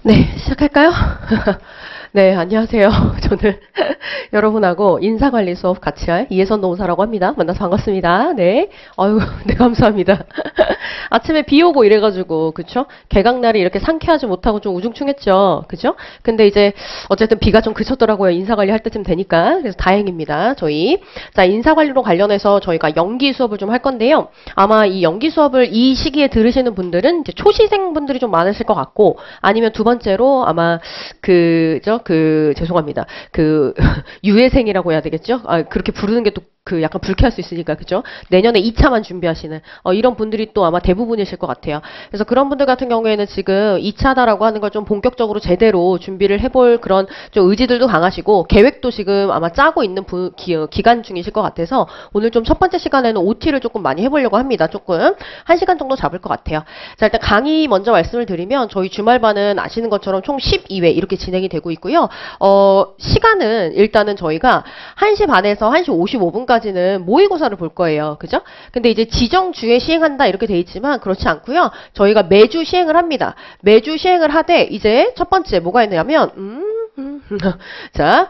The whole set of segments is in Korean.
네, 시작할까요? 네, 안녕하세요. 저는 여러분하고 인사관리 수업 같이 할 이혜선 노무사라고 합니다. 만나서 반갑습니다. 네. 아유, 네, 감사합니다. 아침에 비 오고 이래가지고, 그쵸? 개강날이 이렇게 상쾌하지 못하고 좀 우중충했죠. 그죠? 근데 이제, 어쨌든 비가 좀 그쳤더라고요. 인사관리 할 때쯤 되니까. 그래서 다행입니다. 저희. 자, 인사관리로 관련해서 저희가 연기 수업을 좀 할 건데요. 아마 이 연기 수업을 이 시기에 들으시는 분들은 이제 초시생분들이 좀 많으실 것 같고, 아니면 두 번째로 아마 죄송합니다. 유예생이라고 해야 되겠죠? 아, 그렇게 부르는 게 또 약간 불쾌할 수 있으니까, 그죠? 내년에 2차만 준비하시는, 이런 분들이 또 아마 대부분이실 것 같아요. 그래서 그런 분들 같은 경우에는 지금 2차다라고 하는 걸 좀 본격적으로 제대로 준비를 해볼 그런 좀 의지들도 강하시고, 계획도 지금 아마 짜고 있는 기간 중이실 것 같아서, 오늘 좀 첫 번째 시간에는 OT를 조금 많이 해보려고 합니다. 조금. 1시간 정도 잡을 것 같아요. 자, 일단 강의 먼저 말씀을 드리면, 저희 주말반은 아시는 것처럼 총 12회 이렇게 진행이 되고 있고요. 시간은 일단은 저희가 1시 반에서 1시 55분까지는 모의고사를 볼 거예요. 그죠? 근데 이제 지정주에 시행한다 이렇게 돼 있지만 그렇지 않고요. 저희가 매주 시행을 합니다. 매주 시행을 하되 이제 첫 번째 뭐가 있냐면 자,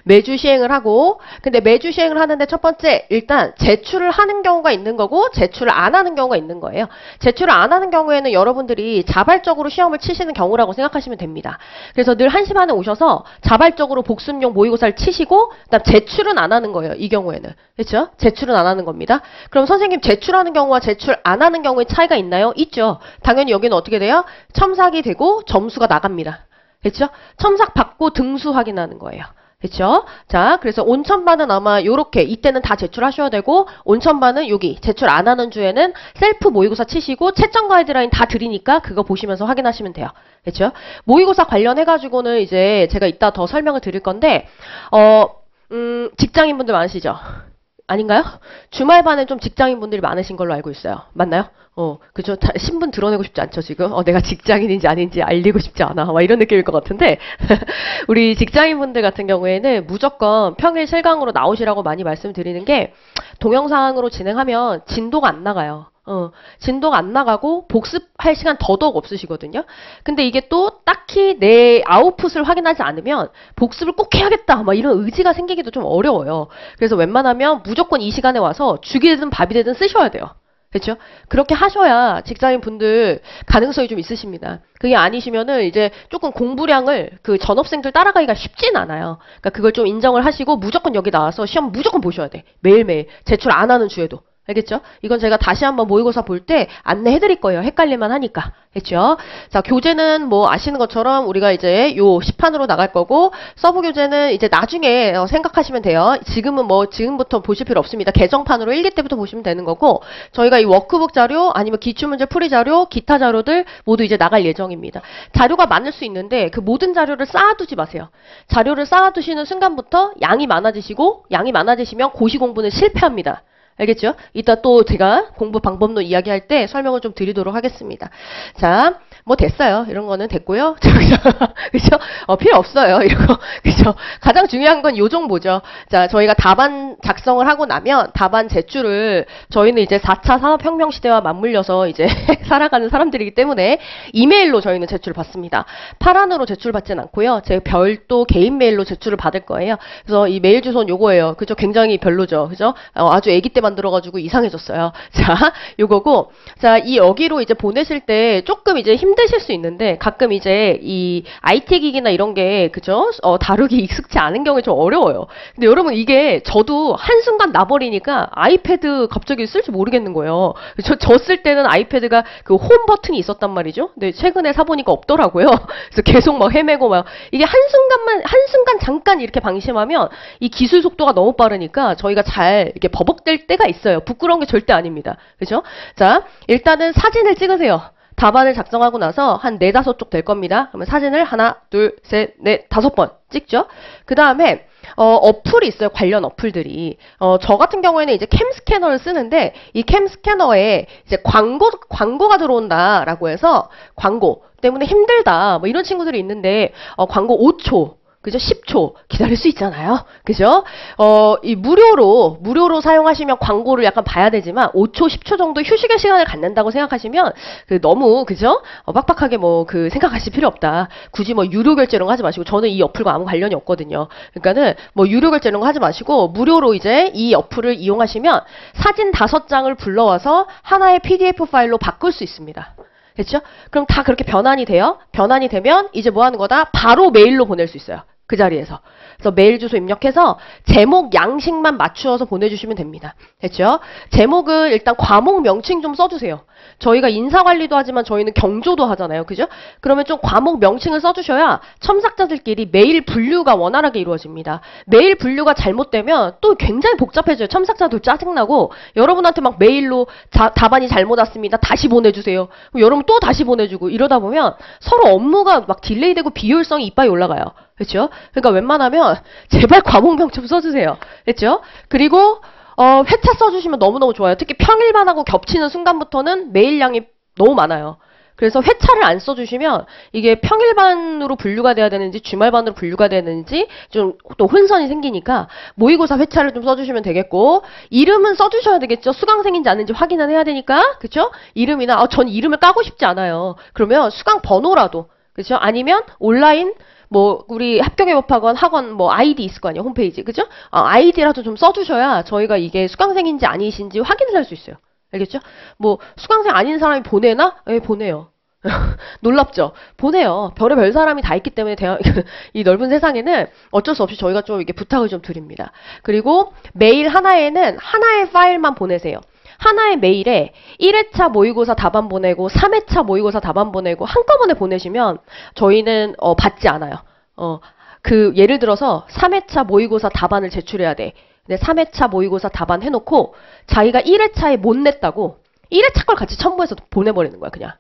매주 시행을 하고, 근데 매주 시행을 하는데 첫 번째, 일단 제출을 하는 경우가 있는 거고, 제출을 안 하는 경우가 있는 거예요. 제출을 안 하는 경우에는 여러분들이 자발적으로 시험을 치시는 경우라고 생각하시면 됩니다. 그래서 늘 1시 반에 오셔서 자발적으로 복습용 모의고사를 치시고, 그다음 제출은 안 하는 거예요. 이 경우에는. 그렇죠? 제출은 안 하는 겁니다. 그럼 선생님 제출하는 경우와 제출 안 하는 경우의 차이가 있나요? 있죠. 당연히 여기는 어떻게 돼요? 첨삭이 되고 점수가 나갑니다. 그렇죠? 첨삭 받고 등수 확인하는 거예요. 그렇죠? 자, 그래서 온천반은 아마 요렇게 이때는 다 제출하셔야 되고 온천반은 여기 제출 안 하는 주에는 셀프 모의고사 치시고 채점 가이드라인 다 드리니까 그거 보시면서 확인하시면 돼요. 그렇죠? 모의고사 관련해 가지고는 이제 제가 이따 더 설명을 드릴 건데 직장인분들 많으시죠? 아닌가요? 주말반에 좀 직장인분들이 많으신 걸로 알고 있어요. 맞나요? 그죠? 신분 드러내고 싶지 않죠, 지금? 내가 직장인인지 아닌지 알리고 싶지 않아. 막 이런 느낌일 것 같은데, 우리 직장인분들 같은 경우에는 무조건 평일 실강으로 나오시라고 많이 말씀드리는 게, 동영상으로 진행하면 진도가 안 나가요. 진도가 안 나가고 복습할 시간 더더욱 없으시거든요. 근데 이게 또 딱히 내 아웃풋을 확인하지 않으면 복습을 꼭 해야겠다 막 이런 의지가 생기기도 좀 어려워요. 그래서 웬만하면 무조건 이 시간에 와서 죽이 되든 밥이 되든 쓰셔야 돼요. 그렇죠? 그렇게 하셔야 직장인 분들 가능성이 좀 있으십니다. 그게 아니시면은 이제 조금 공부량을 그 전업생들 따라가기가 쉽진 않아요. 그러니까 그걸 좀 인정을 하시고 무조건 여기 나와서 시험 무조건 보셔야 돼. 매일매일 제출 안 하는 주에도. 알겠죠? 이건 제가 다시 한번 모의고사 볼 때 안내해 드릴 거예요. 헷갈릴만 하니까. 그렇죠? 자, 교재는 뭐 아시는 것처럼 우리가 이제 요 시판으로 나갈 거고 서브 교재는 이제 나중에 생각하시면 돼요. 지금은 뭐 지금부터 보실 필요 없습니다. 개정판으로 1기 때부터 보시면 되는 거고 저희가 이 워크북 자료 아니면 기출문제 풀이 자료 기타 자료들 모두 이제 나갈 예정입니다. 자료가 많을 수 있는데 그 모든 자료를 쌓아두지 마세요. 자료를 쌓아두시는 순간부터 양이 많아지시고 양이 많아지시면 고시 공부는 실패합니다. 알겠죠? 이따 또 제가 공부 방법론 이야기할 때 설명을 좀 드리도록 하겠습니다. 자, 뭐 됐어요. 이런 거는 됐고요. 그죠? 필요 없어요. 이런 거. 그죠? 가장 중요한 건 요 정보죠. 자, 저희가 답안 작성을 하고 나면 답안 제출을 저희는 이제 4차 산업혁명 시대와 맞물려서 이제 살아가는 사람들이기 때문에 이메일로 저희는 제출을 받습니다. 파란으로 제출받진 않고요. 제 별도 개인 메일로 제출을 받을 거예요. 그래서 이 메일 주소는 요거예요. 그죠? 굉장히 별로죠. 그죠? 아주 애기 때 만들어가지고 이상해졌어요. 자, 요거고, 자, 여기로 이제 보내실 때 조금 이제 힘드실 수 있는데, 가끔 이제 이 IT 기기나 이런 게, 그죠? 다루기 익숙치 않은 경우에 좀 어려워요. 근데 여러분 이게 저도 한순간 나버리니까 아이패드 갑자기 쓸 줄 모르겠는 거예요. 저 쓸 때는 아이패드가 그 홈 버튼이 있었단 말이죠. 근데 최근에 사보니까 없더라고요. 그래서 계속 막 헤매고 막, 이게 한순간 잠깐 이렇게 방심하면 이 기술 속도가 너무 빠르니까 저희가 잘 이렇게 버벅될 때가 있어요. 부끄러운 게 절대 아닙니다. 그죠? 자, 일단은 사진을 찍으세요. 답안을 작성하고 나서 한 4, 5쪽 될 겁니다. 그러면 사진을 하나, 둘, 셋, 넷, 5번 찍죠? 그 다음에 어플이 있어요. 관련 어플들이. 저 같은 경우에는 이제 캠 스캐너를 쓰는데 이 캠 스캐너에 이제 광고가 들어온다라고 해서 광고 때문에 힘들다 뭐 이런 친구들이 있는데 광고 5초 그죠? 10초 기다릴 수 있잖아요. 그죠? 이 무료로 사용하시면 광고를 약간 봐야 되지만 5초, 10초 정도 휴식의 시간을 갖는다고 생각하시면 너무 그죠? 빡빡하게 뭐 생각하실 필요 없다. 굳이 뭐 유료 결제 이런 거 하지 마시고 저는 이 어플과 아무 관련이 없거든요. 그러니까는 뭐 유료 결제 이런 거 하지 마시고 무료로 이제 이 어플을 이용하시면 사진 5장을 불러와서 하나의 PDF 파일로 바꿀 수 있습니다. 됐죠? 그럼 다 그렇게 변환이 돼요. 변환이 되면 이제 뭐 하는 거다? 바로 메일로 보낼 수 있어요. 그 자리에서. 그래서 메일 주소 입력해서 제목 양식만 맞추어서 보내주시면 됩니다. 됐죠? 제목은 일단 과목 명칭 좀 써주세요. 저희가 인사관리도 하지만 저희는 경조도 하잖아요. 그죠? 그러면 좀 과목 명칭을 써주셔야 첨삭자들끼리 메일 분류가 원활하게 이루어집니다. 메일 분류가 잘못되면 또 굉장히 복잡해져요. 첨삭자들 짜증나고 여러분한테 막 메일로 답안이 잘못 왔습니다. 다시 보내주세요. 그럼 여러분 또 다시 보내주고 이러다 보면 서로 업무가 막 딜레이되고 비효율성이 이빠이 올라가요. 그렇죠? 그러니까 웬만하면 제발 과목명 좀 써주세요. 됐죠? 그리고 회차 써주시면 너무너무 좋아요. 특히 평일반하고 겹치는 순간부터는 메일량이 너무 많아요. 그래서 회차를 안 써주시면 이게 평일반으로 분류가 돼야 되는지 주말반으로 분류가 되는지 좀 또 혼선이 생기니까 모의고사 회차를 좀 써주시면 되겠고 이름은 써주셔야 되겠죠. 수강생인지 아닌지 확인을 해야 되니까 그렇죠? 이름이나 전 이름을 까고 싶지 않아요. 그러면 수강 번호라도 그렇죠? 아니면 온라인 뭐 우리 합격해법학원 학원 뭐 아이디 있을 거 아니에요. 홈페이지. 그죠? 아이디라도 좀 써주셔야 저희가 이게 수강생인지 아니신지 확인을 할 수 있어요. 알겠죠? 뭐 수강생 아닌 사람이 보내나? 예, 보내요. 놀랍죠? 보내요. 별의별 사람이 다 있기 때문에 이 넓은 세상에는 어쩔 수 없이 저희가 좀 이렇게 부탁을 좀 드립니다. 그리고 메일 하나에는 하나의 파일만 보내세요. 하나의 메일에 1회차 모의고사 답안 보내고 3회차 모의고사 답안 보내고 한꺼번에 보내시면 저희는 받지 않아요. 예를 들어서 3회차 모의고사 답안을 제출해야 돼. 근데 3회차 모의고사 답안 해놓고 자기가 1회차에 못 냈다고 1회차 걸 같이 첨부해서 보내버리는 거야 그냥.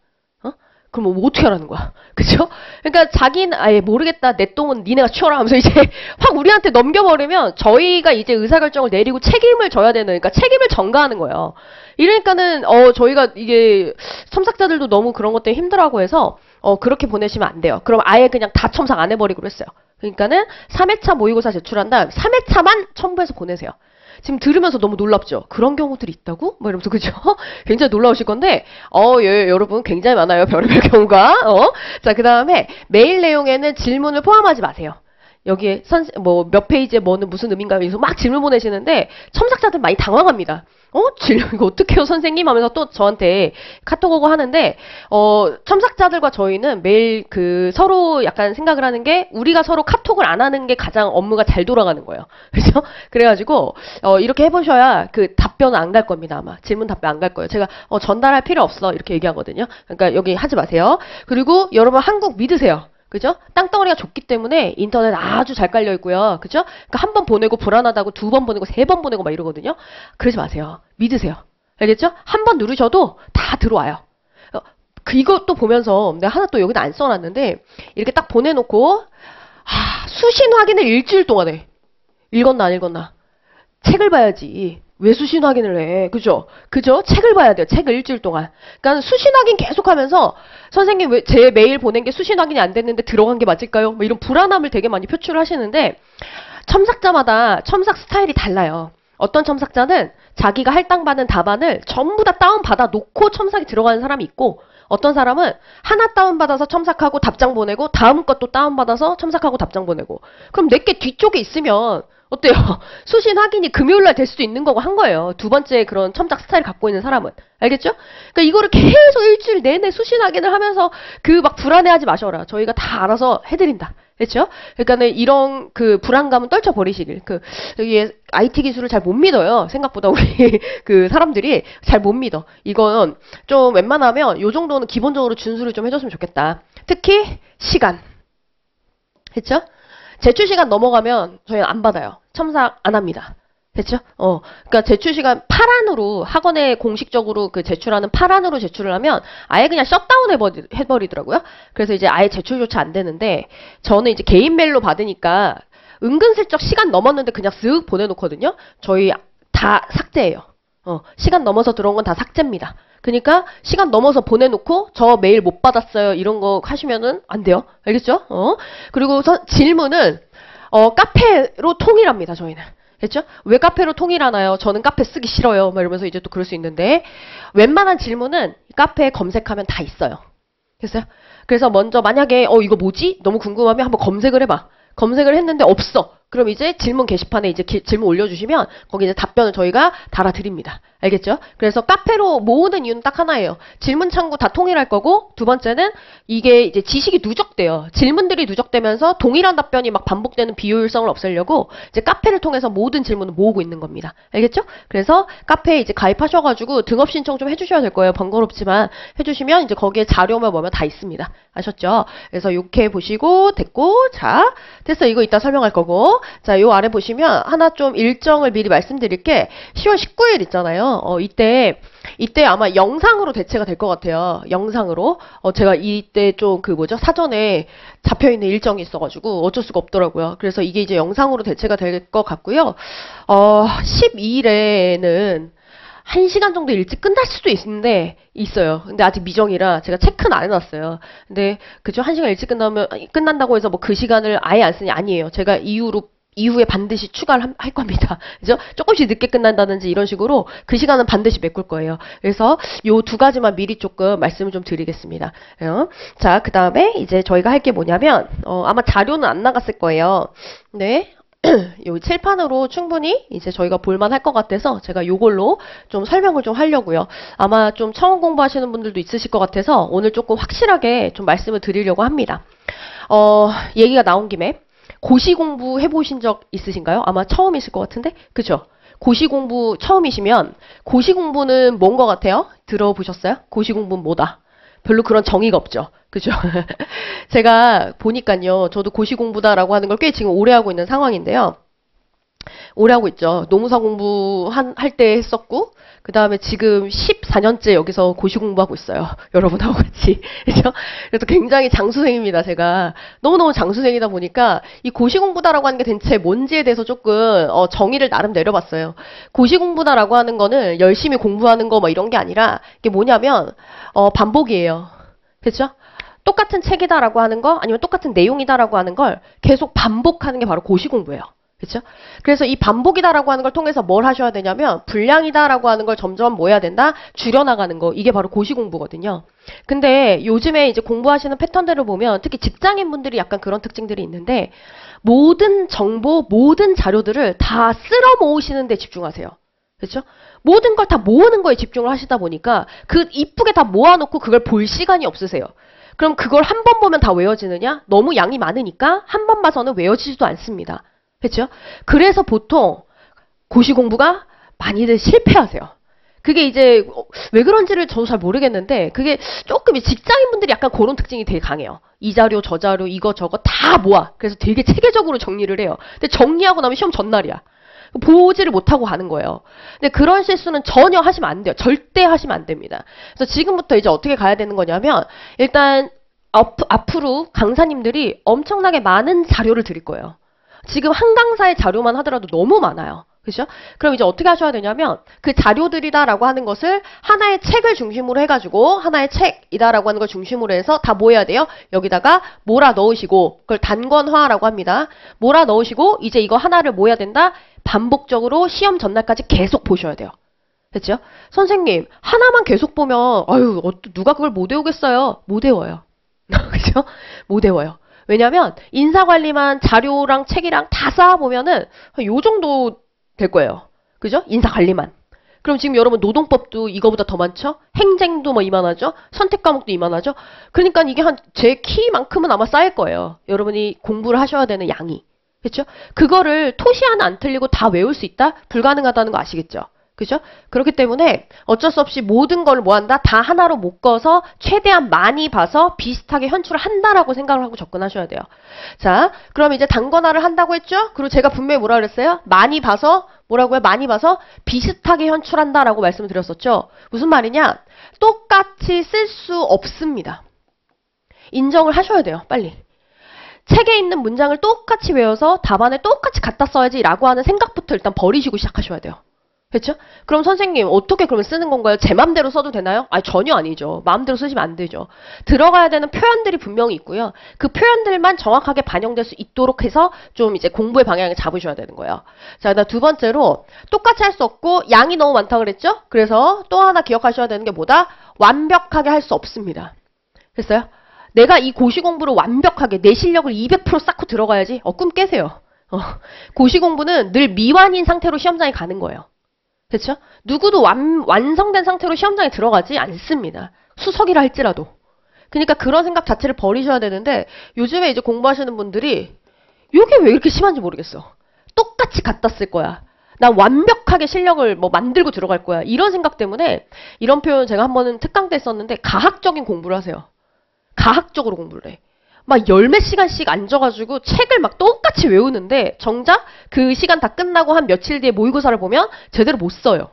그럼 뭐 어떻게 하라는 거야. 그쵸? 그러니까 자기는 아예 모르겠다. 내 똥은 니네가 치워라 하면서 이제 확 우리한테 넘겨버리면 저희가 이제 의사결정을 내리고 책임을 져야 되는 그러니까 책임을 전가하는 거예요. 이러니까는 저희가 이게 첨삭자들도 너무 그런 것 때문에 힘들어하고 해서 그렇게 보내시면 안 돼요. 그럼 아예 그냥 다 첨삭 안 해버리기로 했어요. 그러니까는 3회차 모의고사 제출한 다음 3회차만 첨부해서 보내세요. 지금 들으면서 너무 놀랍죠? 그런 경우들이 있다고? 뭐 이러면서, 그죠? 굉장히 놀라우실 건데, 예, 여러분 굉장히 많아요. 별의별 경우가. 자, 그 다음에 메일 내용에는 질문을 포함하지 마세요. 여기에 몇 페이지에 뭐는 무슨 의미인가 해서 막 질문 보내시는데, 첨삭자들 많이 당황합니다. 이거 어떡해요, 선생님? 하면서 또 저한테 카톡 오고 하는데, 첨삭자들과 저희는 매일 서로 약간 생각을 하는 게, 우리가 서로 카톡을 안 하는 게 가장 업무가 잘 돌아가는 거예요. 그죠? 그래가지고, 이렇게 해보셔야 답변은 안 갈 겁니다, 아마. 질문 답변 안 갈 거예요. 제가, 전달할 필요 없어. 이렇게 얘기하거든요. 그러니까 여기 하지 마세요. 그리고 여러분 한국 믿으세요. 그죠? 땅덩어리가 좁기 때문에 인터넷 아주 잘 깔려 있고요. 그죠? 그러니까 한 번 보내고 불안하다고 2번 보내고 3번 보내고 막 이러거든요. 그러지 마세요. 믿으세요. 알겠죠? 한 번 누르셔도 다 들어와요. 이것도 보면서 내가 하나 또 여기다 안 써놨는데 이렇게 딱 보내놓고 수신 확인을 일주일 동안 해. 읽었나 안 읽었나. 책을 봐야지. 왜 수신 확인을 해? 그죠? 그죠? 책을 봐야 돼요. 책을 일주일 동안. 그러니까 수신 확인 계속 하면서 선생님 왜 제 메일 보낸 게 수신 확인이 안 됐는데 들어간 게 맞을까요? 뭐 이런 불안함을 되게 많이 표출을 하시는데 첨삭자마다 첨삭 스타일이 달라요. 어떤 첨삭자는 자기가 할당받은 답안을 전부 다 다운받아 놓고 첨삭이 들어가는 사람이 있고 어떤 사람은 하나 다운받아서 첨삭하고 답장 보내고 다음 것도 다운받아서 첨삭하고 답장 보내고 그럼 내게 뒤쪽에 있으면 어때요? 수신 확인이 금요일날 될 수도 있는 거고 한 거예요. 두 번째 그런 첨삭 스타일 갖고 있는 사람은. 알겠죠? 그러니까 이거를 계속 일주일 내내 수신 확인을 하면서 막 불안해하지 마셔라. 저희가 다 알아서 해드린다. 그렇죠? 그러니까는 이런 불안감은 떨쳐버리시길. 여기 IT 기술을 잘 못 믿어요. 생각보다 우리 사람들이 잘 못 믿어. 이건 좀 웬만하면 요 정도는 기본적으로 준수를 좀 해줬으면 좋겠다. 특히 시간. 그렇죠? 제출 시간 넘어가면 저희는 안 받아요. 첨삭 안 합니다. 됐죠? 그러니까 제출 시간 8안으로 학원에 공식적으로 제출하는 8안으로 제출을 하면 아예 그냥 셧다운 해버리더라고요. 그래서 이제 아예 제출조차 안 되는데 저는 이제 개인 메일로 받으니까 은근슬쩍 시간 넘었는데 그냥 쓱 보내놓거든요. 저희 다 삭제해요. 시간 넘어서 들어온 건 다 삭제입니다. 그러니까 시간 넘어서 보내놓고 저 메일 못 받았어요. 이런 거 하시면은 안 돼요. 알겠죠? 그리고 질문은 카페로 통일합니다. 저희는. 됐죠? 왜 카페로 통일하나요? 저는 카페 쓰기 싫어요. 막 이러면서 이제 또 그럴 수 있는데 웬만한 질문은 카페에 검색하면 다 있어요. 됐어요? 그래서 먼저 만약에 이거 뭐지? 너무 궁금하면 한번 검색을 해봐. 검색을 했는데 없어. 그럼 이제 질문 게시판에 이제 질문 올려주시면 거기 이제 답변을 저희가 달아드립니다. 알겠죠? 그래서 카페로 모으는 이유는 딱 하나예요. 질문 창구 다 통일할 거고, 두 번째는 이게 이제 지식이 누적돼요. 질문들이 누적되면서 동일한 답변이 막 반복되는 비효율성을 없애려고 이제 카페를 통해서 모든 질문을 모으고 있는 겁니다. 알겠죠? 그래서 카페에 이제 가입하셔가지고 등업 신청 좀 해주셔야 될 거예요. 번거롭지만 해주시면 이제 거기에 자료만 뭐면 다 있습니다. 아셨죠? 그래서 이렇게 보시고 됐고, 자, 됐어. 이거 이따 설명할 거고. 자, 요 아래 보시면 하나 좀 일정을 미리 말씀드릴게. 10월 19일 있잖아요. 이때 아마 영상으로 대체가 될 것 같아요. 영상으로. 제가 이때 좀 사전에 잡혀있는 일정이 있어가지고 어쩔 수가 없더라고요. 그래서 이게 이제 영상으로 대체가 될 것 같고요. 12일에는 1시간 정도 일찍 끝날 수도 있어요. 근데 아직 미정이라 제가 체크는 안 해놨어요. 근데 그죠? 1시간 일찍 끝난다고 해서 뭐 그 시간을 아예 안 쓰니 아니에요. 제가 이후에 반드시 추가를 할 겁니다. 그죠? 조금씩 늦게 끝난다든지 이런 식으로 그 시간은 반드시 메꿀 거예요. 그래서 요 두 가지만 미리 조금 말씀을 좀 드리겠습니다. 자, 그 다음에 이제 저희가 할 게 뭐냐면, 아마 자료는 안 나갔을 거예요. 네. 요 칠판으로 충분히 이제 저희가 볼만 할 것 같아서 제가 요걸로 좀 설명을 좀 하려고요. 아마 좀 처음 공부하시는 분들도 있으실 것 같아서 오늘 조금 확실하게 좀 말씀을 드리려고 합니다. 얘기가 나온 김에 고시 공부 해보신 적 있으신가요? 아마 처음이실 것 같은데? 그죠? 고시 공부 처음이시면 고시 공부는 뭔 것 같아요? 들어보셨어요? 고시 공부는 뭐다? 별로 그런 정의가 없죠. 그죠? 제가 보니까요. 저도 고시 공부다라고 하는 걸 꽤 지금 오래 하고 있는 상황인데요. 오래 하고 있죠. 노무사 공부 할 때 했었고, 그 다음에 지금 14년째 여기서 고시 공부하고 있어요. 여러분하고 같이. 그죠? 그래서 굉장히 장수생입니다, 제가. 너무너무 장수생이다 보니까 이 고시 공부다라고 하는 게 대체 뭔지에 대해서 조금 정의를 나름 내려봤어요. 고시 공부다라고 하는 거는 열심히 공부하는 거 뭐 이런 게 아니라 이게 뭐냐면 반복이에요. 그렇죠? 똑같은 책이다라고 하는 거 아니면 똑같은 내용이다라고 하는 걸 계속 반복하는 게 바로 고시 공부예요. 그렇죠? 그래서 이 반복이다라고 하는 걸 통해서 뭘 하셔야 되냐면 분량이다라고 하는 걸 점점 뭐 해야 된다? 줄여나가는 거. 이게 바로 고시 공부거든요. 근데 요즘에 이제 공부하시는 패턴들을 보면 특히 직장인분들이 약간 그런 특징들이 있는데 모든 정보, 모든 자료들을 다 쓸어 모으시는 데 집중하세요. 그렇죠? 모든 걸 다 모으는 거에 집중을 하시다 보니까 그 이쁘게 다 모아놓고 그걸 볼 시간이 없으세요. 그럼 그걸 한 번 보면 다 외워지느냐? 너무 양이 많으니까 한 번 봐서는 외워지지도 않습니다. 그렇죠? 그래서 보통 고시 공부가 많이들 실패하세요. 그게 이제 왜 그런지를 저도 잘 모르겠는데 그게 조금 직장인분들이 약간 그런 특징이 되게 강해요. 이 자료 저 자료 이거 저거 다 모아. 그래서 되게 체계적으로 정리를 해요. 근데 정리하고 나면 시험 전날이야. 보지를 못하고 가는 거예요. 근데 그런 실수는 전혀 하시면 안 돼요. 절대 하시면 안 됩니다. 그래서 지금부터 이제 어떻게 가야 되는 거냐면 일단 앞으로 강사님들이 엄청나게 많은 자료를 드릴 거예요. 지금 한 강사의 자료만 하더라도 너무 많아요. 그죠? 그럼 이제 어떻게 하셔야 되냐면 그 자료들이다라고 하는 것을 하나의 책을 중심으로 해가지고 하나의 책이다라고 하는 걸 중심으로 해서 다 뭐 해야 돼요? 여기다가 몰아 넣으시고 그걸 단권화라고 합니다. 몰아 넣으시고 이제 이거 하나를 뭐 해야 된다? 반복적으로 시험 전날까지 계속 보셔야 돼요. 됐죠? 선생님 하나만 계속 보면 아유 누가 그걸 못 외우겠어요? 못 외워요. 그죠? 못 외워요. 왜냐면 인사관리만 자료랑 책이랑 다 쌓아보면은 요 정도 될 거예요. 그죠? 인사관리만. 그럼 지금 여러분 노동법도 이거보다 더 많죠? 행정도 뭐 이만하죠? 선택 과목도 이만하죠? 그러니까 이게 한 제 키만큼은 아마 쌓일 거예요. 여러분이 공부를 하셔야 되는 양이. 그렇죠? 그거를 토시 하나 안 틀리고 다 외울 수 있다? 불가능하다는 거 아시겠죠? 그죠? 그렇기 때문에 어쩔 수 없이 모든 걸 뭐 한다? 다 하나로 묶어서 최대한 많이 봐서 비슷하게 현출을 한다라고 생각을 하고 접근하셔야 돼요. 자, 그럼 이제 단권화를 한다고 했죠? 그리고 제가 분명히 뭐라 그랬어요? 많이 봐서 뭐라고요? 많이 봐서 비슷하게 현출한다라고 말씀을 드렸었죠? 무슨 말이냐? 똑같이 쓸 수 없습니다. 인정을 하셔야 돼요. 빨리. 책에 있는 문장을 똑같이 외워서 답안에 똑같이 갖다 써야지 라고 하는 생각부터 일단 버리시고 시작하셔야 돼요. 그렇죠? 그럼 선생님 어떻게 그러면 쓰는 건가요? 제 맘대로 써도 되나요? 아, 전혀 아니죠. 마음대로 쓰시면 안 되죠. 들어가야 되는 표현들이 분명히 있고요. 그 표현들만 정확하게 반영될 수 있도록 해서 좀 이제 공부의 방향을 잡으셔야 되는 거예요. 자, 두 번째로 똑같이 할 수 없고 양이 너무 많다 그랬죠? 그래서 또 하나 기억하셔야 되는 게 뭐다? 완벽하게 할 수 없습니다. 됐어요? 내가 이 고시 공부를 완벽하게 내 실력을 200% 쌓고 들어가야지. 꿈 깨세요. 고시 공부는 늘 미완인 상태로 시험장에 가는 거예요. 그렇죠? 누구도 완성된 상태로 시험장에 들어가지 않습니다. 수석이라 할지라도. 그러니까 그런 생각 자체를 버리셔야 되는데 요즘에 이제 공부하시는 분들이 이게 왜 이렇게 심한지 모르겠어. 똑같이 갖다 쓸 거야. 난 완벽하게 실력을 뭐 만들고 들어갈 거야. 이런 생각 때문에 이런 표현 제가 한 번은 특강 때 썼는데 가학적인 공부를 하세요. 가학적으로 공부를 해. 막 열 몇 시간씩 앉아가지고 책을 막 똑같이 외우는데 정작 그 시간 다 끝나고 한 며칠 뒤에 모의고사를 보면 제대로 못 써요.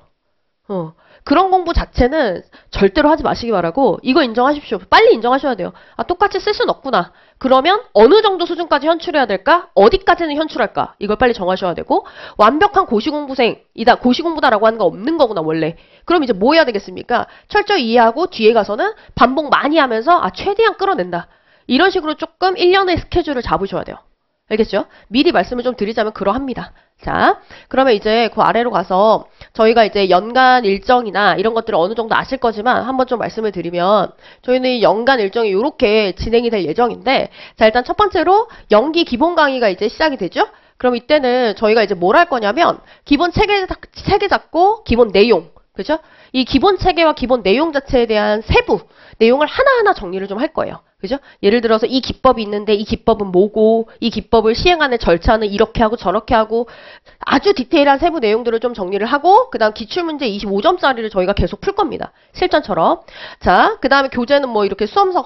그런 공부 자체는 절대로 하지 마시기 바라고 이거 인정하십시오. 빨리 인정하셔야 돼요. 아, 똑같이 쓸 수는 없구나. 그러면 어느 정도 수준까지 현출해야 될까? 어디까지는 현출할까? 이걸 빨리 정하셔야 되고 완벽한 고시공부생이다. 고시공부다라고 하는 거 없는 거구나 원래. 그럼 이제 뭐 해야 되겠습니까? 철저히 이해하고 뒤에 가서는 반복 많이 하면서 최대한 끌어낸다. 이런 식으로 조금 1년의 스케줄을 잡으셔야 돼요. 알겠죠? 미리 말씀을 좀 드리자면 그러합니다. 자, 그러면 이제 그 아래로 가서 저희가 이제 연간 일정이나 이런 것들을 어느 정도 아실 거지만 한번 좀 말씀을 드리면 저희는 연간 일정이 이렇게 진행이 될 예정인데 자, 일단 첫 번째로 연기 기본 강의가 이제 시작이 되죠? 그럼 이때는 저희가 이제 뭘 할 거냐면 기본 체계 잡고 기본 내용 그죠? 이 기본 체계와 기본 내용 자체에 대한 세부 내용을 하나하나 정리를 좀 할 거예요. 그죠? 예를 들어서 이 기법이 있는데 이 기법은 뭐고 이 기법을 시행하는 절차는 이렇게 하고 저렇게 하고 아주 디테일한 세부 내용들을 좀 정리를 하고 그 다음 기출문제 25점짜리를 저희가 계속 풀 겁니다. 실전처럼. 자, 그 다음에 교재는 뭐 이렇게 수험서로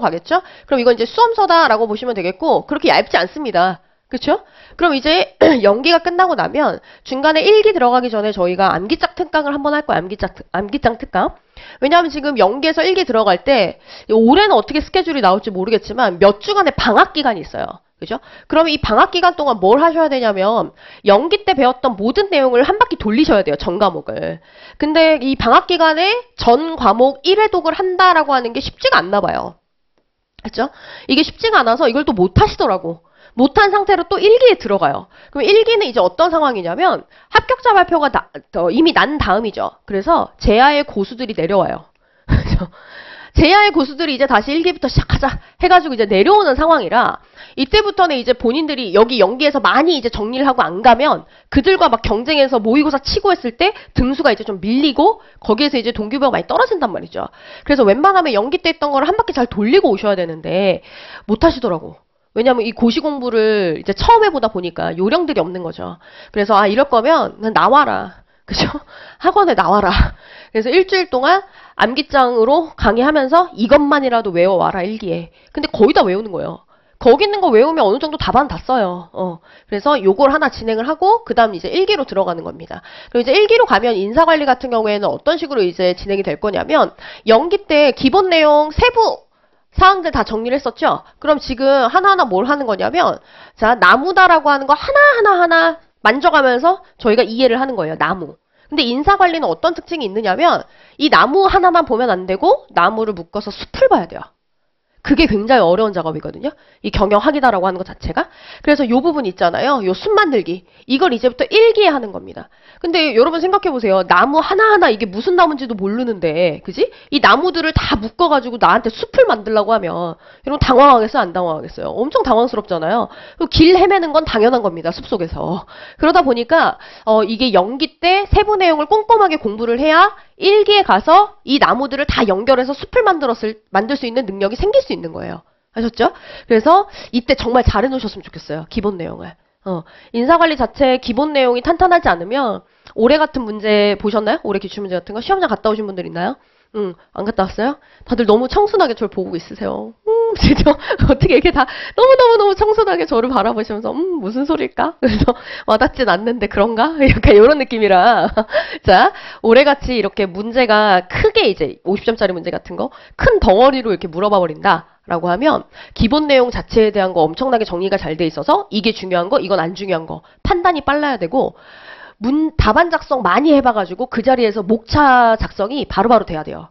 가겠죠? 그럼 이건 이제 수험서다라고 보시면 되겠고 그렇게 얇지 않습니다. 그렇죠? 그럼 이제 연기가 끝나고 나면 중간에 1기 들어가기 전에 저희가 암기장 특강을 한번 할 거예요. 암기장 특강. 왜냐하면 지금 연기에서 1기 들어갈 때 올해는 어떻게 스케줄이 나올지 모르겠지만 몇 주간의 방학 기간이 있어요. 그죠? 그러면 이 방학 기간 동안 뭘 하셔야 되냐면 연기 때 배웠던 모든 내용을 한 바퀴 돌리셔야 돼요. 전 과목을. 근데 이 방학 기간에 전 과목 1회독을 한다라고 하는 게 쉽지가 않나 봐요. 그렇죠? 이게 쉽지가 않아서 이걸 또 못 하시더라고. 못한 상태로 또 1기에 들어가요. 그럼 1기는 이제 어떤 상황이냐면 합격자 발표가 이미 난 다음이죠. 그래서 제야의 고수들이 내려와요. 제야의 고수들이 이제 다시 1기부터 시작하자 해가지고 이제 내려오는 상황이라 이때부터는 이제 본인들이 여기 연기에서 많이 이제 정리를 하고 안 가면 그들과 막 경쟁해서 모의고사 치고 했을 때 등수가 이제 좀 밀리고 거기에서 이제 동기부여가 많이 떨어진단 말이죠. 그래서 웬만하면 연기 때 했던 거를 한 바퀴 잘 돌리고 오셔야 되는데 못 하시더라고. 왜냐면 이 고시 공부를 이제 처음 해보다 보니까 요령들이 없는 거죠. 그래서 이럴 거면 그냥 나와라. 그죠? 학원에 나와라. 그래서 일주일 동안 암기장으로 강의하면서 이것만이라도 외워와라 1기에. 근데 거의 다 외우는 거예요. 거기 있는 거 외우면 어느 정도 답안 다 써요. 그래서 요걸 하나 진행을 하고 그 다음 이제 1기로 들어가는 겁니다. 그리고 이제 1기로 가면 인사관리 같은 경우에는 어떤 식으로 이제 진행이 될 거냐면 연기 때 기본 내용 세부 사항들 다 정리를 했었죠? 그럼 지금 하나하나 뭘 하는 거냐면 자, 나무다라고 하는 거 하나하나 만져가면서 저희가 이해를 하는 거예요. 나무. 근데 인사관리는 어떤 특징이 있느냐면 이 나무 하나만 보면 안 되고 나무를 묶어서 숲을 봐야 돼요. 그게 굉장히 어려운 작업이거든요. 이 경영학이다라고 하는 것 자체가. 그래서 요 부분 있잖아요. 요 숲 만들기. 이걸 이제부터 1기에 하는 겁니다. 근데 여러분 생각해보세요. 나무 하나하나 이게 무슨 나무인지도 모르는데 그지? 이 나무들을 다 묶어가지고 나한테 숲을 만들라고 하면 여러분 당황하겠어요? 안 당황하겠어요? 엄청 당황스럽잖아요. 길 헤매는 건 당연한 겁니다. 숲속에서. 그러다 보니까 이게 연기 때 세부 내용을 꼼꼼하게 공부를 해야 1기에 가서 이 나무들을 다 연결해서 숲을 만들 수 있는 능력이 생길 수 있는 거예요. 아셨죠? 그래서 이때 정말 잘 해놓으셨으면 좋겠어요. 기본 내용을. 인사관리 자체 기본 내용이 탄탄하지 않으면 올해 같은 문제 보셨나요? 올해 기출문제 같은 거? 시험장 갔다 오신 분들 있나요? 안 갔다 왔어요? 다들 너무 청순하게 저를 보고 있으세요. 진짜 어떻게 이렇게 다 너무너무 청순하게 저를 바라보시면서 무슨 소릴까? 그래서 와닿진 않는데 그런가? 약간 이런 느낌이라 자, 올해같이 이렇게 문제가 크게 이제 50점짜리 문제 같은 거 큰 덩어리로 이렇게 물어봐 버린다 라고 하면 기본 내용 자체에 대한 거 엄청나게 정리가 잘 돼 있어서 이게 중요한 거, 이건 안 중요한 거 판단이 빨라야 되고 답안 작성 많이 해봐가지고 그 자리에서 목차 작성이 바로바로 돼야 돼요.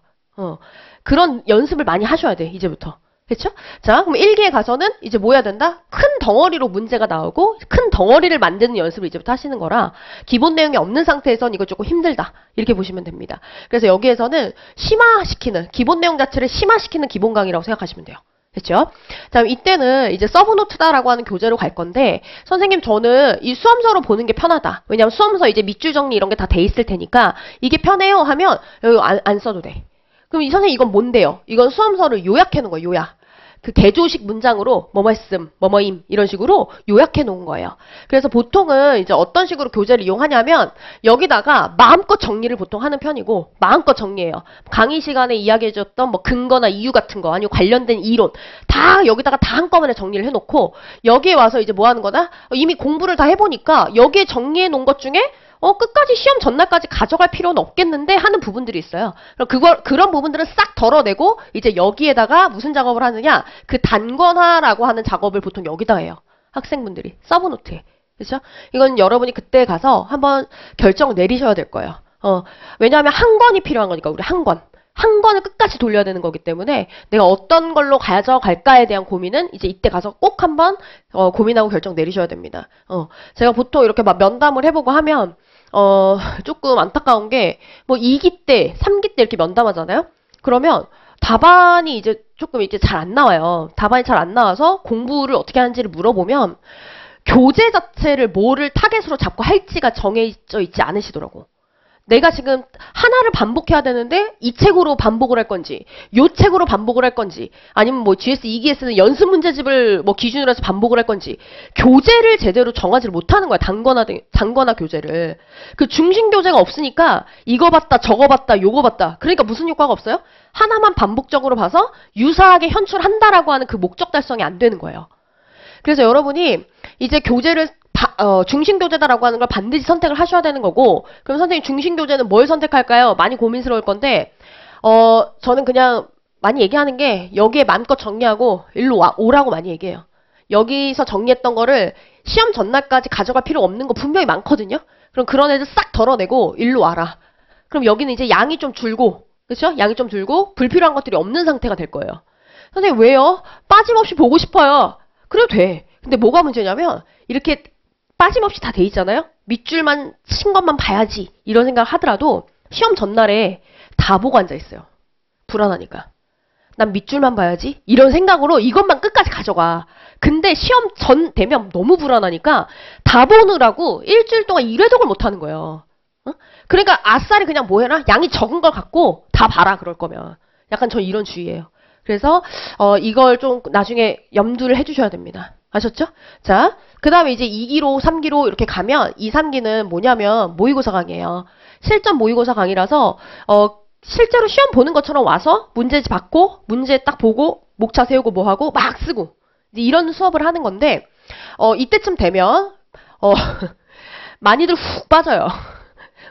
그런 연습을 많이 하셔야 돼, 이제부터. 그렇죠? 자, 그럼 1기에 가서는 이제 뭐 해야 된다? 큰 덩어리로 문제가 나오고 큰 덩어리를 만드는 연습을 이제부터 하시는 거라 기본 내용이 없는 상태에선 이거 조금 힘들다. 이렇게 보시면 됩니다. 그래서 여기에서는 심화시키는, 기본 내용 자체를 심화시키는 기본 강의라고 생각하시면 돼요. 됐죠? 자, 이때는 이제 서브노트다라고 하는 교재로 갈 건데, 선생님 저는 이 수험서로 보는 게 편하다. 왜냐면 수험서 이제 밑줄 정리 이런 게 다 돼 있을 테니까 이게 편해요 하면 여기 안 써도 돼. 그럼 이 선생님 이건 뭔데요? 이건 수험서를 요약해 놓은 거예요, 요약. 그 개조식 문장으로 뭐뭐 했음, 뭐뭐임 이런 식으로 요약해 놓은 거예요. 그래서 보통은 이제 어떤 식으로 교재를 이용하냐면 여기다가 마음껏 정리를 보통 하는 편이고 마음껏 정리해요. 강의 시간에 이야기해 줬던 뭐 근거나 이유 같은 거 아니면 관련된 이론 다 여기다가 다 한꺼번에 정리를 해 놓고 여기에 와서 이제 뭐 하는 거다? 이미 공부를 다 해보니까 여기에 정리해 놓은 것 중에 끝까지 시험 전날까지 가져갈 필요는 없겠는데 하는 부분들이 있어요. 그런 부분들은 싹 덜어내고 이제 여기에다가 무슨 작업을 하느냐? 그 단권화라고 하는 작업을 보통 여기다 해요. 학생분들이 서브노트에. 그렇죠? 이건 여러분이 그때 가서 한번 결정 내리셔야 될 거예요. 왜냐하면 한 권이 필요한 거니까 우리 한 권. 한 권을 끝까지 돌려야 되는 거기 때문에 내가 어떤 걸로 가져갈까에 대한 고민은 이제 이때 가서 꼭 한번 고민하고 결정 내리셔야 됩니다. 제가 보통 이렇게 막 면담을 해보고 하면 조금 안타까운 게, 뭐 2기 때, 3기 때 이렇게 면담하잖아요? 그러면 답안이 이제 조금 이제 잘 안 나와요. 답안이 잘 안 나와서 공부를 어떻게 하는지를 물어보면 교재 자체를 뭐를 타겟으로 잡고 할지가 정해져 있지 않으시더라고. 내가 지금 하나를 반복해야 되는데 이 책으로 반복을 할 건지 요 책으로 반복을 할 건지 아니면 뭐 GS 2기에서는 연습 문제집을 뭐 기준으로 해서 반복을 할 건지 교재를 제대로 정하지를 못하는 거야. 단거나 교재를. 그 중심 교재가 없으니까 이거 봤다 저거 봤다 요거 봤다. 그러니까 무슨 효과가 없어요? 하나만 반복적으로 봐서 유사하게 현출한다라고 하는 그 목적 달성이 안 되는 거예요. 그래서 여러분이 이제 교재를 중심 교재다라고 하는 걸 반드시 선택을 하셔야 되는 거고, 그럼 선생님 중심 교재는 뭘 선택할까요? 많이 고민스러울 건데, 저는 그냥 많이 얘기하는 게 여기에 마음껏 정리하고 일로 오라고 많이 얘기해요. 여기서 정리했던 거를 시험 전날까지 가져갈 필요 없는 거 분명히 많거든요? 그럼 그런 애들 싹 덜어내고 일로 와라. 그럼 여기는 이제 양이 좀 줄고, 그렇죠? 양이 좀 줄고 불필요한 것들이 없는 상태가 될 거예요. 선생님 왜요? 빠짐없이 보고 싶어요. 그래도 돼. 근데 뭐가 문제냐면 이렇게 빠짐없이 다 돼 있잖아요? 밑줄만 친 것만 봐야지 이런 생각을 하더라도 시험 전날에 다 보고 앉아있어요. 불안하니까. 난 밑줄만 봐야지 이런 생각으로 이것만 끝까지 가져가. 근데 시험 전 되면 너무 불안하니까 다 보느라고 일주일 동안 1회독을 못하는 거예요. 그러니까 아싸리 그냥 뭐 해라? 양이 적은 걸 갖고 다 봐라 그럴 거면. 약간 저 이런 주의예요. 그래서 이걸 좀 나중에 염두를 해주셔야 됩니다. 아셨죠? 자, 그 다음에 이제 2기로 3기로 이렇게 가면 2, 3기는 뭐냐면 모의고사 강의예요. 실전 모의고사 강의라서 실제로 시험 보는 것처럼 와서 문제지 받고 문제 딱 보고 목차 세우고 뭐 하고 막 쓰고 이런 수업을 하는 건데 이때쯤 되면 많이들 훅 빠져요.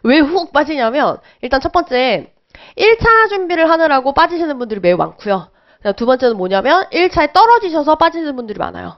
왜 훅 빠지냐면 일단 첫 번째 1차 준비를 하느라고 빠지시는 분들이 매우 많고요. 두 번째는 뭐냐면 1차에 떨어지셔서 빠지는 분들이 많아요.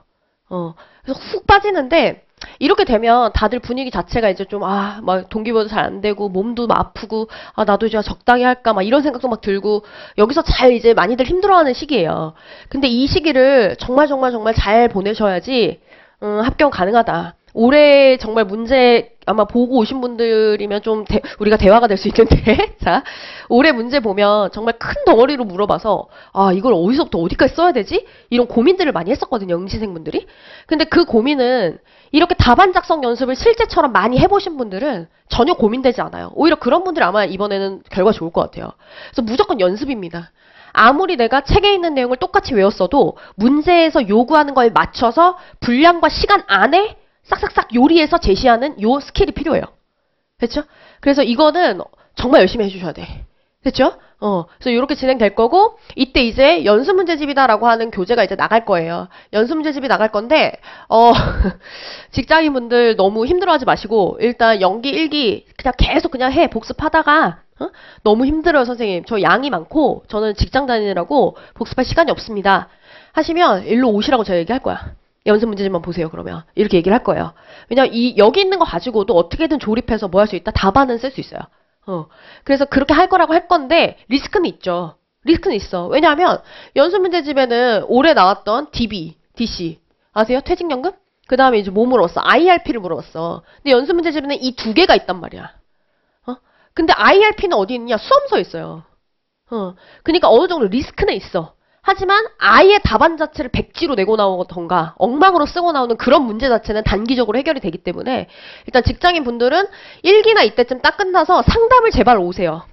그래서 훅 빠지는데 이렇게 되면 다들 분위기 자체가 이제 좀 막 동기부여도 잘 안 되고 몸도 막 아프고 나도 이제 적당히 할까 막 이런 생각도 막 들고 여기서 잘 이제 많이들 힘들어하는 시기예요. 근데 이 시기를 정말 잘 보내셔야지 합격 가능하다. 올해 정말 문제 아마 보고 오신 분들이면 좀 우리가 대화가 될 수 있는데 자 올해 문제 보면 정말 큰 덩어리로 물어봐서 이걸 어디서부터 어디까지 써야 되지? 이런 고민들을 많이 했었거든요. 응시생분들이. 근데 그 고민은 이렇게 답안 작성 연습을 실제처럼 많이 해보신 분들은 전혀 고민되지 않아요. 오히려 그런 분들이 아마 이번에는 결과 좋을 것 같아요. 그래서 무조건 연습입니다. 아무리 내가 책에 있는 내용을 똑같이 외웠어도 문제에서 요구하는 거에 맞춰서 분량과 시간 안에 싹싹싹 요리해서 제시하는 요 스킬이 필요해요. 됐죠? 그래서 이거는 정말 열심히 해주셔야 돼. 됐죠? 그래서 이렇게 진행될 거고, 이때 이제 연습문제집이다라고 하는 교재가 이제 나갈 거예요. 연습문제집이 나갈 건데, 직장인분들 너무 힘들어하지 마시고, 일단 연기 1기 그냥 계속 그냥 복습하다가, 너무 힘들어요, 선생님. 저 양이 많고, 저는 직장 다니느라고 복습할 시간이 없습니다. 하시면 일로 오시라고 제가 얘기할 거야. 연습 문제집만 보세요, 그러면. 이렇게 얘기를 할 거예요. 왜냐면 여기 있는 거 가지고도 어떻게든 조립해서 뭐 할 수 있다? 답안은 쓸 수 있어요. 그래서 그렇게 할 거라고 할 건데, 리스크는 있죠. 리스크는 있어. 왜냐하면, 연습 문제집에는 올해 나왔던 DB, DC. 아세요? 퇴직연금? 그 다음에 이제 뭐 물어봤어? IRP를 물어봤어. 근데 연습 문제집에는 이 두 개가 있단 말이야. 근데 IRP는 어디 있느냐? 수험서에 있어요. 그러니까 어느 정도 리스크는 있어. 하지만 아예 답안 자체를 백지로 내고 나오던가 엉망으로 쓰고 나오는 그런 문제 자체는 단기적으로 해결이 되기 때문에 일단 직장인 분들은 1기나 이때쯤 딱 끝나서 상담을 제발 오세요.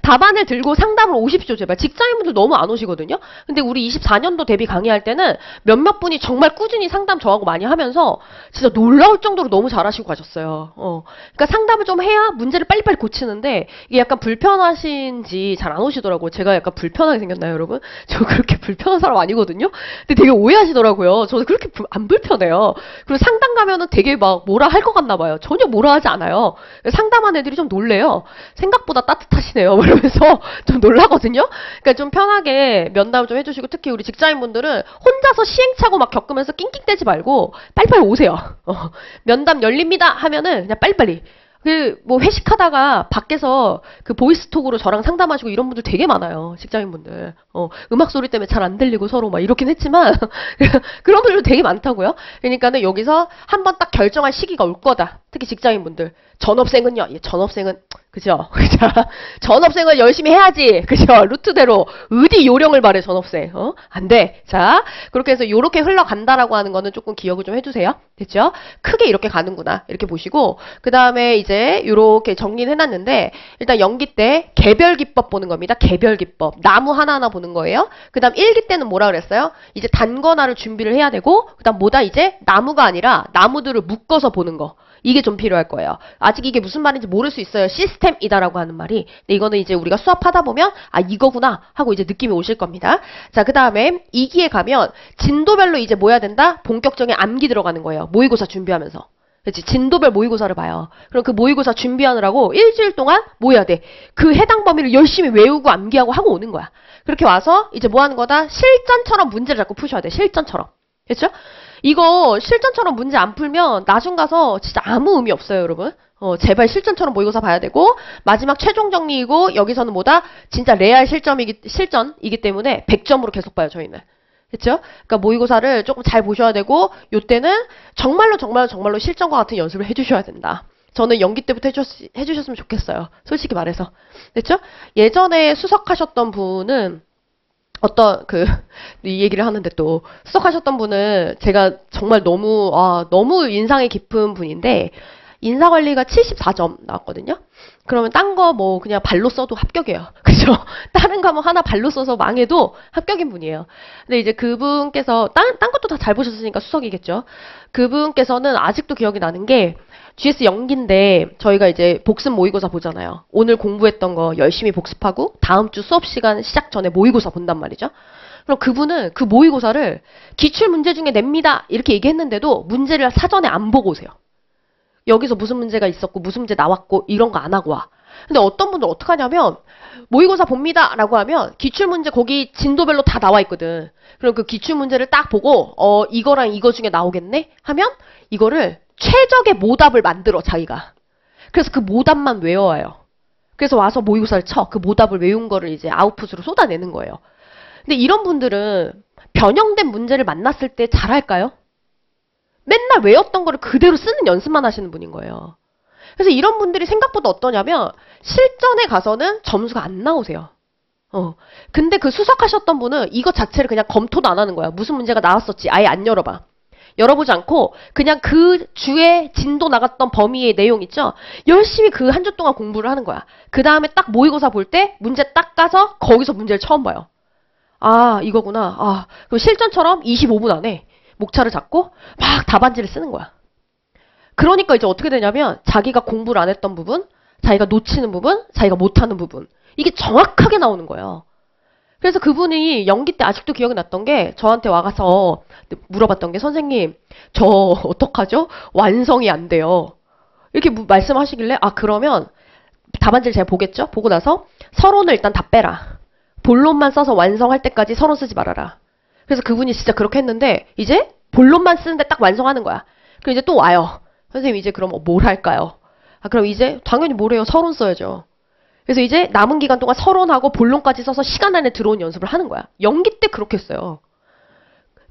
답안을 들고 상담을 오십시오, 제발. 직장인분들 너무 안 오시거든요? 근데 우리 24년도 대비 강의할 때는 몇몇 분이 정말 꾸준히 상담 저하고 많이 하면서 진짜 놀라울 정도로 너무 잘하시고 가셨어요. 그러니까 상담을 좀 해야 문제를 빨리빨리 고치는데 이게 약간 불편하신지 잘 안 오시더라고요. 제가 약간 불편하게 생겼나요, 여러분? 저 그렇게 불편한 사람 아니거든요? 근데 되게 오해하시더라고요. 저는 그렇게 안 불편해요. 그리고 상담 가면은 되게 막 뭐라 할 것 같나 봐요. 전혀 뭐라 하지 않아요. 상담한 애들이 좀 놀래요. 생각보다 따뜻하시네요. 그러면서 좀 놀라거든요. 그러니까 좀 편하게 면담 좀 해주시고 특히 우리 직장인분들은 혼자서 시행착오 막 겪으면서 낑낑대지 말고 빨리빨리 오세요. 면담 열립니다 하면은 그냥 빨리빨리. 뭐 회식하다가 밖에서 그 보이스톡으로 저랑 상담하시고 이런 분들 되게 많아요. 직장인분들. 음악 소리 때문에 잘 안 들리고 서로 막 이렇긴 했지만 그런 분들도 되게 많다고요. 그러니까는 여기서 한번 딱 결정할 시기가 올 거다. 특히 직장인분들. 전업생은요. 전업생은 그죠? 전업생은 열심히 해야지. 그죠? 루트대로. 어디 요령을 말해, 전업생. 안 돼. 자, 그렇게 해서 요렇게 흘러간다라고 하는 거는 조금 기억을 좀 해주세요. 됐죠? 크게 이렇게 가는구나. 이렇게 보시고, 그 다음에 이제 요렇게 정리를 해놨는데, 일단 연기 때 개별 기법 보는 겁니다. 개별 기법. 나무 하나하나 보는 거예요. 그 다음 1기 때는 뭐라 그랬어요? 이제 단거나를 준비를 해야 되고, 그 다음 뭐다? 이제 나무가 아니라 나무들을 묶어서 보는 거. 이게 좀 필요할 거예요. 아직 이게 무슨 말인지 모를 수 있어요. 시스템이다라고 하는 말이. 근데 이거는 이제 우리가 수업하다 보면 아 이거구나 하고 이제 느낌이 오실 겁니다. 자, 그 다음에 2기에 가면 진도별로 이제 뭐 해야 된다? 본격적인 암기 들어가는 거예요. 모의고사 준비하면서. 그렇지. 진도별 모의고사를 봐요. 그럼 그 모의고사 준비하느라고 일주일 동안 뭐 해야 돼? 그 해당 범위를 열심히 외우고 암기하고 하고 오는 거야. 그렇게 와서 이제 뭐 하는 거다? 실전처럼 문제를 자꾸 푸셔야 돼. 실전처럼. 그렇죠? 이거 실전처럼 문제 안 풀면 나중 가서 진짜 아무 의미 없어요, 여러분. 제발 실전처럼 모의고사 봐야 되고 마지막 최종 정리이고 여기서는 뭐다? 진짜 레알 실전이기 때문에 100점으로 계속 봐요, 저희는. 그렇죠? 그러니까 모의고사를 조금 잘 보셔야 되고 요때는 정말로 실전과 같은 연습을 해주셔야 된다. 저는 연기 때부터 해주셨으면 좋겠어요. 솔직히 말해서. 됐죠? 예전에 수석하셨던 분은 이 얘기를 하는데 또, 수석하셨던 분은 제가 정말 너무 인상이 깊은 분인데, 인사관리가 74점 나왔거든요? 그러면 딴 거 뭐 그냥 발로 써도 합격이에요. 그죠? 다른 과목 하나 발로 써서 망해도 합격인 분이에요. 근데 이제 그분께서, 딴 것도 다 잘 보셨으니까 수석이겠죠? 그분께서는 아직도 기억이 나는 게, GS 연기인데 저희가 이제 복습 모의고사 보잖아요. 오늘 공부했던 거 열심히 복습하고 다음 주 수업 시간 시작 전에 모의고사 본단 말이죠. 그럼 그분은 그 모의고사를 기출 문제 중에 냅니다. 이렇게 얘기했는데도 문제를 사전에 안 보고 오세요. 여기서 무슨 문제가 있었고 무슨 문제 나왔고 이런 거 안 하고 와. 근데 어떤 분들 어떡하냐면 모의고사 봅니다 라고 하면 기출문제 거기 진도별로 다 나와 있거든. 그럼 그 기출문제를 딱 보고 이거랑 이거 중에 나오겠네? 하면 이거를 최적의 모답을 만들어 자기가. 그래서 그 모답만 외워와요. 그래서 와서 모의고사를 쳐. 그 모답을 외운 거를 이제 아웃풋으로 쏟아내는 거예요. 근데 이런 분들은 변형된 문제를 만났을 때 잘할까요? 맨날 외웠던 거를 그대로 쓰는 연습만 하시는 분인 거예요. 그래서 이런 분들이 생각보다 어떠냐면 실전에 가서는 점수가 안 나오세요. 근데 그 수석하셨던 분은 이것 자체를 그냥 검토도 안 하는 거야. 무슨 문제가 나왔었지 아예 안 열어봐. 열어보지 않고 그냥 그 주에 진도 나갔던 범위의 내용 있죠? 열심히 그 한 주 동안 공부를 하는 거야. 그 다음에 딱 모의고사 볼 때 문제 딱 까서 거기서 문제를 처음 봐요. 아 이거구나. 아 그럼 실전처럼 25분 안에 목차를 잡고 막 답안지를 쓰는 거야. 그러니까 이제 어떻게 되냐면 자기가 공부를 안 했던 부분, 자기가 놓치는 부분, 자기가 못하는 부분 이게 정확하게 나오는 거예요. 그래서 그분이 연기 때 아직도 기억이 났던 게 저한테 와가서 물어봤던 게 선생님 저 어떡하죠? 완성이 안 돼요. 이렇게 말씀하시길래 아 그러면 답안지를 제가 보겠죠? 보고 나서 서론을 일단 다 빼라. 본론만 써서 완성할 때까지 서론 쓰지 말아라. 그래서 그분이 진짜 그렇게 했는데 이제 본론만 쓰는데 딱 완성하는 거야. 그럼 이제 또 와요. 선생님 이제 그럼 뭘 할까요? 아, 그럼 이제 당연히 뭘 해요? 서론 써야죠. 그래서 이제 남은 기간 동안 서론하고 본론까지 써서 시간 안에 들어온 연습을 하는 거야. 연기 때 그렇게 했어요.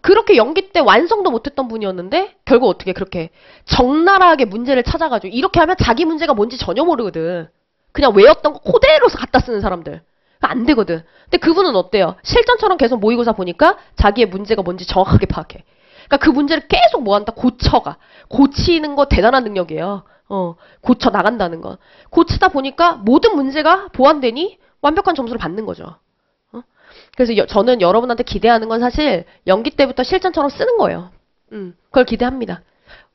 그렇게 연기 때 완성도 못했던 분이었는데 결국 어떻게 그렇게 적나라하게 문제를 찾아가지고 이렇게 하면 자기 문제가 뭔지 전혀 모르거든. 그냥 외웠던 거 그대로 갖다 쓰는 사람들. 안 되거든. 근데 그분은 어때요? 실전처럼 계속 모의고사 보니까 자기의 문제가 뭔지 정확하게 파악해. 그러니까 그 문제를 계속 뭐한다? 고쳐가. 고치는 거 대단한 능력이에요. 고쳐 나간다는 거. 고치다 보니까 모든 문제가 보완되니 완벽한 점수를 받는 거죠. 그래서 저는 여러분한테 기대하는 건 사실 연기 때부터 실전처럼 쓰는 거예요. 그걸 기대합니다.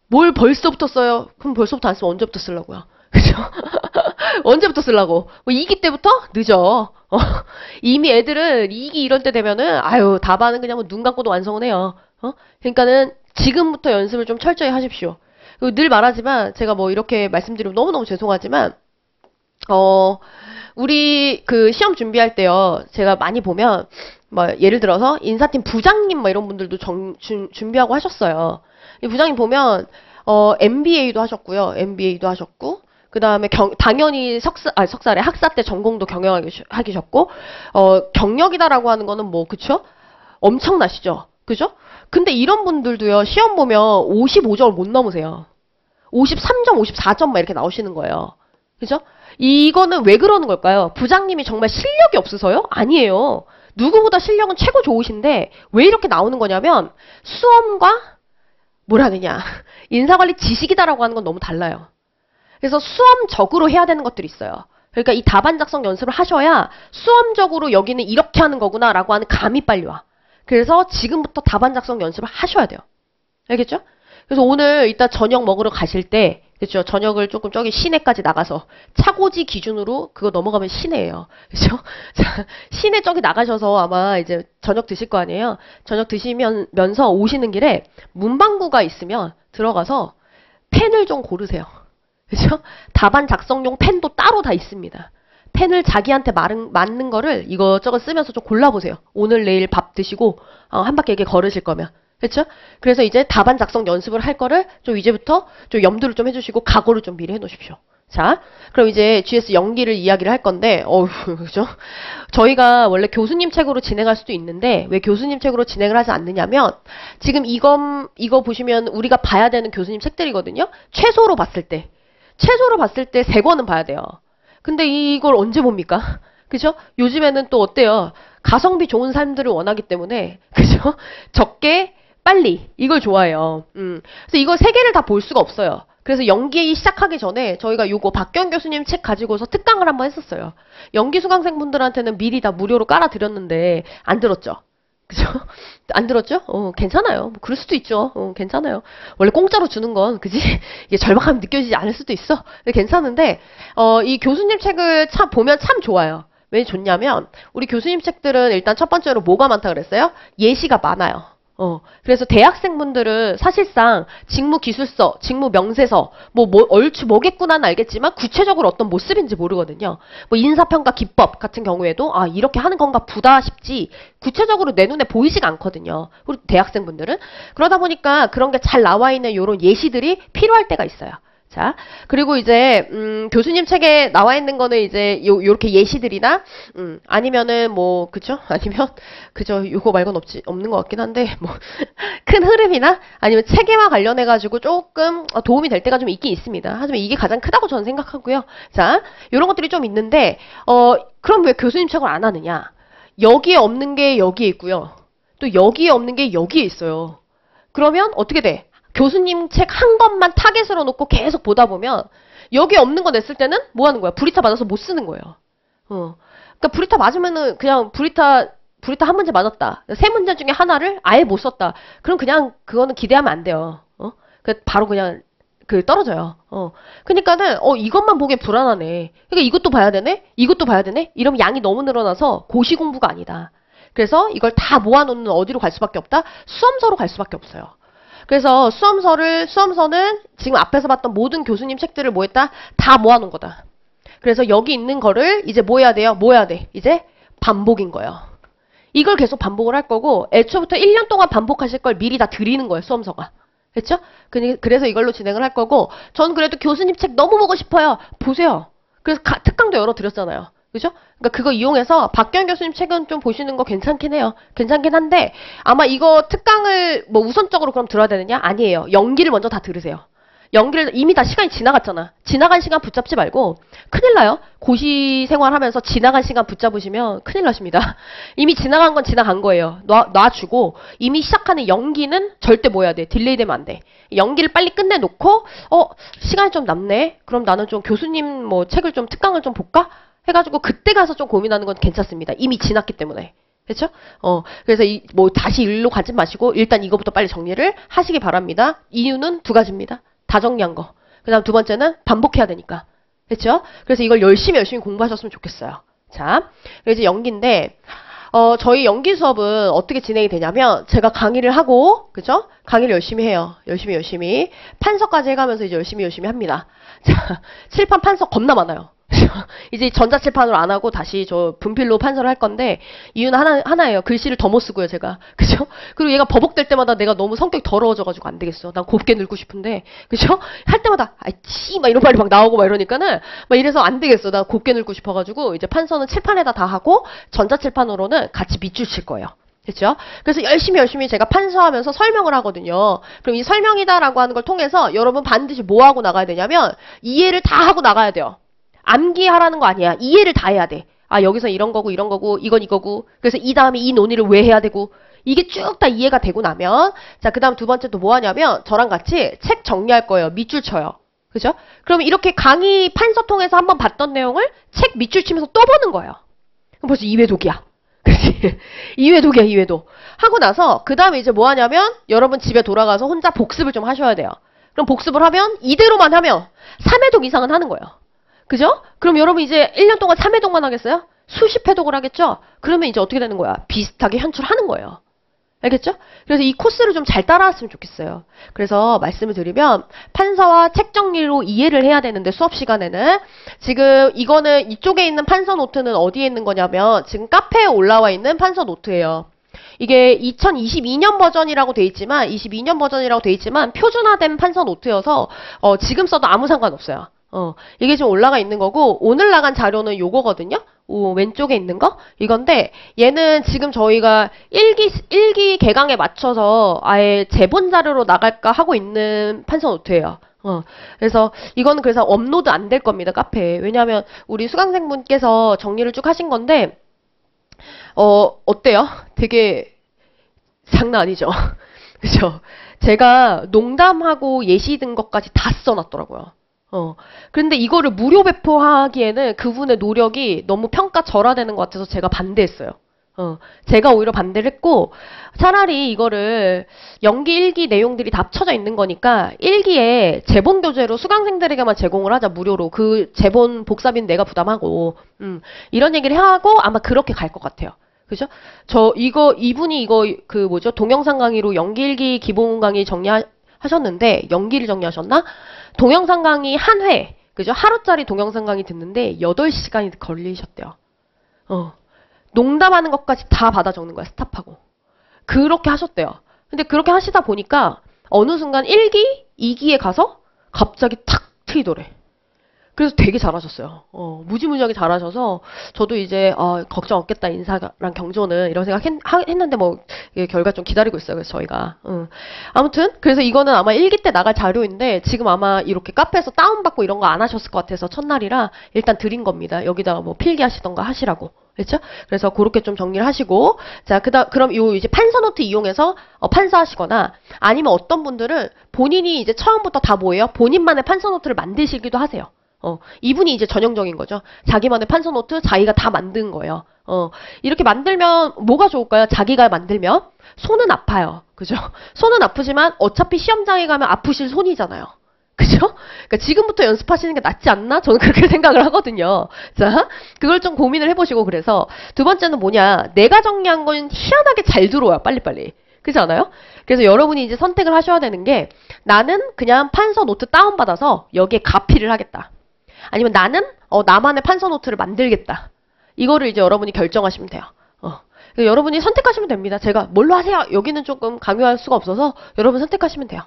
뭘 벌써부터 써요? 그럼 벌써부터 안 쓰면 언제부터 쓰려고요? 그죠? 언제부터 쓰려고? 뭐 2기 때부터? 늦어. 이미 애들은 2기 이럴 때 되면은 아유 답안은 그냥 뭐 눈 감고도 완성은 해요. 그러니까는 지금부터 연습을 좀 철저히 하십시오. 그리고 늘 말하지만 제가 뭐 이렇게 말씀드리면 너무너무 죄송하지만 우리 그 시험 준비할 때요. 제가 많이 보면 뭐 예를 들어서 인사팀 부장님 뭐 이런 분들도 준비하고 하셨어요. 이 부장님 보면 MBA도 하셨고요. MBA도 하셨고 그다음에 당연히 석사래 학사 때 전공도 경영하셨고 경력이다라고 하는 거는 뭐 그쵸? 엄청나시죠? 그죠? 근데 이런 분들도요. 시험 보면 55점을 못 넘으세요. 53점, 54점 막 이렇게 나오시는 거예요. 그죠? 이거는 왜 그러는 걸까요? 부장님이 정말 실력이 없어서요? 아니에요. 누구보다 실력은 최고 좋으신데 왜 이렇게 나오는 거냐면 수험과 뭐라 하느냐 인사관리 지식이다라고 하는 건 너무 달라요. 그래서 수험적으로 해야 되는 것들이 있어요. 그러니까 이 답안 작성 연습을 하셔야 수험적으로 여기는 이렇게 하는 거구나 라고 하는 감이 빨리 와. 그래서 지금부터 답안 작성 연습을 하셔야 돼요. 알겠죠? 그래서 오늘 이따 저녁 먹으러 가실 때 그렇죠? 저녁을 조금 저기 시내까지 나가서 차고지 기준으로 그거 넘어가면 시내예요. 그렇죠? 자, 시내 저기 나가셔서 아마 이제 저녁 드실 거 아니에요. 저녁 드시면서 오시는 길에 문방구가 있으면 들어가서 펜을 좀 고르세요. 그렇죠? 답안 작성용 펜도 따로 다 있습니다. 펜을 자기한테 맞는 거를 이것저것 쓰면서 좀 골라보세요. 오늘 내일 밥 드시고 한 바퀴 이렇게 걸으실 거면. 그렇죠? 그래서 이제 답안 작성 연습을 할 거를 좀 이제부터 좀 염두를 좀 해주시고 각오를 좀 미리 해놓으십시오. 자, 그럼 이제 GS 연기를 이야기를 할 건데, 그죠? 저희가 원래 교수님 책으로 진행할 수도 있는데, 왜 교수님 책으로 진행을 하지 않느냐면, 지금 이거 보시면 우리가 봐야 되는 교수님 책들이거든요? 최소로 봤을 때 3권은 봐야 돼요. 근데 이걸 언제 봅니까? 그죠? 요즘에는 또 어때요? 가성비 좋은 삶들을 원하기 때문에, 그죠? 적게, 빨리 이걸 좋아해요. 그래서 이거 3개를 다 볼 수가 없어요. 그래서 연기 시작하기 전에 저희가 요거 박경 교수님 책 가지고서 특강을 한번 했었어요. 연기 수강생분들한테는 미리 다 무료로 깔아드렸는데 안 들었죠? 그죠? 안 들었죠? 괜찮아요. 뭐 그럴 수도 있죠. 괜찮아요. 원래 공짜로 주는 건 그지? 이게 절박함이 느껴지지 않을 수도 있어. 근데 괜찮은데 이 교수님 책을 보면 참 좋아요. 왜 좋냐면 우리 교수님 책들은 일단 첫 번째로 뭐가 많다 그랬어요? 예시가 많아요. 그래서 대학생분들은 사실상 직무기술서, 직무명세서, 얼추 뭐겠구나는 알겠지만 구체적으로 어떤 모습인지 모르거든요. 뭐 인사평가 기법 같은 경우에도 이렇게 하는 건가 보다 싶지 구체적으로 내 눈에 보이지가 않거든요. 우리 대학생분들은. 그러다 보니까 그런 게 잘 나와 있는 이런 예시들이 필요할 때가 있어요. 자, 그리고 이제 교수님 책에 나와 있는 거는 이제 요렇게 예시들이나 아니면은 뭐 그죠? 아니면 그죠? 요거 말고는 없는 것 같긴 한데 뭐 큰 흐름이나 아니면 체계와 관련해 가지고 조금 도움이 될 때가 좀 있긴 있습니다. 하지만 이게 가장 크다고 저는 생각하고요. 자, 요런 것들이 좀 있는데 그럼 왜 교수님 책을 안 하느냐? 여기에 없는 게 여기에 있고요. 또 여기에 없는 게 여기에 있어요. 그러면 어떻게 돼? 교수님 책 한 권만 타겟으로 놓고 계속 보다 보면 여기 없는 거 냈을 때는 뭐 하는 거야? 브리타 맞아서 못 쓰는 거예요. 그러니까 브리타 맞으면은 그냥 브리타 한 문제 맞았다. 3문제 중에 하나를 아예 못 썼다. 그럼 그냥 그거는 기대하면 안 돼요. 바로 그냥 떨어져요. 그러니까는 이것만 보기엔 불안하네. 그러니까 이것도 봐야 되네. 이것도 봐야 되네. 이러면 양이 너무 늘어나서 고시 공부가 아니다. 그래서 이걸 다 모아놓는 어디로 갈 수밖에 없다? 수험서로 갈 수밖에 없어요. 그래서 수험서는 지금 앞에서 봤던 모든 교수님 책들을 뭐 했다? 다 모아놓은 거다. 그래서 여기 있는 거를 이제 뭐 해야 돼요? 뭐 해야 돼? 이제 반복인 거예요. 이걸 계속 반복을 할 거고 애초부터 1년 동안 반복하실 걸 미리 다 드리는 거예요. 수험서가. 됐죠? 그래서 이걸로 진행을 할 거고 전 그래도 교수님 책 너무 보고 싶어요. 보세요. 그래서 특강도 열어드렸잖아요. 그죠? 그러니까 그거 이용해서 박경 교수님 책은 좀 보시는 거 괜찮긴 해요. 괜찮긴 한데 아마 이거 특강을 뭐 우선적으로 그럼 들어야 되느냐? 아니에요. 연기를 먼저 다 들으세요. 연기를 이미 다 시간이 지나갔잖아. 지나간 시간 붙잡지 말고 큰일 나요. 고시 생활하면서 지나간 시간 붙잡으시면 큰일 나십니다. 이미 지나간 건 지나간 거예요. 놔주고 이미 시작하는 연기는 절대 뭐 해야 돼? 딜레이 되면 안 돼. 연기를 빨리 끝내놓고 시간이 좀 남네. 그럼 나는 좀 교수님 뭐 책을 좀 특강을 좀 볼까? 해가지고 그때 가서 좀 고민하는 건 괜찮습니다. 이미 지났기 때문에. 그렇죠? 그래서 뭐 다시 일로 가지 마시고 일단 이거부터 빨리 정리를 하시기 바랍니다. 이유는 두 가지입니다. 다 정리한 거. 그 다음 두 번째는 반복해야 되니까. 그렇죠? 그래서 이걸 열심히 공부하셨으면 좋겠어요. 자, 그래서 연기인데 저희 연기 수업은 어떻게 진행이 되냐면 제가 강의를 하고 그죠? 강의를 열심히 해요. 열심히 판서까지 해가면서 이제 열심히 합니다. 자, 칠판 판서 겁나 많아요. 이제 전자칠판으로 안 하고 다시 저 분필로 판서를 할 건데 이유는 하나예요. 글씨를 더 못 쓰고요, 제가. 그죠? 그리고 얘가 버벅될 때마다 내가 너무 성격이 더러워져가지고 안 되겠어. 난 곱게 늙고 싶은데, 그죠? 할 때마다 아이치 막 이런 말이 막 나오고 막 이러니까는 막 이래서 안 되겠어. 나 곱게 늙고 싶어가지고 이제 판서는 칠판에다 다 하고 전자칠판으로는 같이 밑줄 칠 거예요. 됐죠? 그래서 열심히 제가 판서하면서 설명을 하거든요. 그럼 이 설명이다라고 하는 걸 통해서 여러분 반드시 뭐 하고 나가야 되냐면 이해를 다 하고 나가야 돼요. 암기하라는 거 아니야. 이해를 다 해야 돼. 아, 여기서 이런 거고, 이건 이거고. 그래서 이 다음에 이 논의를 왜 해야 되고. 이게 쭉 다 이해가 되고 나면, 자, 그 다음 두 번째 또 뭐 하냐면, 저랑 같이 책 정리할 거예요. 밑줄 쳐요. 그죠? 그러면 이렇게 강의 판서 통해서 한번 봤던 내용을 책 밑줄 치면서 또 보는 거예요. 그럼 벌써 2회독이야. 그치? 2회독. 하고 나서, 그 다음에 이제 뭐 하냐면, 여러분 집에 돌아가서 혼자 복습을 좀 하셔야 돼요. 그럼 복습을 하면, 이대로만 하면, 3회독 이상은 하는 거예요. 그죠? 그럼 여러분 이제 1년 동안 3회독만 하겠어요? 수십 회독을 하겠죠? 그러면 이제 어떻게 되는 거야? 비슷하게 현출하는 거예요. 알겠죠? 그래서 이 코스를 좀 잘 따라왔으면 좋겠어요. 그래서 말씀을 드리면 판서와 책 정리로 이해를 해야 되는데 수업 시간에는 지금 이거는 이쪽에 있는 판서 노트는 어디에 있는 거냐면 지금 카페에 올라와 있는 판서 노트예요. 이게 2022년 버전이라고 돼 있지만 표준화된 판서 노트여서 지금 써도 아무 상관없어요. 이게 지금 올라가 있는 거고 오늘 나간 자료는 요거거든요. 왼쪽에 있는 거 이건데 얘는 지금 저희가 1기 개강에 맞춰서 아예 제본 자료로 나갈까 하고 있는 판서 노트예요. 그래서 이거는 그래서 업로드 안 될 겁니다. 카페에. 왜냐하면 우리 수강생분께서 정리를 쭉 하신 건데 어때요? 되게 장난 아니죠? 그죠? 제가 농담하고 예시 든 것까지 다 써놨더라고요. 그런데 이거를 무료 배포하기에는 그분의 노력이 너무 평가절하되는 것 같아서 제가 반대했어요. 제가 오히려 반대를 했고, 차라리 이거를 연기 1기 내용들이 다 합쳐져 있는 거니까 1기에 제본 교재로 수강생들에게만 제공을 하자, 무료로. 그 제본 복사비는 내가 부담하고, 이런 얘기를 하고 아마 그렇게 갈 것 같아요. 그죠? 이분이 동영상 강의로 연기 1기 기본 강의 정리하셨는데, 연기를 정리하셨나? 동영상 강의 한 회, 그죠? 하루짜리 동영상 강의 듣는데 8시간이 걸리셨대요. 농담하는 것까지 다 받아 적는 거야, 스탑하고. 그렇게 하셨대요. 근데 그렇게 하시다 보니까 어느 순간 1기, 2기에 가서 갑자기 탁 트이더래. 그래서 되게 잘하셨어요. 무지무지하게 잘하셔서 저도 이제 걱정 없겠다, 인사랑 경조는 이런 생각 했는데 뭐 결과 좀 기다리고 있어요. 그래서 저희가 아무튼 그래서 이거는 아마 1기 때 나갈 자료인데 지금 아마 이렇게 카페에서 다운받고 이런 거 안 하셨을 것 같아서 첫날이라 일단 드린 겁니다. 여기다가 뭐 필기하시던가 하시라고. 그렇죠? 그래서 그렇게 좀 정리를 하시고 자 그럼 이제 판서노트 이용해서 판서하시거나 아니면 어떤 분들은 본인이 이제 처음부터 다 뭐예요? 본인만의 판서노트를 만드시기도 하세요. 이분이 이제 전형적인 거죠. 자기만의 판서노트 자기가 다 만든 거예요. 이렇게 만들면 뭐가 좋을까요? 자기가 만들면 손은 아파요. 그죠? 손은 아프지만 어차피 시험장에 가면 아프실 손이잖아요. 그죠? 그러니까 지금부터 연습하시는 게 낫지 않나? 저는 그렇게 생각을 하거든요. 자, 그걸 좀 고민을 해보시고 그래서 두 번째는 뭐냐? 내가 정리한 건 희한하게 잘 들어와요. 빨리빨리. 그렇지 않아요? 그래서 여러분이 이제 선택을 하셔야 되는 게 나는 그냥 판서 노트 다운받아서 여기에 가피를 하겠다. 아니면 나는 나만의 판서 노트를 만들겠다. 이거를 이제 여러분이 결정하시면 돼요. 여러분이 선택하시면 됩니다. 제가 뭘로 하세요? 여기는 조금 강요할 수가 없어서 여러분 선택하시면 돼요.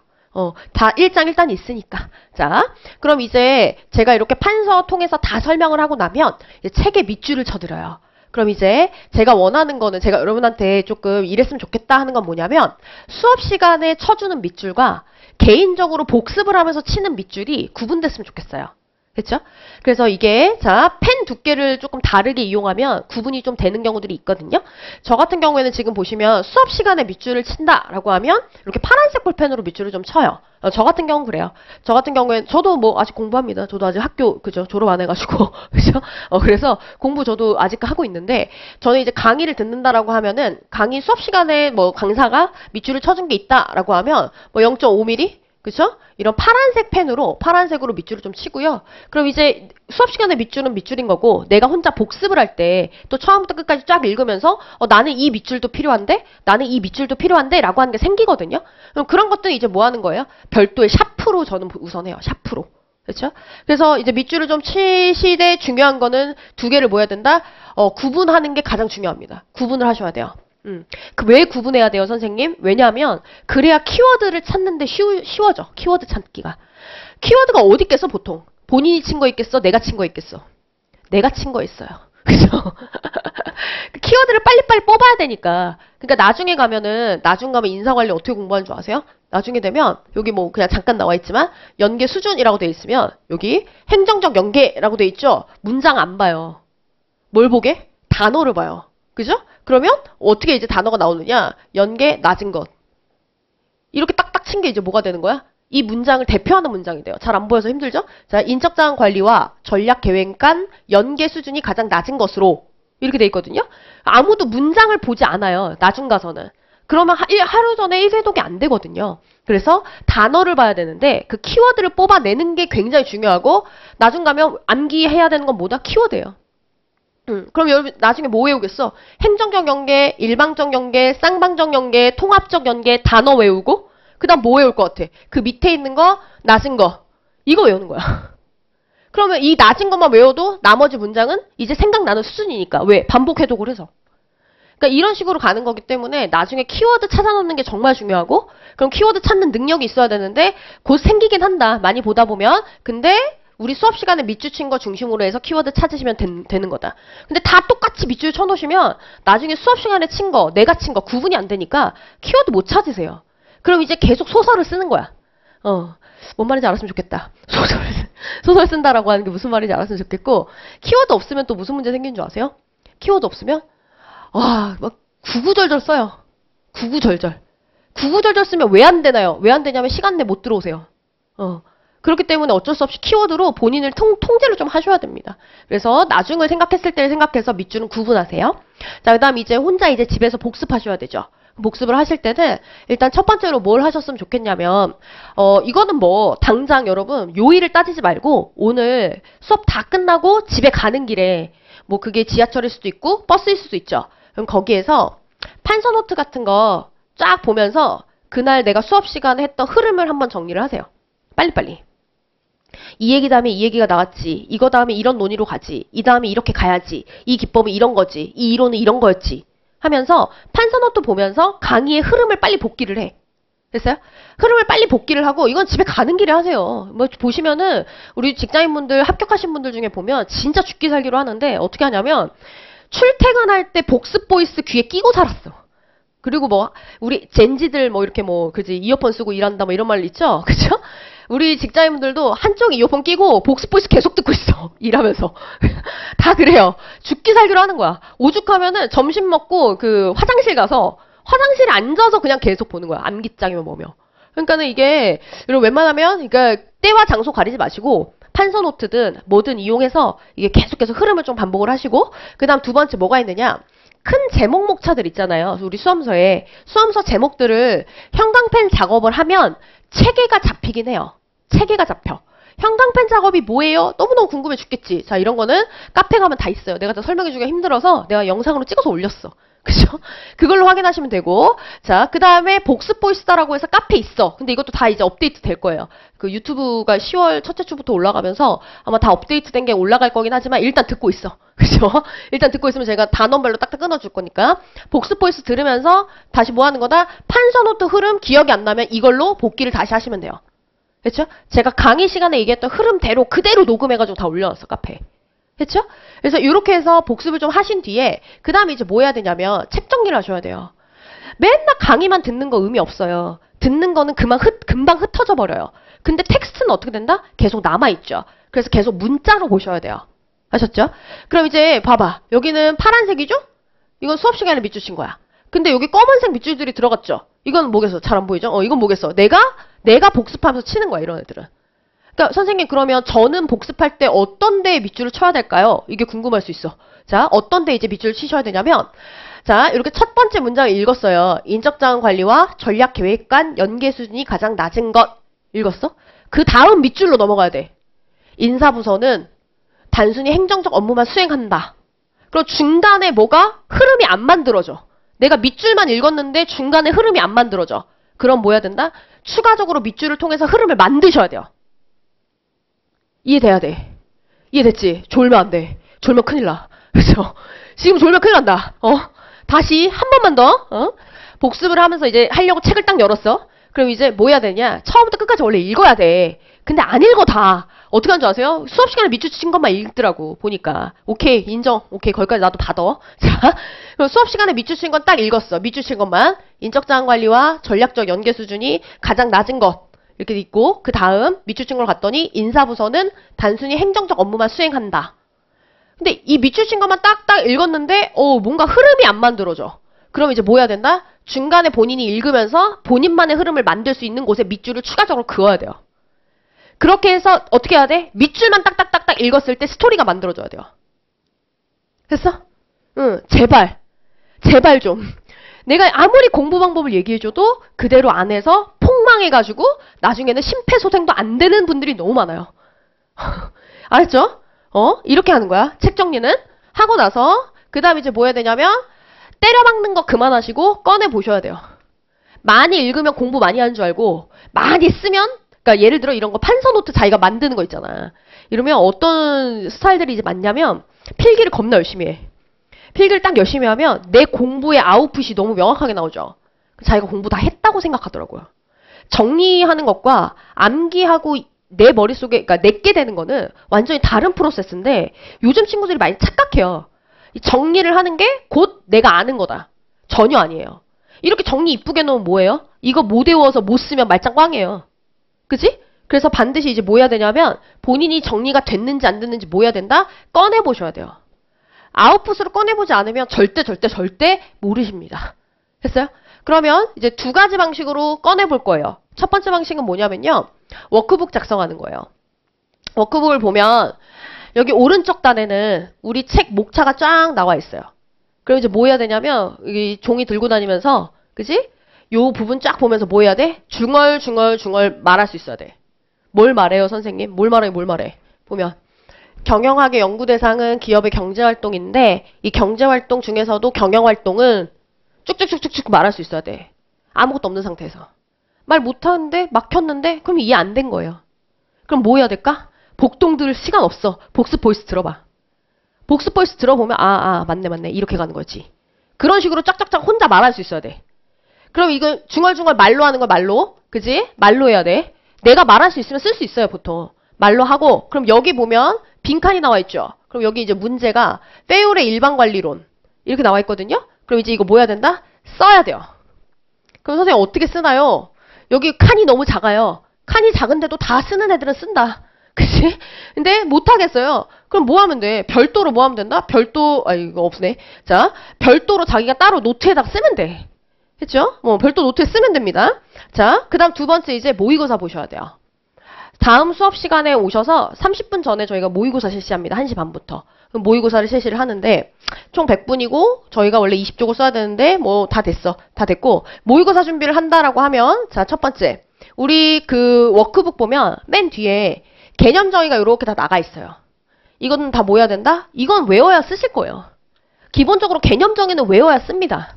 다 일장일단이 있으니까. 자, 그럼 이제 제가 이렇게 판서 통해서 다 설명을 하고 나면 이제 책에 밑줄을 쳐드려요. 그럼 이제 제가 원하는 거는 제가 여러분한테 조금 이랬으면 좋겠다 하는 건 뭐냐면 수업 시간에 쳐주는 밑줄과 개인적으로 복습을 하면서 치는 밑줄이 구분됐으면 좋겠어요. 그렇죠? 그래서 이게 자, 펜 두께를 조금 다르게 이용하면 구분이 좀 되는 경우들이 있거든요. 저 같은 경우에는 지금 보시면 수업 시간에 밑줄을 친다라고 하면 이렇게 파란색 볼펜으로 밑줄을 좀 쳐요. 저 같은 경우는 그래요. 저 같은 경우에는 저도 뭐 아직 공부합니다. 저도 아직 학교 그죠 졸업 안 해가지고 그죠? 그래서 공부 저도 아직 하고 있는데 저는 이제 강의를 듣는다라고 하면은 강의 수업 시간에 뭐 강사가 밑줄을 쳐준 게 있다라고 하면 뭐 0.5mm 그쵸? 이런 파란색 펜으로 파란색으로 밑줄을 좀 치고요. 그럼 이제 수업 시간에 밑줄은 밑줄인 거고 내가 혼자 복습을 할 때 또 처음부터 끝까지 쫙 읽으면서 나는 이 밑줄도 필요한데 나는 이 밑줄도 필요한데 라고 하는 게 생기거든요. 그럼 그런 것들 이제 뭐 하는 거예요? 별도의 샤프로 저는 우선해요. 샤프로. 그렇죠? 그래서 이제 밑줄을 좀 치시되 중요한 거는 두 개를 뭐 해야 된다? 구분하는 게 가장 중요합니다. 구분을 하셔야 돼요. 왜 구분해야 돼요, 선생님? 왜냐하면 그래야 키워드를 찾는데 쉬워져. 키워드 찾기가. 키워드가 어디 있겠어, 보통? 본인이 친 거 있겠어? 내가 친 거 있겠어? 내가 친 거 있어요. 그죠? 키워드를 빨리빨리 뽑아야 되니까. 그러니까 나중 가면 인사관리 어떻게 공부하는 줄 아세요? 나중에 되면 여기 뭐 그냥 잠깐 나와 있지만 연계 수준이라고 돼 있으면 여기 행정적 연계라고 돼 있죠? 문장 안 봐요. 뭘 보게? 단어를 봐요. 그죠? 그러면 어떻게 이제 단어가 나오느냐? 연계 낮은 것. 이렇게 딱딱 친 게 이제 뭐가 되는 거야? 이 문장을 대표하는 문장이 돼요. 잘 안 보여서 힘들죠? 자, 인적자원 관리와 전략 계획 간 연계 수준이 가장 낮은 것으로 이렇게 돼 있거든요. 아무도 문장을 보지 않아요. 나중 가서는. 그러면 하루 전에 1회독이 안 되거든요. 그래서 단어를 봐야 되는데 그 키워드를 뽑아내는 게 굉장히 중요하고 나중 가면 암기해야 되는 건 뭐다? 키워드예요. 그럼 여러분 나중에 뭐 외우겠어? 행정적 연계, 일방적 연계, 쌍방적 연계, 통합적 연계 단어 외우고 그 다음 뭐 외울 것 같아? 그 밑에 있는 거, 낮은 거 이거 외우는 거야. 그러면 이 낮은 것만 외워도 나머지 문장은 이제 생각나는 수준이니까. 왜? 반복 해독을 해서. 그러니까 이런 식으로 가는 거기 때문에 나중에 키워드 찾아놓는 게 정말 중요하고 그럼 키워드 찾는 능력이 있어야 되는데 곧 생기긴 한다. 많이 보다 보면. 근데 우리 수업 시간에 밑줄 친 거 중심으로 해서 키워드 찾으시면 되는 거다. 근데 다 똑같이 밑줄 쳐놓으시면 나중에 수업 시간에 친 거, 내가 친 거 구분이 안 되니까 키워드 못 찾으세요. 그럼 이제 계속 소설을 쓰는 거야. 뭔 말인지 알았으면 좋겠다. 소설 쓴다라고 하는 게 무슨 말인지 알았으면 좋겠고 키워드 없으면 또 무슨 문제 생기는 줄 아세요? 키워드 없으면 막 구구절절 써요. 구구절절. 구구절절 쓰면 왜 안 되나요? 왜 안 되냐면 시간 내 못 들어오세요. 그렇기 때문에 어쩔 수 없이 키워드로 본인을 통제를 좀 하셔야 됩니다. 그래서 나중을 생각했을 때를 생각해서 밑줄은 구분하세요. 자, 그 다음 이제 혼자 이제 집에서 복습하셔야 되죠. 복습을 하실 때는 일단 첫 번째로 뭘 하셨으면 좋겠냐면 이거는 뭐 당장 여러분 요일을 따지지 말고 오늘 수업 다 끝나고 집에 가는 길에 뭐 그게 지하철일 수도 있고 버스일 수도 있죠. 그럼 거기에서 판서노트 같은 거 쫙 보면서 그날 내가 수업 시간에 했던 흐름을 한번 정리를 하세요. 빨리빨리. 이 얘기 다음에 이 얘기가 나왔지. 이거 다음에 이런 논의로 가지. 이 다음에 이렇게 가야지. 이 기법은 이런 거지. 이 이론은 이런 거였지. 하면서 판서노트 보면서 강의의 흐름을 빨리 복기를 해. 됐어요? 흐름을 빨리 복기를 하고 이건 집에 가는 길에 하세요. 뭐 보시면은 우리 직장인분들 합격하신 분들 중에 보면 진짜 죽기 살기로 하는데 어떻게 하냐면 출퇴근할 때 복습 보이스 귀에 끼고 살았어. 그리고 뭐 우리 젠지들 뭐 이렇게 뭐 그지 이어폰 쓰고 일한다 뭐 이런 말 있죠? 그죠? 우리 직장인분들도 한쪽 이어폰 끼고 복습 보이스 계속 듣고 있어. 일하면서. 다 그래요. 죽기 살기로 하는 거야. 오죽하면은 점심 먹고 그 화장실 가서 화장실에 앉아서 그냥 계속 보는 거야. 암기장이면 뭐며. 그러니까는 이게 여러분 웬만하면 그러니까 때와 장소 가리지 마시고 판서노트든 뭐든 이용해서 이게 계속 흐름을 좀 반복을 하시고 그다음 두 번째 뭐가 있느냐? 큰 제목 목차들 있잖아요. 우리 수험서에 수험서 제목들을 형광펜 작업을 하면 체계가 잡히긴 해요. 체계가 잡혀. 형광펜 작업이 뭐예요? 너무너무 궁금해 죽겠지. 자, 이런 거는 카페 가면 다 있어요. 내가 다 설명해주기가 힘들어서 내가 영상으로 찍어서 올렸어. 그죠? 그걸로 확인하시면 되고. 자, 그 다음에 복습 보이스다라고 해서 카페 있어. 근데 이것도 다 이제 업데이트 될 거예요. 그 유튜브가 10월 첫째 주부터 올라가면서 아마 다 업데이트 된 게 올라갈 거긴 하지만 일단 듣고 있어. 그죠? 일단 듣고 있으면 제가 단원별로 딱딱 끊어줄 거니까. 복습 보이스 들으면서 다시 뭐 하는 거다? 판서노트 흐름 기억이 안 나면 이걸로 복기를 다시 하시면 돼요. 그렇죠? 제가 강의 시간에 얘기했던 흐름대로 그대로 녹음해가지고 다 올려놨어, 카페에. 그렇죠? 그래서 이렇게 해서 복습을 좀 하신 뒤에 그 다음에 이제 뭐 해야 되냐면 책 정리를 하셔야 돼요. 맨날 강의만 듣는 거 의미 없어요. 듣는 거는 금방 흩어져 버려요. 근데 텍스트는 어떻게 된다? 계속 남아있죠. 그래서 계속 문자로 보셔야 돼요. 아셨죠? 그럼 이제 봐봐. 여기는 파란색이죠? 이건 수업 시간에 밑줄 친 거야. 근데 여기 검은색 밑줄들이 들어갔죠? 이건 뭐겠어? 잘 안 보이죠? 이건 뭐겠어? 내가 복습하면서 치는 거야, 이런 애들은. 그러니까 선생님 그러면 저는 복습할 때 어떤 데에 밑줄을 쳐야 될까요? 이게 궁금할 수 있어. 자, 어떤 데에 이제 밑줄을 치셔야 되냐면 자, 이렇게 첫 번째 문장을 읽었어요. 인적자원 관리와 전략 계획 간 연계 수준이 가장 낮은 것. 읽었어? 그 다음 밑줄로 넘어가야 돼. 인사부서는 단순히 행정적 업무만 수행한다. 그리고 중간에 뭐가 흐름이 안 만들어져. 내가 밑줄만 읽었는데 중간에 흐름이 안 만들어져. 그럼 뭐 해야 된다? 추가적으로 밑줄을 통해서 흐름을 만드셔야 돼요. 이해돼야 돼. 이해됐지? 졸면 안 돼. 졸면 큰일 나. 그죠? 지금 졸면 큰일 난다. 다시 한 번만 더, 복습을 하면서 이제 하려고 책을 딱 열었어. 그럼 이제 뭐 해야 되냐? 처음부터 끝까지 원래 읽어야 돼. 근데 안 읽어 다. 어떻게 하는 줄 아세요? 수업 시간에 밑줄 친 것만 읽더라고, 보니까. 오케이, 인정. 오케이, 거기까지 나도 받아. 자, 그럼 수업 시간에 밑줄 친 건 딱 읽었어. 밑줄 친 것만. 인적자원 관리와 전략적 연계 수준이 가장 낮은 것. 이렇게 있고, 그 다음 밑줄 친 걸 갔더니 인사부서는 단순히 행정적 업무만 수행한다. 근데 이 밑줄 친 것만 딱딱 읽었는데, 뭔가 흐름이 안 만들어져. 그럼 이제 뭐 해야 된다? 중간에 본인이 읽으면서 본인만의 흐름을 만들 수 있는 곳에 밑줄을 추가적으로 그어야 돼요. 그렇게 해서 어떻게 해야 돼? 밑줄만 딱딱딱딱 읽었을 때 스토리가 만들어져야 돼요. 됐어? 응, 제발. 제발 좀. 내가 아무리 공부 방법을 얘기해줘도 그대로 안 해서 폭망해가지고 나중에는 심폐소생도 안 되는 분들이 너무 많아요. 알았죠? 이렇게 하는 거야. 책 정리는. 하고 나서 그 다음 이제 뭐 해야 되냐면 때려박는 거 그만하시고 꺼내 보셔야 돼요. 많이 읽으면 공부 많이 하는 줄 알고 많이 쓰면 그러니까 예를 들어 이런 거 판서노트 자기가 만드는 거 있잖아. 이러면 어떤 스타일들이 이제 많냐면 필기를 겁나 열심히 해. 필기를 딱 열심히 하면 내 공부의 아웃풋이 너무 명확하게 나오죠. 자기가 공부 다 했다고 생각하더라고요. 정리하는 것과 암기하고 내 머릿속에 그러니까 내게 되는 거는 완전히 다른 프로세스인데 요즘 친구들이 많이 착각해요. 이 정리를 하는 게 곧 내가 아는 거다. 전혀 아니에요. 이렇게 정리 이쁘게 놓으면 뭐예요? 이거 못 외워서 못 쓰면 말짱 꽝이에요. 그지? 그래서 반드시 이제 뭐 해야 되냐면 본인이 정리가 됐는지 안 됐는지 뭐 해야 된다? 꺼내보셔야 돼요. 아웃풋으로 꺼내보지 않으면 절대 모르십니다. 됐어요? 그러면 이제 두 가지 방식으로 꺼내볼 거예요. 첫 번째 방식은 뭐냐면요. 워크북 작성하는 거예요. 워크북을 보면 여기 오른쪽 단에는 우리 책 목차가 쫙 나와 있어요. 그럼 이제 뭐 해야 되냐면 이 종이 들고 다니면서 그지? 요 부분 쫙 보면서 뭐 해야 돼? 중얼 말할 수 있어야 돼. 뭘 말해요, 선생님? 뭘 말해? 보면 경영학의 연구 대상은 기업의 경제활동인데 이 경제활동 중에서도 경영활동은 쭉쭉쭉쭉 말할 수 있어야 돼. 아무것도 없는 상태에서. 말 못하는데 막혔는데 그럼 이해 안 된 거예요. 그럼 뭐 해야 될까? 복동 들을 시간 없어. 복습 보이스 들어봐. 복습 보이스 들어보면 맞네 이렇게 가는 거지. 그런 식으로 쫙쫙쫙 혼자 말할 수 있어야 돼. 그럼 이거 중얼중얼 말로 하는 거 말로. 그지? 말로 해야 돼. 내가 말할 수 있으면 쓸 수 있어요, 보통. 말로 하고 그럼 여기 보면 빈칸이 나와 있죠. 그럼 여기 이제 문제가 페올의 일반관리론 이렇게 나와 있거든요. 그럼 이제 이거 뭐 해야 된다? 써야 돼요. 그럼 선생님 어떻게 쓰나요? 여기 칸이 너무 작아요. 칸이 작은데도 다 쓰는 애들은 쓴다. 그치? 근데 못하겠어요. 그럼 뭐 하면 돼? 별도로 뭐 하면 된다? 이거 없네. 자, 별도로 자기가 따로 노트에다가 쓰면 돼. 했죠? 별도 노트에 쓰면 됩니다. 자, 그 다음 두 번째 이제 모의고사 보셔야 돼요. 다음 수업 시간에 오셔서 30분 전에 저희가 모의고사 실시합니다. 1시 반부터. 그럼 모의고사를 실시를 하는데 총 100분이고 저희가 원래 20쪽을 써야 되는데 다 됐어. 다 됐고 모의고사 준비를 한다라고 하면 자, 첫 번째. 우리 그 워크북 보면 맨 뒤에 개념 정의가 이렇게 다 나가 있어요. 이거는 다 뭐 해야 된다? 이건 외워야 쓰실 거예요. 기본적으로 개념 정의는 외워야 씁니다.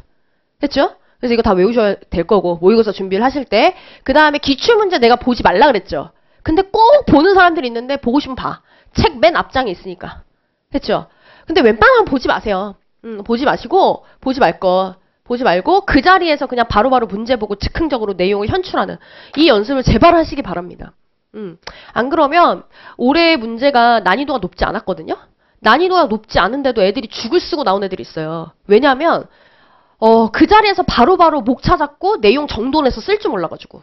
됐죠? 그래서 이거 다 외우셔야 될 거고, 모의고사 준비를 하실 때. 그 다음에 기출문제 내가 보지 말라 그랬죠? 근데 꼭 보는 사람들이 있는데, 보고 싶으면 봐. 책 맨 앞장에 있으니까. 됐죠? 근데 웬만하면 보지 마세요. 보지 마시고, 보지 말고, 그 자리에서 그냥 바로바로 문제 보고 즉흥적으로 내용을 현출하는 이 연습을 제발 하시기 바랍니다. 안 그러면 올해 문제가 난이도가 높지 않았거든요? 난이도가 높지 않은데도 애들이 죽을 쓰고 나온 애들이 있어요. 왜냐면, 그 자리에서 바로바로 목 찾았고 내용 정돈해서 쓸 줄 몰라가지고.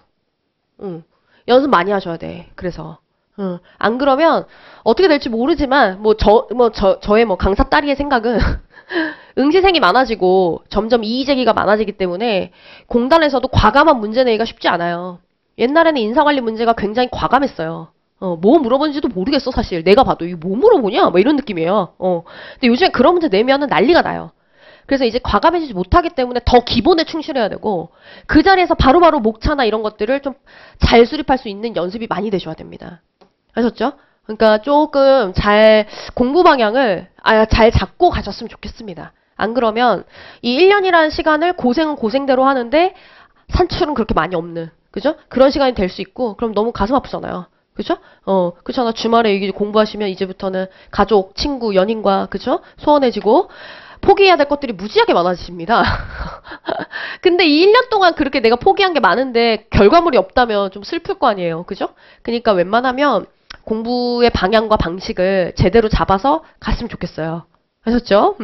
연습 많이 하셔야 돼. 그래서. 안 그러면 어떻게 될지 모르지만, 저의 강사 딸이의 생각은 응시생이 많아지고 점점 이의제기가 많아지기 때문에 공단에서도 과감한 문제 내기가 쉽지 않아요. 옛날에는 인사관리 문제가 굉장히 과감했어요. 뭐 물어보는지도 모르겠어, 사실. 내가 봐도 이거 뭐 물어보냐? 뭐 이런 느낌이에요. 근데 요즘에 그런 문제 내면은 난리가 나요. 그래서 이제 과감해지지 못하기 때문에 더 기본에 충실해야 되고, 그 자리에서 바로바로 목차나 이런 것들을 좀 잘 수립할 수 있는 연습이 많이 되셔야 됩니다. 아셨죠? 그러니까 조금 공부 방향을 잘 잡고 가셨으면 좋겠습니다. 안 그러면 이 1년이라는 시간을 고생은 고생대로 하는데 산출은 그렇게 많이 없는, 그죠? 그런 시간이 될 수 있고, 그럼 너무 가슴 아프잖아요. 그죠? 그렇잖아. 주말에 이게 공부하시면 이제부터는 가족, 친구, 연인과, 그죠? 소원해지고, 포기해야 될 것들이 무지하게 많아집니다. 근데 이 1년 동안 그렇게 내가 포기한 게 많은데 결과물이 없다면 좀 슬플 거 아니에요. 그죠? 그러니까 웬만하면 공부의 방향과 방식을 제대로 잡아서 갔으면 좋겠어요. 아셨죠?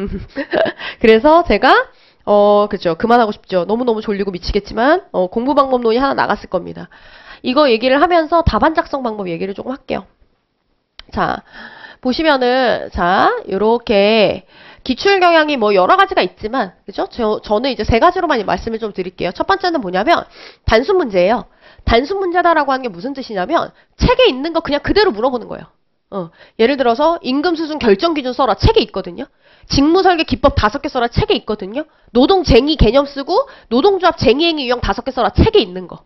그래서 제가 그죠. 그만하고 싶죠. 너무너무 졸리고 미치겠지만 공부 방법론이 하나 나갔을 겁니다. 이거 얘기를 하면서 답안 작성 방법 얘기를 조금 할게요. 자, 보시면은 요렇게 기출 경향이 여러 가지가 있지만, 그죠? 저는 이제 세 가지로만 말씀을 좀 드릴게요. 첫 번째는 뭐냐면 단순 문제예요. 단순 문제다라고 하는 게 무슨 뜻이냐면 책에 있는 거 그냥 그대로 물어보는 거예요. 예를 들어서 임금 수준 결정 기준 써라, 책에 있거든요. 직무 설계 기법 5개 써라, 책에 있거든요. 노동쟁의 개념 쓰고 노동조합 쟁의행위 유형 5개 써라, 책에 있는 거.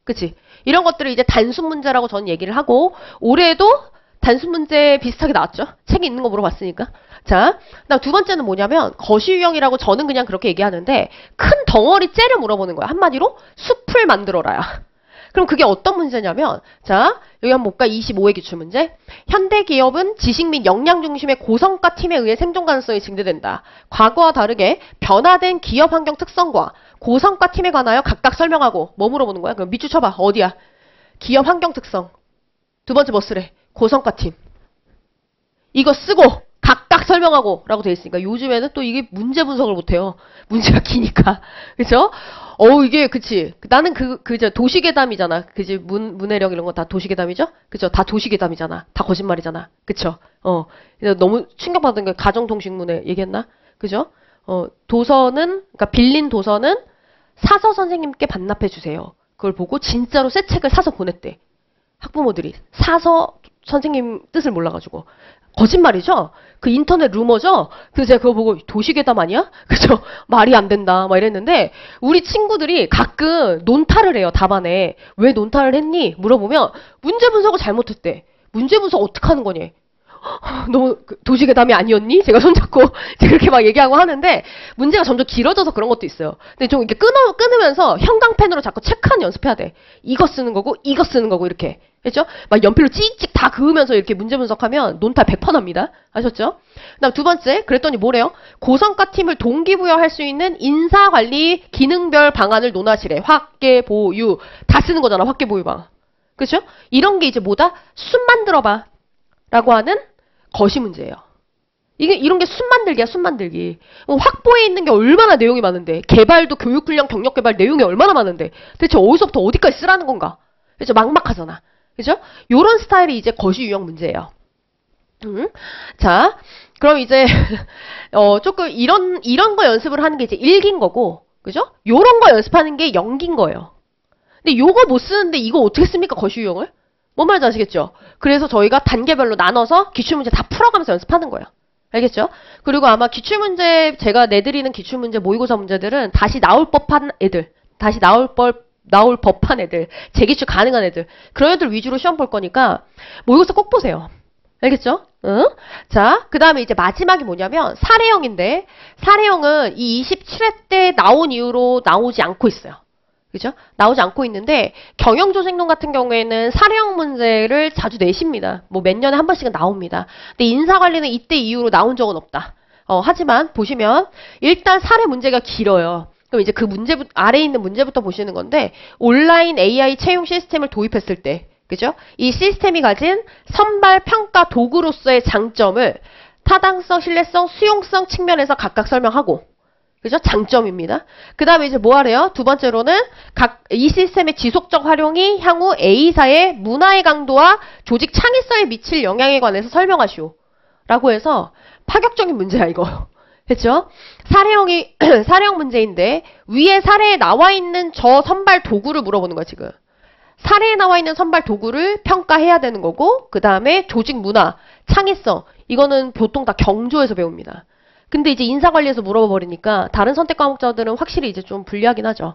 그치? 이런 것들을 이제 단순 문제라고 저는 얘기를 하고, 올해도 단순 문제 비슷하게 나왔죠? 책에 있는 거 물어봤으니까. 자, 그다음 두 번째는 뭐냐면 거시 유형이라고 저는 그냥 그렇게 얘기하는데, 큰 덩어리째를 물어보는 거야. 한마디로 숲을 만들어라야. 그럼 그게 어떤 문제냐면, 자, 여기 한번 볼까? 25회 기출문제. 현대 기업은 지식 및 역량 중심의 고성과 팀에 의해 생존 가능성이 증대된다. 과거와 다르게 변화된 기업 환경 특성과 고성과 팀에 관하여 각각 설명하고. 뭐 물어보는 거야? 그럼 밑줄 쳐봐. 어디야? 기업 환경 특성. 두 번째 뭐 쓰래? 고성과 팀. 이거 쓰고 각각 설명하고 라고 돼 있으니까 요즘에는 또 이게 문제 분석을 못해요. 문제가 기니까. 그쵸? 이게, 그치. 나는 그저 도시괴담이잖아. 그치. 문해력 이런 거 다 도시괴담이죠? 그쵸. 다 도시괴담이잖아. 다 거짓말이잖아. 그쵸. 너무 충격받은 게 가정통식문에 얘기했나? 그죠? 그러니까 빌린 도서는 사서 선생님께 반납해 주세요. 그걸 보고 진짜로 새 책을 사서 보냈대. 학부모들이. 사서 선생님 뜻을 몰라가지고. 거짓말이죠? 그 인터넷 루머죠? 그래서 제가 그거 보고 도시괴담 아니야? 그죠? 말이 안 된다. 막 이랬는데, 우리 친구들이 가끔 논탈을 해요, 답안에. 왜 논탈을 했니? 물어보면, 문제 분석을 잘못했대. 문제 분석 어떻게 하는 거니? 너무 도시괴담이 아니었니? 제가 손잡고 그렇게 막 얘기하고 하는데, 문제가 점점 길어져서 그런 것도 있어요. 근데 좀 이렇게 끊으면서 형광펜으로 자꾸 체크하는 연습해야 돼. 이거 쓰는 거고, 이거 쓰는 거고, 이렇게. 그죠? 막 연필로 찍찍 다 그으면서 이렇게 문제 분석하면 논탈 100% 납니다. 아셨죠? 그다음 두 번째, 그랬더니 뭐래요? 고성과 팀을 동기부여할 수 있는 인사관리 기능별 방안을 논하시래. 확계, 보유. 다 쓰는 거잖아, 확계, 보유 방안. 그죠? 이런 게 이제 뭐다? 숲 만들어봐. 라고 하는 거시 문제예요. 이런 게 숲 만들기야, 숲 만들기. 확보에 있는 게 얼마나 내용이 많은데. 개발도 교육훈련, 경력개발 내용이 얼마나 많은데. 대체 어디서부터 어디까지 쓰라는 건가? 그죠? 막막하잖아. 그죠? 요런 스타일이 이제 거시 유형 문제예요. 자, 그럼 이제, 조금 이런 거 연습을 하는 게 이제 1기인 거고, 그죠? 요런 거 연습하는 게 0기인 거예요. 근데 요거 못 쓰는데 이거 어떻게 씁니까, 거시 유형을? 뭔 말인지 아시겠죠? 그래서 저희가 단계별로 나눠서 기출문제 다 풀어가면서 연습하는 거예요. 알겠죠? 그리고 아마 기출문제, 제가 내드리는 기출문제 모의고사 문제들은 다시 나올 법한 애들, 나올 법한 애들, 재기출 가능한 애들, 그런 애들 위주로 시험 볼 거니까 모의고사 꼭 보세요. 알겠죠? 응? 자, 그 다음에 이제 마지막이 뭐냐면 사례형인데 사례형은 이 27회 때 나온 이후로 나오지 않고 있어요. 그죠? 나오지 않고 있는데 경영조직론 같은 경우에는 사례형 문제를 자주 내십니다. 뭐 몇 년에 한 번씩은 나옵니다. 근데 인사관리는 이때 이후로 나온 적은 없다. 하지만 보시면 일단 사례 문제가 길어요. 그럼 이제 그 아래에 있는 문제부터 보시는 건데 온라인 AI 채용 시스템을 도입했을 때 그죠? 이 시스템이 가진 선발 평가 도구로서의 장점을 타당성, 신뢰성, 수용성 측면에서 각각 설명하고 그죠? 장점입니다. 그 다음에 이제 뭐 하래요? 두 번째로는 이 시스템의 지속적 활용이 향후 A사의 문화의 강도와 조직 창의성에 미칠 영향에 관해서 설명하시오. 라고 해서 파격적인 문제야, 이거. 그죠? 사례형 문제인데, 위에 사례에 나와 있는 저 선발 도구를 물어보는 거야, 지금. 사례에 나와 있는 선발 도구를 평가해야 되는 거고, 그 다음에 조직 문화, 창의성. 이거는 보통 다 경조에서 배웁니다. 근데 이제 인사관리에서 물어봐 버리니까 다른 선택 과목자들은 확실히 이제 좀 불리하긴 하죠.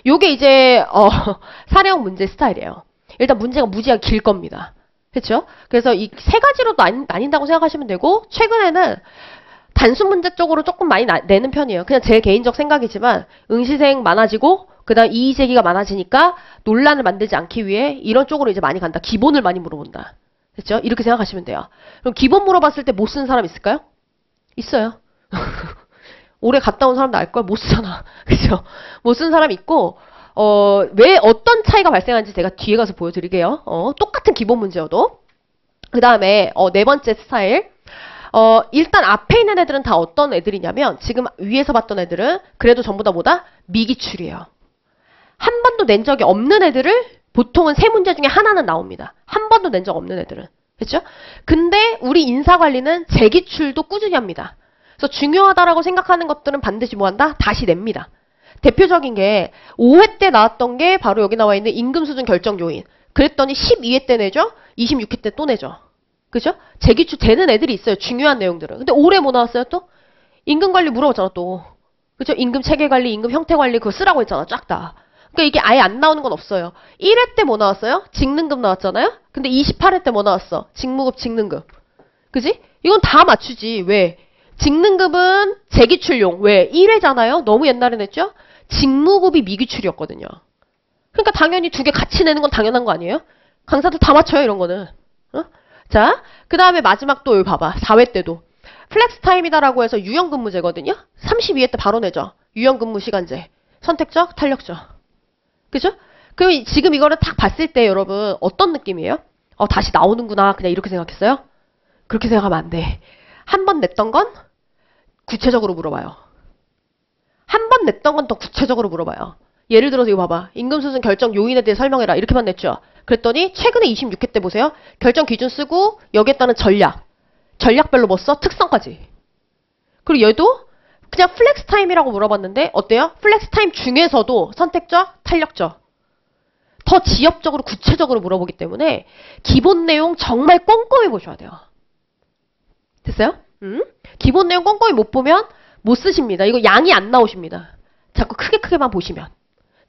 요게 이제 사례형 문제 스타일이에요. 일단 문제가 무지하게 길 겁니다. 그렇죠? 그래서 이 세 가지로 나뉜다고 생각하시면 되고 최근에는 단순 문제 쪽으로 조금 많이 내는 편이에요. 그냥 제 개인적 생각이지만 응시생 많아지고 그다음 이의 제기가 많아지니까 논란을 만들지 않기 위해 이런 쪽으로 이제 많이 간다. 기본을 많이 물어본다. 그렇죠? 이렇게 생각하시면 돼요. 그럼 기본 물어봤을 때 못 쓴 사람 있을까요? 있어요. 올해 갔다 온 사람도 알걸? 못 쓰잖아. 그죠? 못 쓴 사람 있고, 왜 어떤 차이가 발생하는지 제가 뒤에 가서 보여드릴게요. 똑같은 기본 문제여도. 그 다음에, 네 번째 스타일. 일단 앞에 있는 애들은 다 어떤 애들이냐면, 지금 위에서 봤던 애들은 그래도 전부 다 뭐다? 미기출이에요. 한 번도 낸 적이 없는 애들을 보통은 세 문제 중에 하나는 나옵니다. 한 번도 낸 적 없는 애들은. 그렇죠? 근데 우리 인사관리는 재기출도 꾸준히 합니다. 그래서 중요하다라고 생각하는 것들은 반드시 뭐한다? 다시 냅니다. 대표적인 게 5회 때 나왔던 게 바로 여기 나와 있는 임금수준 결정 요인. 그랬더니 12회 때 내죠? 26회 때 또 내죠. 그죠? 재기출 되는 애들이 있어요. 중요한 내용들은. 근데 올해 뭐 나왔어요 또? 임금관리 물어봤잖아 또. 그죠? 임금 체계관리, 임금 형태관리 그거 쓰라고 했잖아. 쫙 다. 그러니까 이게 아예 안 나오는 건 없어요. 1회 때 뭐 나왔어요? 직능급 나왔잖아요? 근데 28회 때 뭐 나왔어? 직무급, 직능급. 그지? 이건 다 맞추지. 왜? 직능급은 재기출용. 왜? 1회잖아요? 너무 옛날에 냈죠? 직무급이 미기출이었거든요. 그러니까 당연히 두 개 같이 내는 건 당연한 거 아니에요? 강사들 다 맞춰요, 이런 거는. 자, 그 다음에 마지막 또 여기 봐봐. 4회 때도. 플렉스 타임이다라고 해서 유연근무제거든요? 32회 때 바로 내죠. 유연근무 시간제. 선택적, 탄력적. 그죠? 그럼 지금 이거를 딱 봤을 때 여러분 어떤 느낌이에요? 다시 나오는구나. 그냥 이렇게 생각했어요? 그렇게 생각하면 안 돼. 한 번 냈던 건 구체적으로 물어봐요. 한 번 냈던 건 더 구체적으로 물어봐요. 예를 들어서 이거 봐봐. 임금수준 결정 요인에 대해 설명해라. 이렇게만 냈죠. 그랬더니 최근에 26회 때 보세요. 결정 기준 쓰고 여기에 따른 전략. 전략별로 뭐 써? 특성까지. 그리고 얘도 그냥 플렉스 타임이라고 물어봤는데 어때요? 플렉스 타임 중에서도 선택적, 탄력적. 더 지역적으로 구체적으로 물어보기 때문에 기본 내용 정말 꼼꼼히 보셔야 돼요. 됐어요? 기본 내용 꼼꼼히 못 보면 못 쓰십니다. 이거 양이 안 나오십니다. 자꾸 크게만 보시면.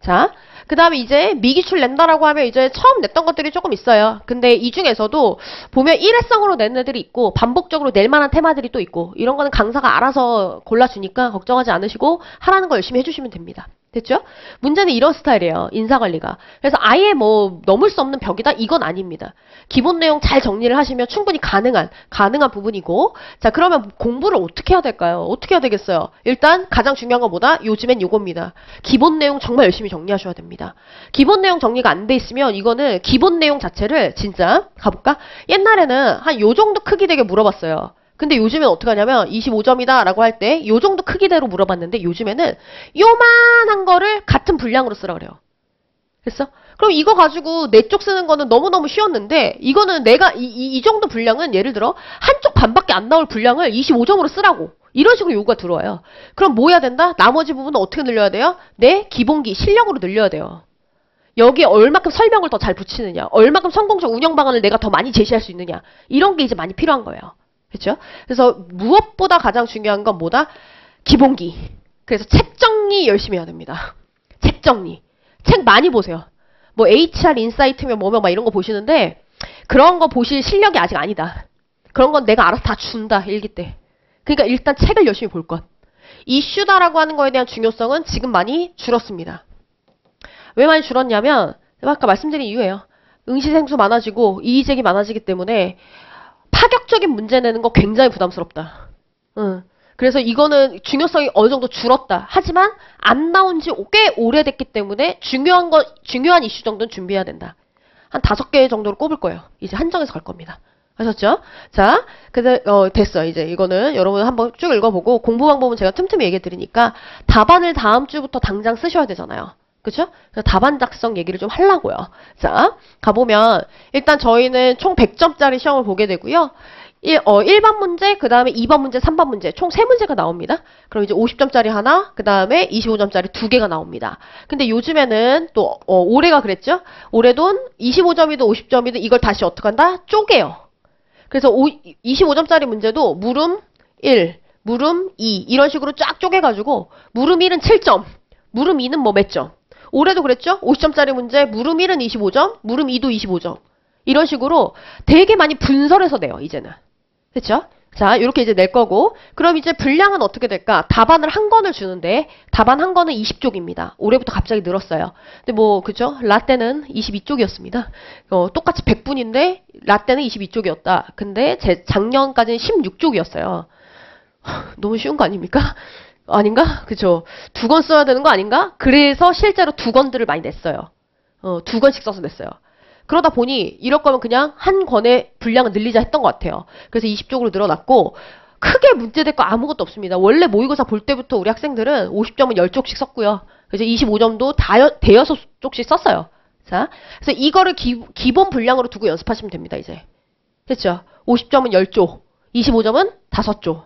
자, 그 다음에 이제 미기출 낸다라고 하면 이제 처음 냈던 것들이 조금 있어요. 근데 이 중에서도 보면 일회성으로 낸 애들이 있고 반복적으로 낼 만한 테마들이 또 있고 이런 거는 강사가 알아서 골라주니까 걱정하지 않으시고 하라는 거 열심히 해주시면 됩니다. 됐죠? 문제는 이런 스타일이에요. 인사관리가. 그래서 아예 뭐 넘을 수 없는 벽이다? 이건 아닙니다. 기본 내용 잘 정리를 하시면 충분히 가능한 부분이고 자 그러면 공부를 어떻게 해야 될까요? 어떻게 해야 되겠어요? 일단 가장 중요한 건 뭐다? 요즘엔 요겁니다. 기본 내용 정말 열심히 정리하셔야 됩니다. 기본 내용 정리가 안 돼 있으면 이거는 기본 내용 자체를 진짜 가볼까? 옛날에는 한 요 정도 크기 되게 물어봤어요. 근데 요즘엔 어떻게 하냐면 25점이다 라고 할 때 요 정도 크기대로 물어봤는데 요즘에는 요만한 거를 같은 분량으로 쓰라 그래요. 됐어? 그럼 이거 가지고 내 쪽 쓰는 거는 너무너무 쉬웠는데 이거는 내가 이 정도 분량은 예를 들어 한쪽 반밖에 안 나올 분량을 25점으로 쓰라고 이런 식으로 요구가 들어와요. 그럼 뭐 해야 된다? 나머지 부분은 어떻게 늘려야 돼요? 내 기본기 실력으로 늘려야 돼요. 여기에 얼마큼 설명을 더 잘 붙이느냐 얼마큼 성공적 운영 방안을 내가 더 많이 제시할 수 있느냐 이런 게 이제 많이 필요한 거예요. 그렇죠? 그래서 무엇보다 가장 중요한 건 뭐다? 기본기. 그래서 책 정리 열심히 해야 됩니다. 책 정리. 책 많이 보세요. 뭐 HR 인사이트면 뭐면 막 이런 거 보시는데 그런 거 보실 실력이 아직 아니다. 그런 건 내가 알아서 다 준다, 일기 때. 그러니까 일단 책을 열심히 볼 것. 이슈다라고 하는 거에 대한 중요성은 지금 많이 줄었습니다. 왜 많이 줄었냐면 아까 말씀드린 이유예요. 응시생수 많아지고 이의제기 많아지기 때문에 파격적인 문제 내는 거 굉장히 부담스럽다. 그래서 이거는 중요성이 어느 정도 줄었다. 하지만 안 나온 지 꽤 오래됐기 때문에 중요한 이슈 정도는 준비해야 된다. 한 5개 정도로 꼽을 거예요. 이제 한정해서 갈 겁니다. 아셨죠? 자, 됐어. 이제 이거는 여러분 한번 쭉 읽어보고 공부 방법은 제가 틈틈이 얘기해 드리니까 답안을 다음 주부터 당장 쓰셔야 되잖아요. 그쵸? 그래서 답안 작성 얘기를 좀 하려고요. 자, 가보면 일단 저희는 총 100점짜리 시험을 보게 되고요. 1번 문제, 그 다음에 2번 문제, 3번 문제 총 3문제가 나옵니다. 그럼 이제 50점짜리 하나, 그 다음에 25점짜리 2개가 나옵니다. 근데 요즘에는 또 올해가 그랬죠? 올해도 25점이든 50점이든 이걸 다시 어떻게 한다? 쪼개요. 그래서 25점짜리 문제도 물음 1, 물음 2 이런 식으로 쫙 쪼개가지고 물음 1은 7점, 물음 2는 뭐 몇 점. 올해도 그랬죠? 50점짜리 문제 물음 1은 25점, 물음 2도 25점. 이런 식으로 되게 많이 분설해서 내요, 이제는. 그쵸? 자, 이렇게 이제 낼 거고, 그럼 이제 분량은 어떻게 될까? 답안을 한 권을 주는데, 답안 한 권은 20쪽입니다. 올해부터 갑자기 늘었어요. 근데 뭐, 그죠? 라떼는 22쪽이었습니다. 똑같이 100분인데, 라떼는 22쪽이었다. 근데 작년까지는 16쪽이었어요. 너무 쉬운 거 아닙니까? 아닌가? 그죠? 2권 써야 되는 거 아닌가? 그래서 실제로 2권들을 많이 냈어요. 2권씩 써서 냈어요. 그러다 보니 이럴 거면 그냥 한 권의 분량을 늘리자 했던 것 같아요. 그래서 20쪽으로 늘어났고 크게 문제될 거 아무것도 없습니다. 원래 모의고사 볼 때부터 우리 학생들은 50점은 10쪽씩 썼고요. 그래서 25점도 대여섯 쪽씩 썼어요. 자, 그래서 이거를 기본 분량으로 두고 연습하시면 됩니다. 이제. 그렇죠? 50점은 10쪽, 25점은 5쪽.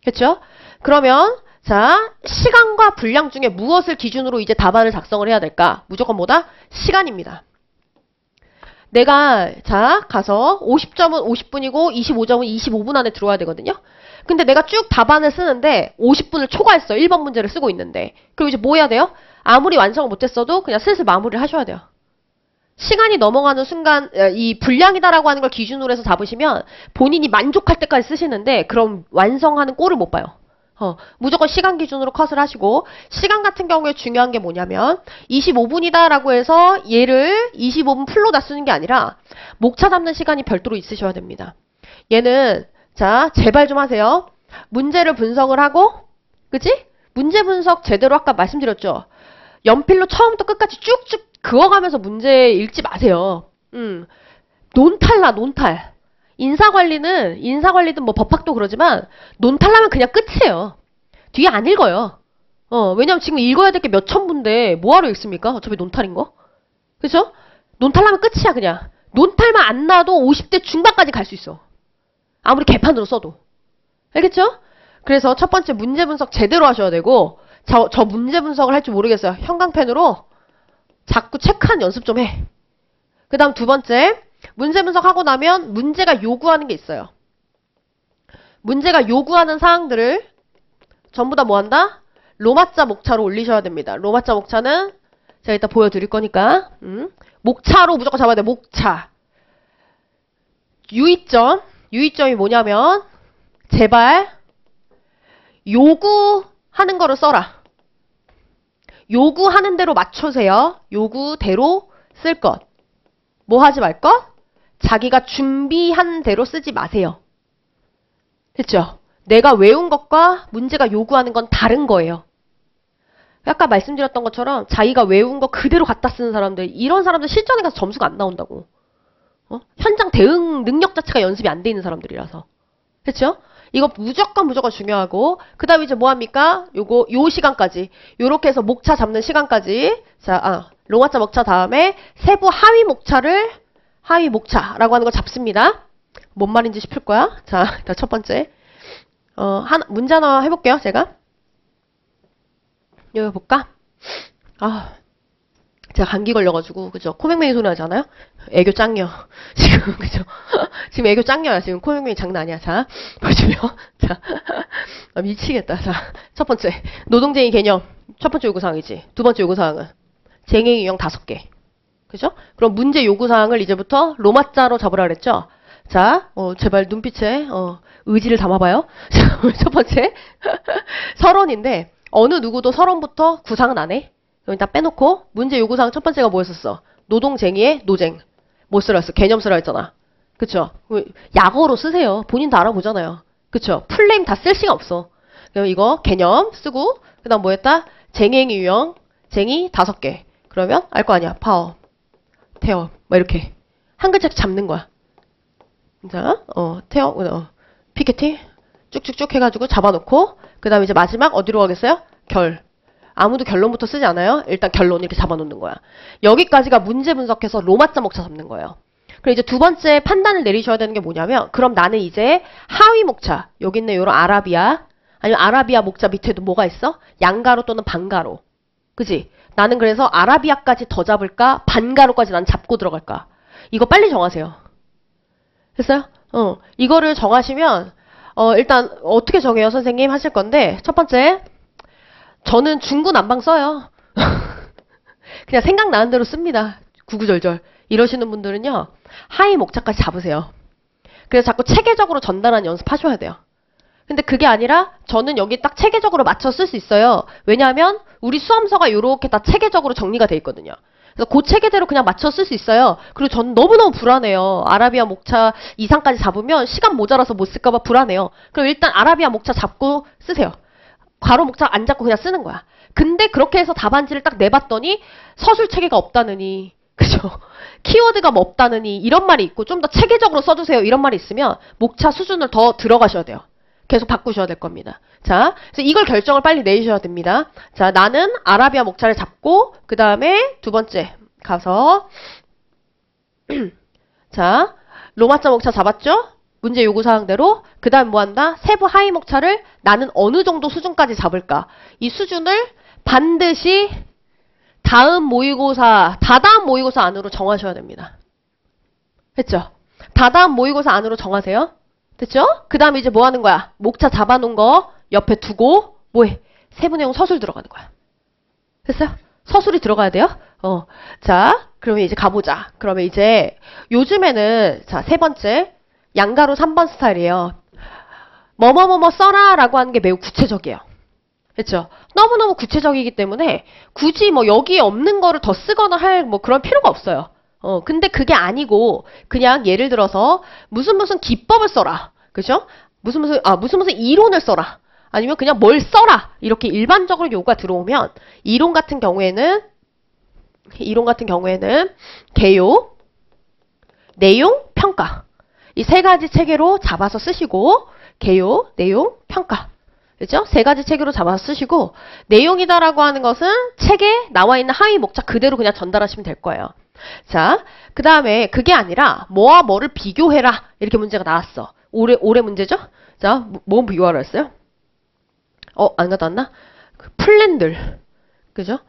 그렇죠? 그러면 자, 시간과 분량 중에 무엇을 기준으로 이제 답안을 작성을 해야 될까? 무조건 뭐다? 시간입니다. 내가 자 가서 50점은 50분이고 25점은 25분 안에 들어와야 되거든요. 근데 내가 쭉 답안을 쓰는데 50분을 초과했어. 1번 문제를 쓰고 있는데. 그럼 이제 뭐 해야 돼요? 아무리 완성을 못했어도 그냥 슬슬 마무리를 하셔야 돼요. 시간이 넘어가는 순간 이 분량이다라고 하는 걸 기준으로 해서 잡으시면 본인이 만족할 때까지 쓰시는데 그럼 완성하는 꼴을 못 봐요. 무조건 시간 기준으로 컷을 하시고 시간 같은 경우에 중요한 게 뭐냐면 25분이다 라고 해서 얘를 25분 풀로 다 쓰는 게 아니라 목차 잡는 시간이 별도로 있으셔야 됩니다. 얘는 자 제발 좀 하세요. 문제를 분석을 하고 그치? 문제 분석 제대로 아까 말씀드렸죠. 연필로 처음부터 끝까지 쭉쭉 그어가면서 문제 읽지 마세요. 논탈나 논탈. 인사관리든 뭐 법학도 그러지만 논탈나면 그냥 끝이에요. 뒤에 안 읽어요. 왜냐면 지금 읽어야 될 게 몇천 부인데 뭐하러 읽습니까? 어차피 논탈인 거. 그죠? 논탈나면 끝이야 그냥. 논탈만 안 나도 50대 중반까지 갈 수 있어. 아무리 개판으로 써도. 알겠죠? 그래서 첫 번째 문제 분석 제대로 하셔야 되고 저 문제 분석을 할 줄 모르겠어요. 형광펜으로 자꾸 체크한 연습 좀 해. 그 다음 두 번째 문제 분석하고 나면 문제가 요구하는 게 있어요. 문제가 요구하는 사항들을 전부 다 뭐한다? 로마자 목차로 올리셔야 됩니다. 로마자 목차는 제가 이따 보여드릴 거니까 목차로 무조건 잡아야 돼. 목차. 유의점이 뭐냐면 제발 요구하는 거를 써라. 요구하는 대로 맞추세요. 요구대로 쓸 것. 뭐 하지 말 것? 자기가 준비한 대로 쓰지 마세요. 그렇죠? 내가 외운 것과 문제가 요구하는 건 다른 거예요. 아까 말씀드렸던 것처럼 자기가 외운 거 그대로 갖다 쓰는 사람들, 이런 사람들 실전에 가서 점수가 안 나온다고. 현장 대응 능력 자체가 연습이 안 돼 있는 사람들이라서. 그렇죠? 이거 무조건 중요하고 그 다음에 이제 뭐합니까? 요 시간까지 요렇게 해서 목차 잡는 시간까지 자, 로마자 목차 다음에 세부 하위 목차라고 하는 걸 잡습니다. 뭔 말인지 싶을 거야. 자, 일단 첫 번째 문제 하나 해볼게요. 제가 여기 볼까? 제가 감기 걸려가지고 그죠? 코맹맹이 소리 나지 않아요? 애교 짱녀 지금 그죠? 지금 애교 짱녀야. 지금 코맹맹이 장난 아니야. 자 보시면 자 미치겠다. 자 첫 번째 노동쟁이 개념 첫 번째 요구사항이지. 두 번째 요구사항은 쟁행 유형 5개. 그죠? 그럼 문제 요구사항을 이제부터 로마자로 잡으라 그랬죠? 자, 제발 눈빛에 의지를 담아봐요. 자, 첫 번째 서론인데 어느 누구도 서론부터 구상은 안 해. 그럼 일단 빼놓고 문제 요구사항 첫 번째가 뭐였었어? 노동쟁의의 노쟁. 뭐 쓰라 했어? 개념 쓰라 했잖아. 그쵸? 약어로 쓰세요. 본인 다 알아보잖아요. 그쵸? 풀네임 다 쓸 시간 없어. 그럼 이거 개념 쓰고 그 다음 뭐 했다? 쟁의행위 유형 쟁의 5개. 그러면 알 거 아니야. 파업, 태업 뭐 이렇게 한 글자씩 잡는 거야. 자, 태업, 피케팅 쭉쭉쭉 해가지고 잡아놓고 그 다음에 이제 마지막 어디로 가겠어요? 결. 아무도 결론부터 쓰지 않아요. 일단 결론 이렇게 잡아놓는 거야. 여기까지가 문제 분석해서 로마자 목차 잡는 거예요. 그리고 이제 두 번째 판단을 내리셔야 되는 게 뭐냐면 그럼 나는 이제 하위 목차 여기 있는 요런 아라비아 아니면 아라비아 목차 밑에도 뭐가 있어? 양가로 또는 반가로. 그지? 나는 그래서 아라비아까지 더 잡을까? 반가로까지 난 잡고 들어갈까? 이거 빨리 정하세요. 됐어요? 이거를 정하시면 일단 어떻게 정해요? 선생님 하실 건데 첫 번째 저는 중구난방 써요. 그냥 생각나는 대로 씁니다. 구구절절. 이러시는 분들은요. 하위 목차까지 잡으세요. 그래서 자꾸 체계적으로 전달하는 연습하셔야 돼요. 근데 그게 아니라 저는 여기 딱 체계적으로 맞춰 쓸 수 있어요. 왜냐하면 우리 수험서가 이렇게 다 체계적으로 정리가 돼 있거든요. 그래서 그 체계대로 그냥 맞춰 쓸 수 있어요. 그리고 저는 너무너무 불안해요. 아라비아 목차 이상까지 잡으면 시간 모자라서 못 쓸까봐 불안해요. 그럼 일단 아라비아 목차 잡고 쓰세요. 괄호 목차 안 잡고 그냥 쓰는 거야. 근데 그렇게 해서 답안지를 딱 내봤더니 서술 체계가 없다느니 그죠? 키워드가 뭐 없다느니 이런 말이 있고 좀 더 체계적으로 써주세요. 이런 말이 있으면 목차 수준을 더 들어가셔야 돼요. 계속 바꾸셔야 될 겁니다. 자, 그래서 이걸 결정을 빨리 내셔야 됩니다. 자, 나는 아라비아 목차를 잡고 그 다음에 두 번째 가서 자, 로마자 목차 잡았죠? 문제 요구사항대로 그 다음 뭐 한다? 세부 하위 목차를 나는 어느 정도 수준까지 잡을까? 이 수준을 반드시 다다음 모의고사 안으로 정하셔야 됩니다. 됐죠? 다다음 모의고사 안으로 정하세요. 됐죠? 그 다음에 이제 뭐 하는 거야? 목차 잡아놓은 거 옆에 두고 뭐해? 세부내용 서술 들어가는 거야. 됐어요? 서술이 들어가야 돼요. 자, 그러면 이제 가보자. 그러면 이제 요즘에는 자, 세 번째 양가로 3번 스타일이에요. 뭐뭐뭐뭐 써라 라고 하는 게 매우 구체적이에요. 그렇죠? 너무너무 구체적이기 때문에 굳이 뭐 여기에 없는 거를 더 쓰거나 할 뭐 그런 필요가 없어요. 근데 그게 아니고 그냥 예를 들어서 무슨 기법을 써라. 그죠? 무슨 이론을 써라. 아니면 그냥 뭘 써라. 이렇게 일반적으로 요구가 들어오면 이론 같은 경우에는 개요, 내용, 평가. 이 세 가지 체계로 잡아서 쓰시고 개요, 내용, 평가. 그죠? 세 가지 체계로 잡아서 쓰시고 내용이다라고 하는 것은 책에 나와 있는 하위 목차 그대로 그냥 전달하시면 될 거예요. 자, 그 다음에 그게 아니라 뭐와 뭐를 비교해라 이렇게 문제가 나왔어. 올해 문제죠? 자, 뭐 비교하라 했어요? 안 갖다 왔나? 그 플랜들, 그죠?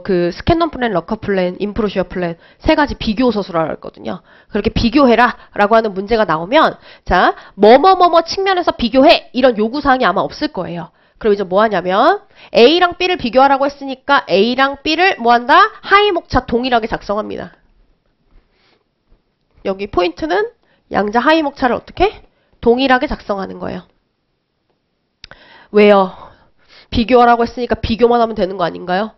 그 스캔넌 플랜, 럭커 플랜, 인프로시어 플랜 세 가지 비교 서술하라 했거든요. 그렇게 비교해라 라고 하는 문제가 나오면 자, 뭐뭐뭐뭐 측면에서 비교해 이런 요구사항이 아마 없을 거예요. 그럼 이제 뭐 하냐면 A랑 B를 비교하라고 했으니까 A랑 B를 뭐 한다? 하위 목차 동일하게 작성합니다. 여기 포인트는 양자 하위 목차를 어떻게? 동일하게 작성하는 거예요. 왜요? 비교하라고 했으니까 비교만 하면 되는 거 아닌가요?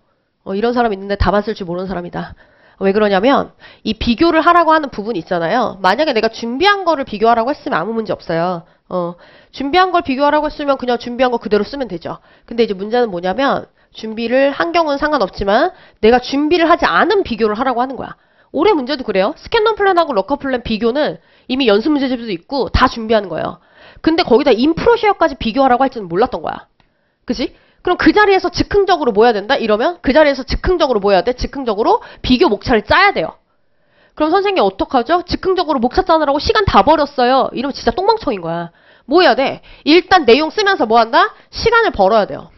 이런 사람 있는데 답안 쓸 줄 모르는 사람이다. 왜 그러냐면 이 비교를 하라고 하는 부분이 있잖아요. 만약에 내가 준비한 거를 비교하라고 했으면 아무 문제 없어요. 준비한 걸 비교하라고 했으면 그냥 준비한 거 그대로 쓰면 되죠. 근데 이제 문제는 뭐냐면 준비를 한 경우는 상관없지만 내가 준비를 하지 않은 비교를 하라고 하는 거야. 올해 문제도 그래요. 스캔넌 플랜하고 럭커 플랜 비교는 이미 연습 문제집도 있고 다 준비하는 거예요. 근데 거기다 인프로시어까지 비교하라고 할 줄은 몰랐던 거야. 그치? 그럼 그 자리에서 즉흥적으로 뭐 해야 된다? 이러면 그 자리에서 즉흥적으로 뭐 해야 돼? 즉흥적으로 비교 목차를 짜야 돼요. 그럼 선생님 어떡하죠? 즉흥적으로 목차 짜느라고 시간 다 버렸어요. 이러면 진짜 똥멍청인 거야. 뭐 해야 돼? 일단 내용 쓰면서 뭐 한다? 시간을 벌어야 돼요.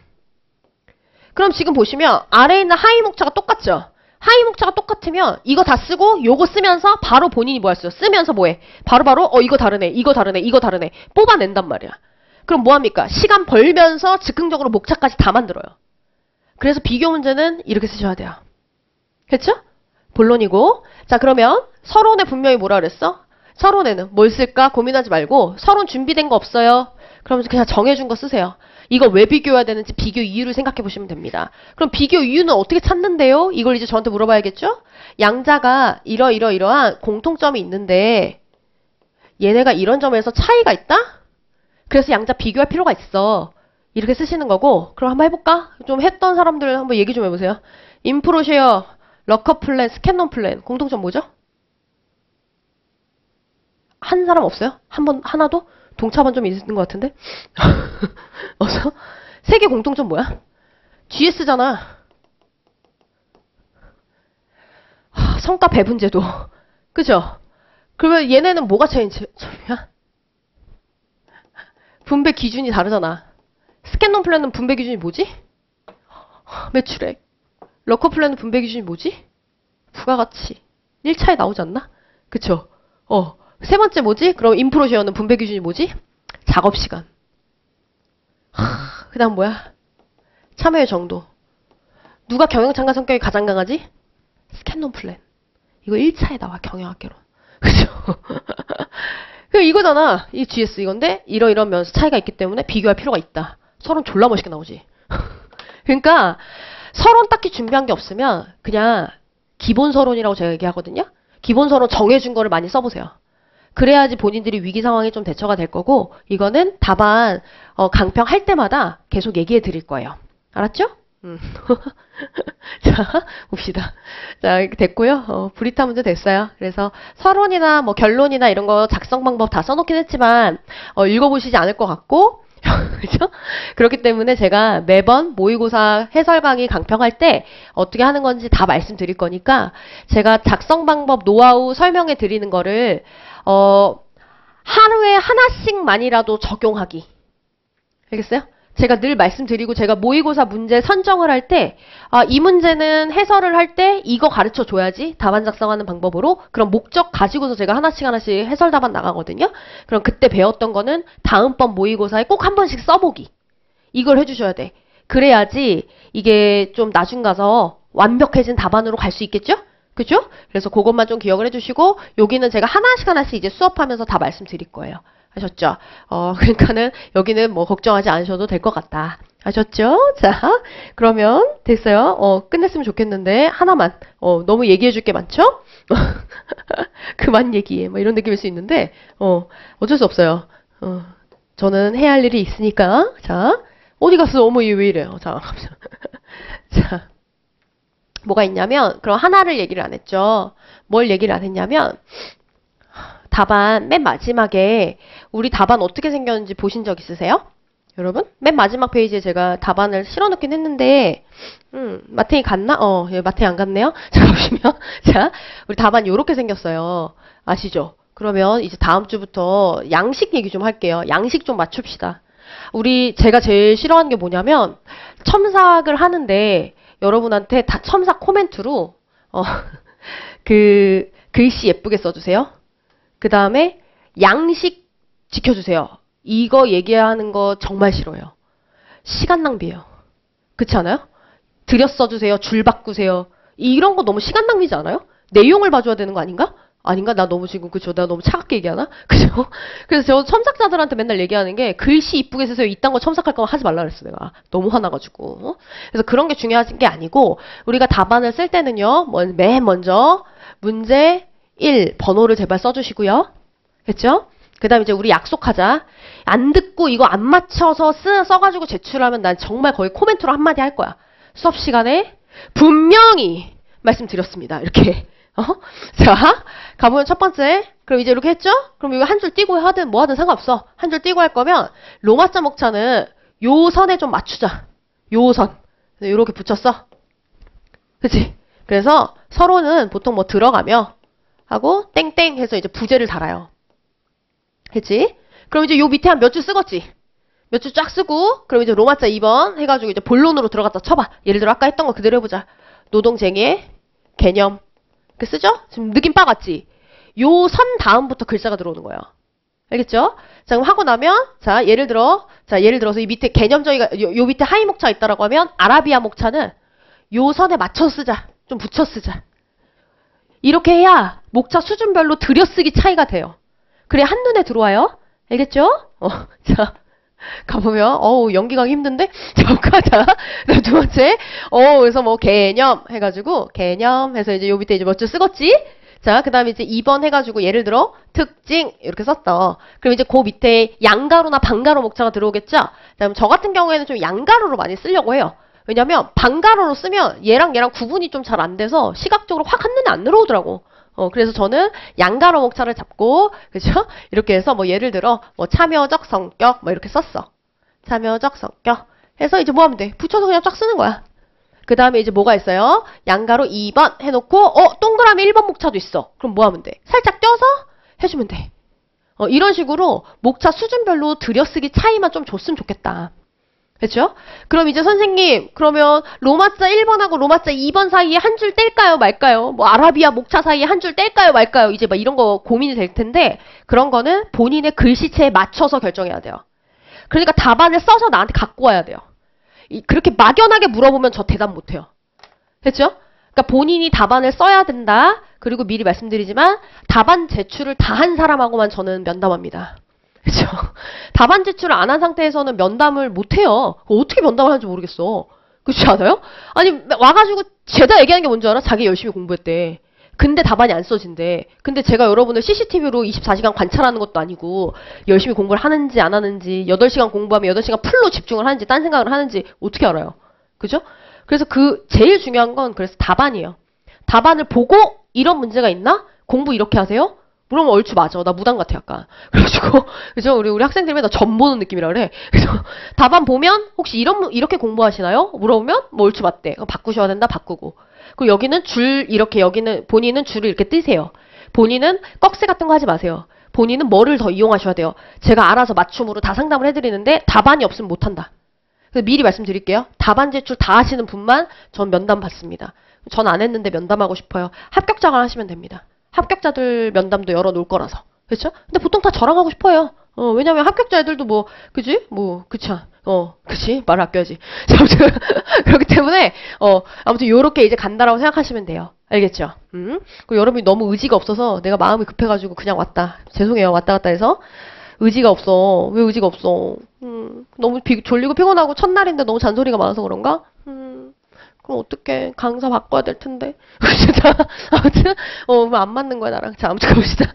그럼 지금 보시면 아래에 있는 하위 목차가 똑같죠? 하위 목차가 똑같으면 이거 다 쓰고 요거 쓰면서 바로 본인이 뭐 했어요? 쓰면서 뭐해? 바로바로 이거 다르네, 이거 다르네, 이거 다르네 뽑아낸단 말이야. 그럼 뭐합니까? 시간 벌면서 즉흥적으로 목차까지 다 만들어요. 그래서 비교 문제는 이렇게 쓰셔야 돼요. 그렇죠? 본론이고. 자, 그러면 서론에 분명히 뭐라 그랬어? 서론에는 뭘 쓸까 고민하지 말고 서론 준비된 거 없어요? 그러면서 그냥 정해준 거 쓰세요. 이거 왜 비교해야 되는지 비교 이유를 생각해 보시면 됩니다. 그럼 비교 이유는 어떻게 찾는데요? 이걸 이제 저한테 물어봐야겠죠? 양자가 이러이러이러한 공통점이 있는데 얘네가 이런 점에서 차이가 있다? 그래서 양자 비교할 필요가 있어. 이렇게 쓰시는 거고. 그럼 한번 해볼까? 좀 했던 사람들 한번 얘기 좀 해보세요. 인프로쉐어, 러커플랜, 스캔넌플랜 공통점 뭐죠? 한 사람 없어요? 하나도? 동차만 좀 있는 것 같은데? 어서? 세 개 공통점 뭐야? GS잖아. 성과 배분제도. 그죠? 그러면 얘네는 뭐가 차이야? 분배 기준이 다르잖아. 스캔넌 플랜은 분배 기준이 뭐지? 매출액. 러커 플랜은 분배 기준이 뭐지? 부가가치. 1차에 나오지 않나? 그쵸? 세 번째 뭐지? 그럼 인프로쉐어는 분배 기준이 뭐지? 작업시간. 그 다음 뭐야? 참여의 정도. 누가 경영창가 성격이 가장 강하지? 스캔넌 플랜. 이거 1차에 나와, 경영학개론. 그죠? 이거잖아. 이 GS 이건데, 이런 면에서 차이가 있기 때문에 비교할 필요가 있다. 서론 졸라 멋있게 나오지. 그러니까, 서론 딱히 준비한 게 없으면, 그냥, 기본 서론이라고 제가 얘기하거든요? 기본 서론 정해준 거를 많이 써보세요. 그래야지 본인들이 위기 상황에 좀 대처가 될 거고, 이거는 답안, 강평 할 때마다 계속 얘기해 드릴 거예요. 알았죠? 자, 봅시다. 자, 이렇게 됐고요. 브리타 문제 됐어요. 그래서 서론이나 뭐 결론이나 이런 거 작성 방법 다 써놓긴 했지만, 읽어보시지 않을 것 같고, 그죠? 그렇기 때문에 제가 매번 모의고사 해설 강의 강평할 때 어떻게 하는 건지 다 말씀드릴 거니까, 제가 작성 방법 노하우 설명해 드리는 거를, 하루에 하나씩만이라도 적용하기. 알겠어요? 제가 늘 말씀드리고 제가 모의고사 문제 선정을 할 때, 이 문제는 해설을 할 때 이거 가르쳐 줘야지. 답안 작성하는 방법으로. 그럼 목적 가지고서 제가 하나씩 해설 답안 나가거든요. 그럼 그때 배웠던 거는 다음번 모의고사에 꼭 한 번씩 써보기. 이걸 해주셔야 돼. 그래야지 이게 좀 나중 가서 완벽해진 답안으로 갈 수 있겠죠? 그죠? 그래서 그것만 좀 기억을 해주시고, 여기는 제가 하나씩 이제 수업하면서 다 말씀드릴 거예요. 아셨죠? 그러니까는 여기는 뭐 걱정하지 않으셔도 될 것 같다. 아셨죠? 자, 그러면 됐어요. 끝냈으면 좋겠는데 하나만. 너무 얘기해 줄 게 많죠? 그만 얘기해. 뭐 이런 느낌일 수 있는데 어쩔 수 없어요. 저는 해야 할 일이 있으니까. 자, 어디 갔어? 어머, 얘 왜 이래요? 자, 자, 뭐가 있냐면, 그럼 하나를 얘기를 안 했죠. 뭘 얘기를 안 했냐면, 답안 맨 마지막에 우리 답안 어떻게 생겼는지 보신 적 있으세요? 여러분? 맨 마지막 페이지에 제가 답안을 실어놓긴 했는데, 마태이 갔나? 마태이 안 갔네요? 자, 보시면. 자, 우리 답안 요렇게 생겼어요. 아시죠? 그러면 이제 다음 주부터 양식 얘기 좀 할게요. 양식 좀 맞춥시다. 제가 제일 싫어하는 게 뭐냐면, 첨삭을 하는데, 여러분한테 다 첨삭 코멘트로, 글씨 예쁘게 써주세요. 그 다음에 양식 지켜주세요. 이거 얘기하는 거 정말 싫어요. 시간 낭비예요. 그렇지 않아요? 들여 써주세요. 줄 바꾸세요. 이런 거 너무 시간 낭비지 않아요? 내용을 봐줘야 되는 거 아닌가? 아닌가? 나 너무 지금 그쵸? 나 너무 차갑게 얘기하나? 그죠? 그래서 저 첨삭자들한테 맨날 얘기하는 게 글씨 이쁘게 쓰세요. 이딴 거 첨삭할 거면 하지 말라 그랬어 내가. 너무 화나가지고. 그래서 그런 게 중요한 게 아니고 우리가 답안을 쓸 때는요. 맨 먼저 문제 1 번호를 제발 써주시고요. 됐죠? 그 다음에 이제 우리 약속하자. 안 듣고 이거 안 맞춰서 써가지고 제출하면 난 정말 거의 코멘트로 한마디 할 거야. 수업 시간에 분명히 말씀드렸습니다. 이렇게. 자, 가보면 첫 번째. 그럼 이제 이렇게 했죠? 그럼 이거 한 줄 띄고 하든 뭐 하든 상관없어. 한 줄 띄고 할 거면 로마자 목차는 요 선에 좀 맞추자. 요 선. 요렇게 붙였어. 그치? 그래서 서로는 보통 뭐 들어가며 하고 땡땡 해서 이제 부제를 달아요. 그치? 그럼 이제 요 밑에 한 몇 줄 쓰겠지? 몇 줄 쫙 쓰고 그럼 이제 로마자 2번 해가지고 이제 본론으로 들어갔다 쳐봐. 예를 들어 아까 했던 거 그대로 해보자. 노동쟁의의 개념. 그 쓰죠? 지금 느낌 빠갔지? 요 선 다음부터 글자가 들어오는 거예요. 알겠죠? 자, 그럼 하고 나면, 예를 들어서 이 밑에 개념정의가, 요 밑에 하이 목차 있다라고 하면, 아라비아 목차는 요 선에 맞춰 쓰자. 좀 붙여 쓰자. 이렇게 해야 목차 수준별로 들여쓰기 차이가 돼요. 그래 한눈에 들어와요. 알겠죠? 자. 가보면, 연기가 힘든데? 잠깐, 자, 두 번째. 그래서 뭐, 개념 해가지고, 개념 해서 이제 요 밑에 이제 몇 줄 쓰겠지? 자, 그 다음에 이제 2번 해가지고, 예를 들어, 특징, 이렇게 썼어. 그럼 이제 그 밑에 양가로나 반가로 목차가 들어오겠죠? 그럼 저 같은 경우에는 좀 양가로로 많이 쓰려고 해요. 왜냐면, 반가로로 쓰면 얘랑 구분이 좀 잘 안 돼서 시각적으로 확 한눈에 안 들어오더라고. 그래서 저는 양가로 목차를 잡고, 그죠? 이렇게 해서 뭐 예를 들어, 뭐 참여적 성격, 뭐 이렇게 썼어. 참여적 성격. 해서 이제 뭐 하면 돼? 붙여서 그냥 쫙 쓰는 거야. 그 다음에 이제 뭐가 있어요? 양가로 2번 해놓고, 동그라미 1번 목차도 있어. 그럼 뭐 하면 돼? 살짝 껴서 해주면 돼. 이런 식으로 목차 수준별로 들여쓰기 차이만 좀 줬으면 좋겠다. 그렇죠? 그럼 이제 선생님, 그러면 로마자 1번하고 로마자 2번 사이에 한 줄 뗄까요, 말까요? 뭐 아라비아 목차 사이에 한 줄 뗄까요, 말까요? 이제 막 이런 거 고민이 될 텐데 그런 거는 본인의 글씨체에 맞춰서 결정해야 돼요. 그러니까 답안을 써서 나한테 갖고 와야 돼요. 그렇게 막연하게 물어보면 저 대답 못 해요. 그렇죠? 그러니까 본인이 답안을 써야 된다. 그리고 미리 말씀드리지만 답안 제출을 다 한 사람하고만 저는 면담합니다. 그렇죠? 답안 제출을 안 한 상태에서는 면담을 못 해요. 어떻게 면담을 하는지 모르겠어. 그렇지 않아요? 아니 와가지고 죄다 얘기하는 게 뭔지 알아? 자기 열심히 공부했대. 근데 답안이 안 써진대. 근데 제가 여러분을 CCTV로 24시간 관찰하는 것도 아니고 열심히 공부를 하는지 안 하는지 8시간 공부하면 8시간 풀로 집중을 하는지 딴 생각을 하는지 어떻게 알아요? 그죠? 그래서 제일 중요한 건 그래서 답안이에요. 답안을 보고 이런 문제가 있나? 공부 이렇게 하세요? 물으면 얼추 맞아. 나 무당 같아 약간. 그래가지고 그죠? 우리 학생들 맨날 점 보는 느낌이라 그래. 그래서 답안 보면 혹시 이렇게 공부하시나요? 물어보면 뭐 얼추 맞대. 바꾸셔야 된다. 바꾸고. 그리고 여기는 여기는 본인은 줄을 이렇게 뜨세요. 본인은 꺽쇠 같은 거 하지 마세요. 본인은 뭐를 더 이용하셔야 돼요. 제가 알아서 맞춤으로 다 상담을 해드리는데 답안이 없으면 못한다. 그래서 미리 말씀드릴게요. 답안 제출 다 하시는 분만 전 면담 받습니다. 전 안 했는데 면담하고 싶어요. 합격자가 하시면 됩니다. 합격자들 면담도 열어놓을 거라서. 그렇죠? 근데 보통 다 저랑 하고 싶어요. 왜냐면 합격자 애들도 뭐, 그지? 뭐, 그치? 그치? 말을 아껴야지. 아무튼, 그렇기 때문에, 아무튼 요렇게 이제 간다라고 생각하시면 돼요. 알겠죠? 그리고 여러분이 너무 의지가 없어서 내가 마음이 급해가지고 그냥 왔다. 죄송해요. 왔다 갔다 해서. 의지가 없어. 왜 의지가 없어? 너무 졸리고 피곤하고 첫날인데 너무 잔소리가 많아서 그런가? 그럼 어떡해. 강사 바꿔야 될 텐데. 아무튼, 안 맞는 거야, 나랑. 자, 아무튼 가봅시다.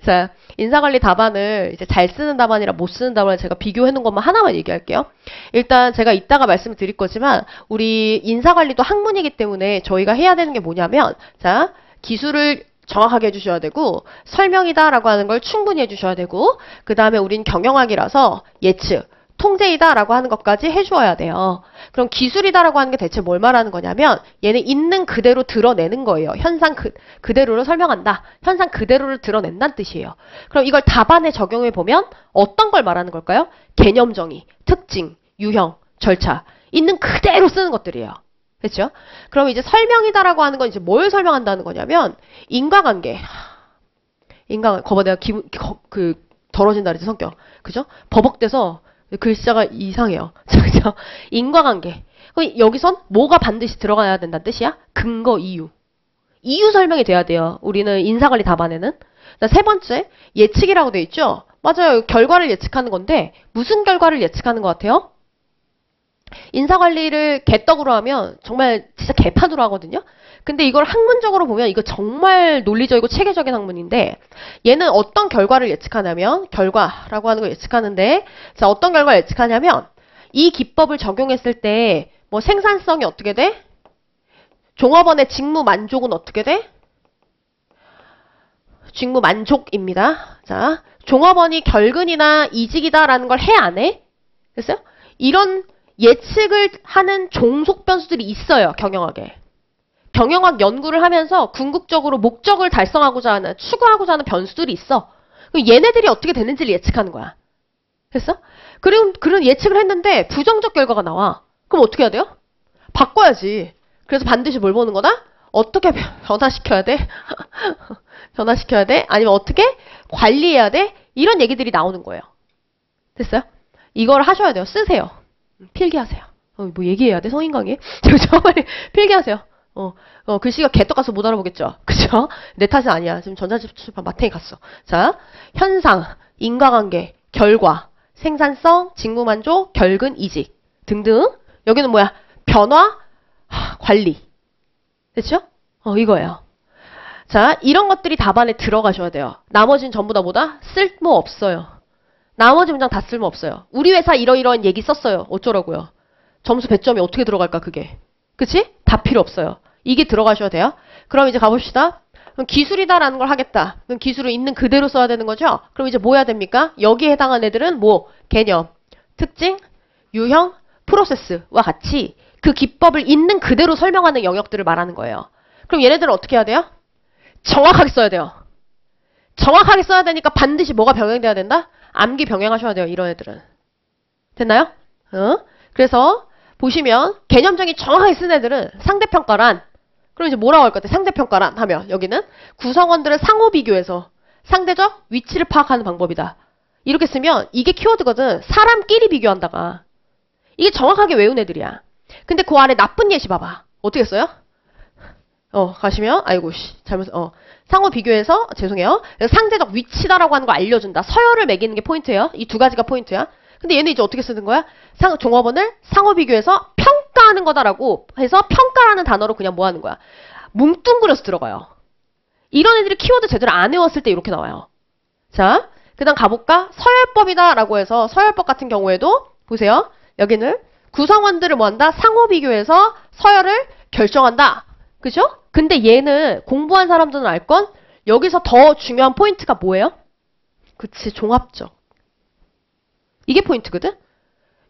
자, 인사관리 답안을 이제 잘 쓰는 답안이랑 못 쓰는 답안을 제가 비교해 놓은 것만 하나만 얘기할게요. 일단 제가 이따가 말씀을 드릴 거지만, 우리 인사관리도 학문이기 때문에 저희가 해야 되는 게 뭐냐면, 자, 기술을 정확하게 해주셔야 되고, 설명이다라고 하는 걸 충분히 해주셔야 되고, 그 다음에 우린 경영학이라서 예측, 통제이다라고 하는 것까지 해주어야 돼요. 그럼 기술이다라고 하는 게 대체 뭘 말하는 거냐면 얘는 있는 그대로 드러내는 거예요. 현상 그대로를 설명한다. 현상 그대로를 드러낸다는 뜻이에요. 그럼 이걸 답안에 적용해 보면 어떤 걸 말하는 걸까요? 개념 정의, 특징, 유형, 절차. 있는 그대로 쓰는 것들이에요. 그렇죠? 그럼 이제 설명이다라고 하는 건 이제 뭘 설명한다는 거냐면 인과관계. 거봐 내가 더러진다 그랬지 성격. 그죠? 버벅대서 글자가 이상해요. 그죠? 인과관계. 여기선 뭐가 반드시 들어가야 된다는 뜻이야? 근거, 이유. 이유 설명이 돼야 돼요. 우리는 인사관리 답안에는. 세 번째, 예측이라고 돼 있죠? 맞아요. 결과를 예측하는 건데 무슨 결과를 예측하는 것 같아요? 인사관리를 개떡으로 하면 정말 진짜 개판으로 하거든요. 근데 이걸 학문적으로 보면 이거 정말 논리적이고 체계적인 학문인데 얘는 어떤 결과를 예측하냐면 결과라고 하는 걸 예측하는데 자 어떤 결과를 예측하냐면 이 기법을 적용했을 때 뭐 생산성이 어떻게 돼? 종업원의 직무 만족은 어떻게 돼? 직무 만족입니다. 자 종업원이 결근이나 이직이다라는 걸 해 안 해? 됐어요? 이런 예측을 하는 종속 변수들이 있어요. 경영학에. 경영학 연구를 하면서 궁극적으로 목적을 달성하고자 하는 추구하고자 하는 변수들이 있어. 얘네들이 어떻게 되는지를 예측하는 거야. 됐어? 그리고 그런 예측을 했는데 부정적 결과가 나와. 그럼 어떻게 해야 돼요? 바꿔야지. 그래서 반드시 뭘 보는 거다? 어떻게 변화시켜야 돼? 변화시켜야 돼? 아니면 어떻게 관리해야 돼? 이런 얘기들이 나오는 거예요. 됐어요? 이걸 하셔야 돼요. 쓰세요. 필기하세요. 뭐 얘기해야 돼? 성인 강의? 저 빨리 필기하세요. 글씨가 개떡 가서 못 알아보겠죠. 그죠? 내 탓은 아니야. 지금 전자출판 마탱이 갔어. 자, 현상, 인과관계, 결과, 생산성, 직무만족, 결근, 이직 등등. 여기는 뭐야? 변화, 관리. 됐죠? 이거예요. 자, 이런 것들이 답안에 들어가셔야 돼요. 나머지는 전부 다 뭐다? 쓸모 없어요. 나머지 문장 다 쓸모 없어요. 우리 회사 이러이러한 얘기 썼어요. 어쩌라고요? 점수 배점이 어떻게 들어갈까 그게? 그치? 다 필요 없어요. 이게 들어가셔야 돼요. 그럼 이제 가봅시다. 그럼 기술이다라는 걸 하겠다. 그럼 기술을 있는 그대로 써야 되는 거죠? 그럼 이제 뭐 해야 됩니까? 여기에 해당한 애들은 뭐? 개념, 특징, 유형, 프로세스와 같이 그 기법을 있는 그대로 설명하는 영역들을 말하는 거예요. 그럼 얘네들은 어떻게 해야 돼요? 정확하게 써야 돼요. 정확하게 써야 되니까 반드시 뭐가 병행돼야 된다? 암기 병행하셔야 돼요. 이런 애들은. 됐나요? 그래서 보시면 개념적인 정확하게 쓴 애들은 상대평가란, 그럼 이제 뭐라고 할 것 같아? 상대평가란 하면 여기는 구성원들을 상호 비교해서 상대적 위치를 파악하는 방법이다. 이렇게 쓰면 이게 키워드거든. 사람끼리 비교한다가. 이게 정확하게 외운 애들이야. 근데 그 안에 나쁜 예시 봐봐. 어떻게 써요? 가시면 아이고 잘못 상호 비교해서 죄송해요. 상대적 위치다라고 하는 거 알려준다. 서열을 매기는 게 포인트예요. 이 두 가지가 포인트야. 근데 얘는 이제 어떻게 쓰는 거야? 종합원을 상호 비교해서 평가하는 거다라고 해서 평가라는 단어로 그냥 뭐 하는 거야? 뭉뚱그려서 들어가요. 이런 애들이 키워드 제대로 안 외웠을 때 이렇게 나와요. 자, 그 다음 가볼까? 서열법이다라고 해서 서열법 같은 경우에도 보세요. 여기는 구성원들을 뭐 한다? 상호 비교해서 서열을 결정한다. 그죠? 근데 얘는 공부한 사람들은 알 건 여기서 더 중요한 포인트가 뭐예요? 그치, 종합적. 이게 포인트거든?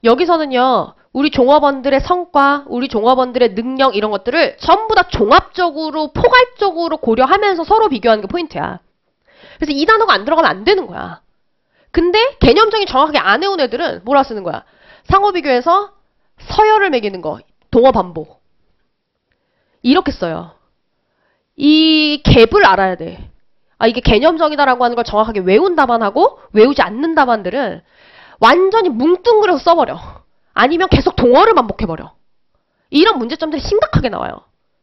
여기서는요, 우리 종업원들의 성과, 우리 종업원들의 능력 이런 것들을 전부 다 종합적으로, 포괄적으로 고려하면서 서로 비교하는 게 포인트야. 그래서 이 단어가 안 들어가면 안 되는 거야. 근데 개념적인 정확하게 안 해온 애들은 뭐라 쓰는 거야? 상호 비교해서 서열을 매기는 거, 동어 반복. 이렇게 써요. 이 갭을 알아야 돼. 이게 개념적이다라고 하는 걸 정확하게 외운 답안하고 외우지 않는 답안들은 완전히 뭉뚱그려서 써버려. 아니면 계속 동어를 반복해버려. 이런 문제점들이 심각하게 나와요.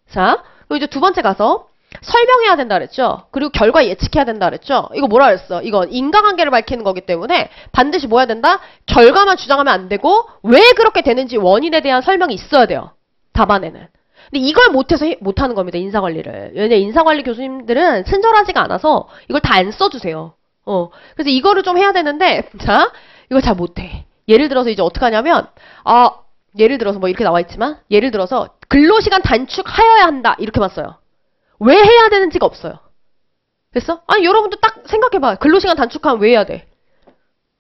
자, 그리고 이제 두 번째 가서 설명해야 된다 그랬죠? 그리고 결과 예측해야 된다 그랬죠? 이거 뭐라 그랬어? 이건 인과관계를 밝히는 거기 때문에 반드시 뭐 해야 된다? 결과만 주장하면 안 되고 왜 그렇게 되는지 원인에 대한 설명이 있어야 돼요. 답안에는. 근데 이걸 못해서 못하는 겁니다. 인사관리를. 왜냐면 인사관리 교수님들은 친절하지가 않아서 이걸 다 안 써주세요. 그래서 이거를 좀 해야 되는데 자, 이걸 잘 못해. 예를 들어서 이제 어떻게 하냐면 예를 들어서 뭐 이렇게 나와 있지만 예를 들어서 근로시간 단축하여야 한다. 이렇게만 써요. 왜 해야 되는지가 없어요. 됐어? 아니 여러분도 딱 생각해봐. 근로시간 단축하면 왜 해야 돼?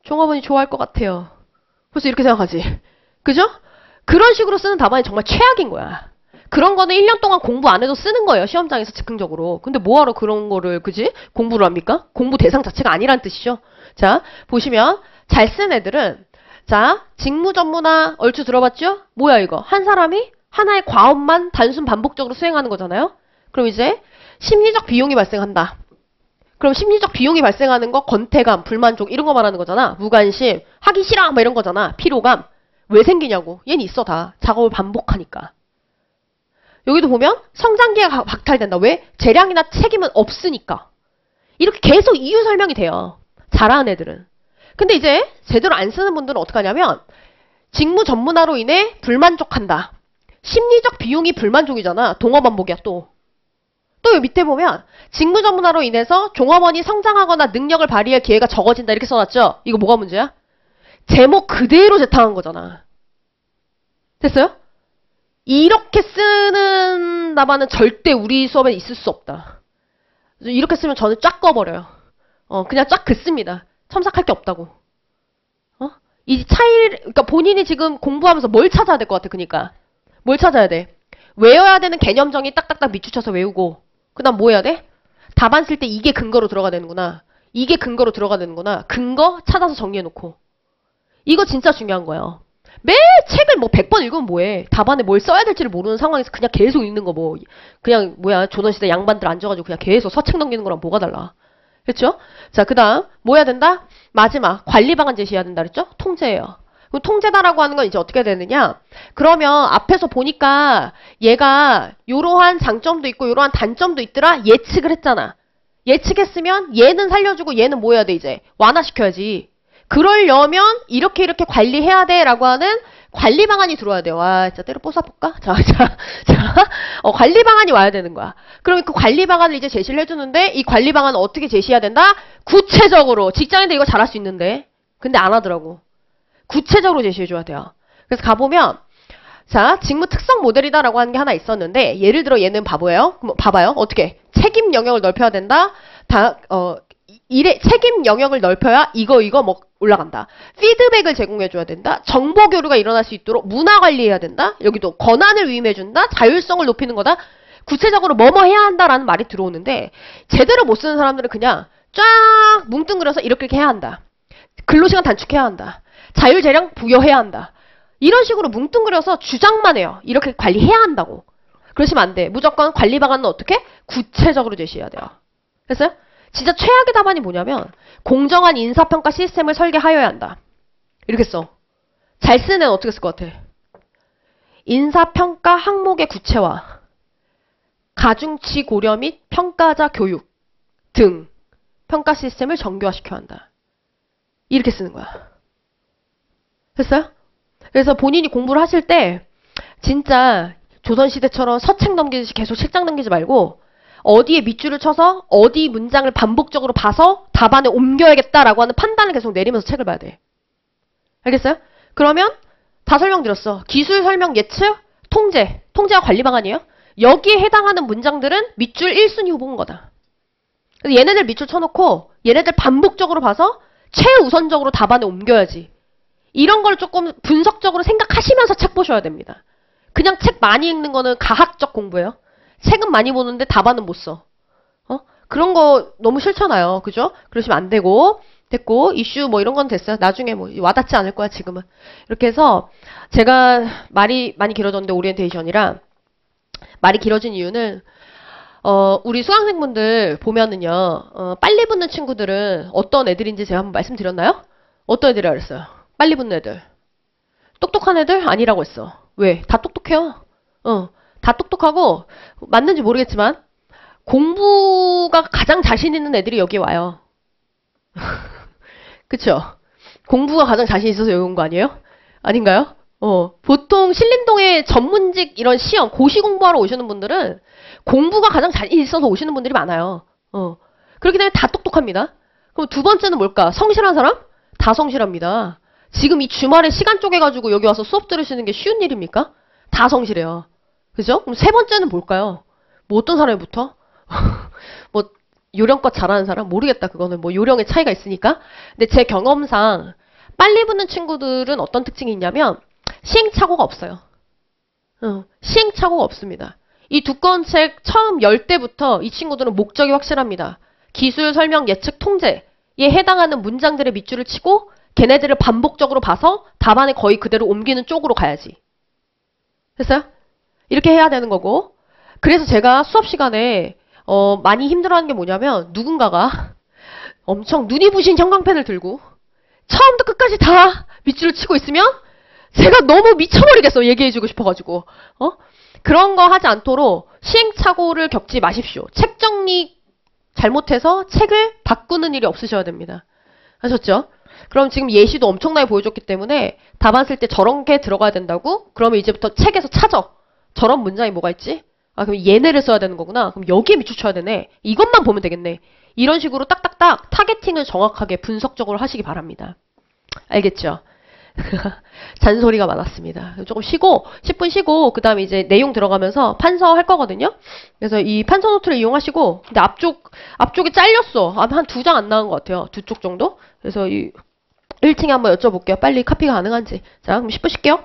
종업원이 좋아할 것 같아요. 벌써 이렇게 생각하지. 그죠? 그런 식으로 쓰는 답안이 정말 최악인 거야. 그런 거는 1년 동안 공부 안 해도 쓰는 거예요. 시험장에서 즉흥적으로. 근데 뭐하러 그런 거를 그지? 공부를 합니까? 공부 대상 자체가 아니란 뜻이죠. 자, 보시면 잘 쓴 애들은 자, 직무전문화 얼추 들어봤죠? 뭐야 이거? 한 사람이 하나의 과업만 단순 반복적으로 수행하는 거잖아요. 그럼 이제 심리적 비용이 발생한다. 그럼 심리적 비용이 발생하는 거 권태감, 불만족 이런 거 말하는 거잖아. 무관심, 하기 싫어 뭐 이런 거잖아. 피로감. 왜 생기냐고. 얘는 있어 다. 작업을 반복하니까. 여기도 보면 성장기가 박탈된다. 왜? 재량이나 책임은 없으니까. 이렇게 계속 이유 설명이 돼요. 잘하는 애들은. 근데 이제 제대로 안 쓰는 분들은 어떻게 하냐면 직무 전문화로 인해 불만족한다. 심리적 비용이 불만족이잖아. 동어 반복이야 또. 또 여기 밑에 보면 직무 전문화로 인해서 종업원이 성장하거나 능력을 발휘할 기회가 적어진다. 이렇게 써놨죠? 이거 뭐가 문제야? 제목 그대로 재탕한 거잖아. 됐어요? 이렇게 쓰는 답안은 절대 우리 수업에 있을 수 없다. 이렇게 쓰면 저는 쫙 꺼버려요. 그냥 쫙 긋습니다. 첨삭할 게 없다고. 이 차이를, 그러니까 본인이 지금 공부하면서 뭘 찾아야 될 것 같아, 그니까. 뭘 찾아야 돼? 외워야 되는 개념정의 딱딱딱 밑줄쳐서 외우고, 그 다음 뭐 해야 돼? 답안 쓸 때 이게 근거로 들어가 되는구나. 이게 근거로 들어가 되는구나. 근거 찾아서 정리해놓고. 이거 진짜 중요한 거예요. 매 책을 뭐 100번 읽으면 뭐해. 답안에 뭘 써야 될지를 모르는 상황에서 그냥 계속 읽는 거 뭐. 그냥 뭐야, 조선시대 양반들 앉아가지고 그냥 계속 서책 넘기는 거랑 뭐가 달라. 그렇죠? 자, 그 다음 뭐 해야 된다? 마지막 관리 방안 제시해야 된다 그랬죠? 통제예요. 그럼 통제다라고 하는 건 이제 어떻게 되느냐? 그러면 앞에서 보니까 얘가 이러한 장점도 있고 이러한 단점도 있더라. 예측을 했잖아. 예측했으면 얘는 살려주고 얘는 뭐 해야 돼 이제? 완화시켜야지. 그러려면 이렇게 관리해야 돼라고 하는 관리 방안이 들어와야 돼요. 와, 진짜 때려 뽀사볼까? 자. 관리 방안이 와야 되는 거야. 그러면 그 관리 방안을 이제 제시를 해주는데 이 관리 방안은 어떻게 제시해야 된다? 구체적으로. 직장인들 이거 잘할 수 있는데. 근데 안 하더라고. 구체적으로 제시해줘야 돼요. 그래서 가보면 자, 직무 특성 모델이다라고 하는 게 하나 있었는데 예를 들어 얘는 바보예요. 그럼 봐봐요. 어떻게? 책임 영역을 넓혀야 된다. 일의 책임 영역을 넓혀야 이거 뭐 올라간다. 피드백을 제공해줘야 된다. 정보 교류가 일어날 수 있도록 문화 관리해야 된다. 여기도 권한을 위임해준다. 자율성을 높이는 거다. 구체적으로 뭐뭐 해야 한다라는 말이 들어오는데 제대로 못 쓰는 사람들은 그냥 쫙 뭉뚱그려서 이렇게 해야 한다. 근로시간 단축해야 한다. 자율재량 부여해야 한다. 이런 식으로 뭉뚱그려서 주장만 해요. 이렇게 관리해야 한다고. 그러시면 안 돼. 무조건 관리 방안은 어떻게? 구체적으로 제시해야 돼요. 됐어요? 진짜 최악의 답안이 뭐냐면 공정한 인사평가 시스템을 설계하여야 한다. 이렇게 써. 잘 쓰는 애는 어떻게 쓸 것 같아? 인사평가 항목의 구체화, 가중치 고려 및 평가자 교육 등 평가 시스템을 정교화시켜야 한다. 이렇게 쓰는 거야. 됐어요? 그래서 본인이 공부를 하실 때 진짜 조선시대처럼 서책 넘기듯이 계속 책장 넘기지 말고 어디에 밑줄을 쳐서 어디 문장을 반복적으로 봐서 답안에 옮겨야겠다라고 하는 판단을 계속 내리면서 책을 봐야 돼. 알겠어요? 그러면 다 설명드렸어. 기술 설명 예측, 통제가 관리 방안이에요. 여기에 해당하는 문장들은 밑줄 1순위 후보인 거다. 그래서 얘네들 밑줄 쳐놓고 얘네들 반복적으로 봐서 최우선적으로 답안에 옮겨야지. 이런 걸 조금 분석적으로 생각하시면서 책 보셔야 됩니다. 그냥 책 많이 읽는 거는 가학적 공부예요. 책은 많이 보는데 답안은 못 써. 그런 거 너무 싫잖아요. 그죠? 그러시면 안 되고. 됐고, 이슈 뭐 이런 건 됐어요. 나중에 뭐 와닿지 않을 거야, 지금은. 이렇게 해서 제가 말이 많이 길어졌는데 오리엔테이션이라 말이 길어진 이유는 우리 수강생분들 보면은요. 빨리 붙는 친구들은 어떤 애들인지 제가 한번 말씀드렸나요? 어떤 애들이라 그랬어요? 빨리 붙는 애들. 똑똑한 애들? 아니라고 했어. 왜? 다 똑똑해요. 다 똑똑하고 맞는지 모르겠지만 공부가 가장 자신 있는 애들이 여기 와요. 그쵸? 공부가 가장 자신 있어서 여기 온 거 아니에요? 아닌가요? 보통 신림동에 전문직 이런 시험, 고시 공부하러 오시는 분들은 공부가 가장 자신 있어서 오시는 분들이 많아요. 그렇기 때문에 다 똑똑합니다. 그럼 두 번째는 뭘까? 성실한 사람? 다 성실합니다. 지금 이 주말에 시간 쪼개가지고 여기 와서 수업 들으시는 게 쉬운 일입니까? 다 성실해요. 그죠? 그럼 세 번째는 뭘까요? 뭐 어떤 사람이 붙어? 뭐 요령껏 잘하는 사람? 모르겠다. 그거는 뭐 요령의 차이가 있으니까. 근데 제 경험상 빨리 붙는 친구들은 어떤 특징이 있냐면 시행착오가 없어요. 시행착오가 없습니다. 이 두꺼운 책 처음 열 때부터 이 친구들은 목적이 확실합니다. 기술, 설명, 예측, 통제에 해당하는 문장들의 밑줄을 치고 걔네들을 반복적으로 봐서 답안에 거의 그대로 옮기는 쪽으로 가야지. 됐어요? 이렇게 해야 되는 거고. 그래서 제가 수업 시간에 많이 힘들어하는 게 뭐냐면 누군가가 엄청 눈이 부신 형광펜을 들고 처음부터 끝까지 다 밑줄을 치고 있으면 제가 너무 미쳐버리겠어. 얘기해주고 싶어가지고. 그런 거 하지 않도록 시행착오를 겪지 마십시오. 책 정리 잘못해서 책을 바꾸는 일이 없으셔야 됩니다. 아셨죠? 그럼 지금 예시도 엄청나게 보여줬기 때문에 답안 쓸 때 저런 게 들어가야 된다고? 그러면 이제부터 책에서 찾아. 저런 문장이 뭐가 있지? 아, 그럼 얘네를 써야 되는 거구나. 그럼 여기에 밑줄 쳐야 되네. 이것만 보면 되겠네. 이런 식으로 딱딱딱 타겟팅을 정확하게 분석적으로 하시기 바랍니다. 알겠죠? 잔소리가 많았습니다. 조금 쉬고 10분 쉬고 그 다음에 이제 내용 들어가면서 판서 할 거거든요. 그래서 이 판서 노트를 이용하시고 근데 앞쪽에 잘렸어. 한 2장 안 나온 것 같아요. 2쪽 정도. 그래서 이 1층에 한번 여쭤볼게요. 빨리 카피가 가능한지. 자, 그럼 10분 쉴게요.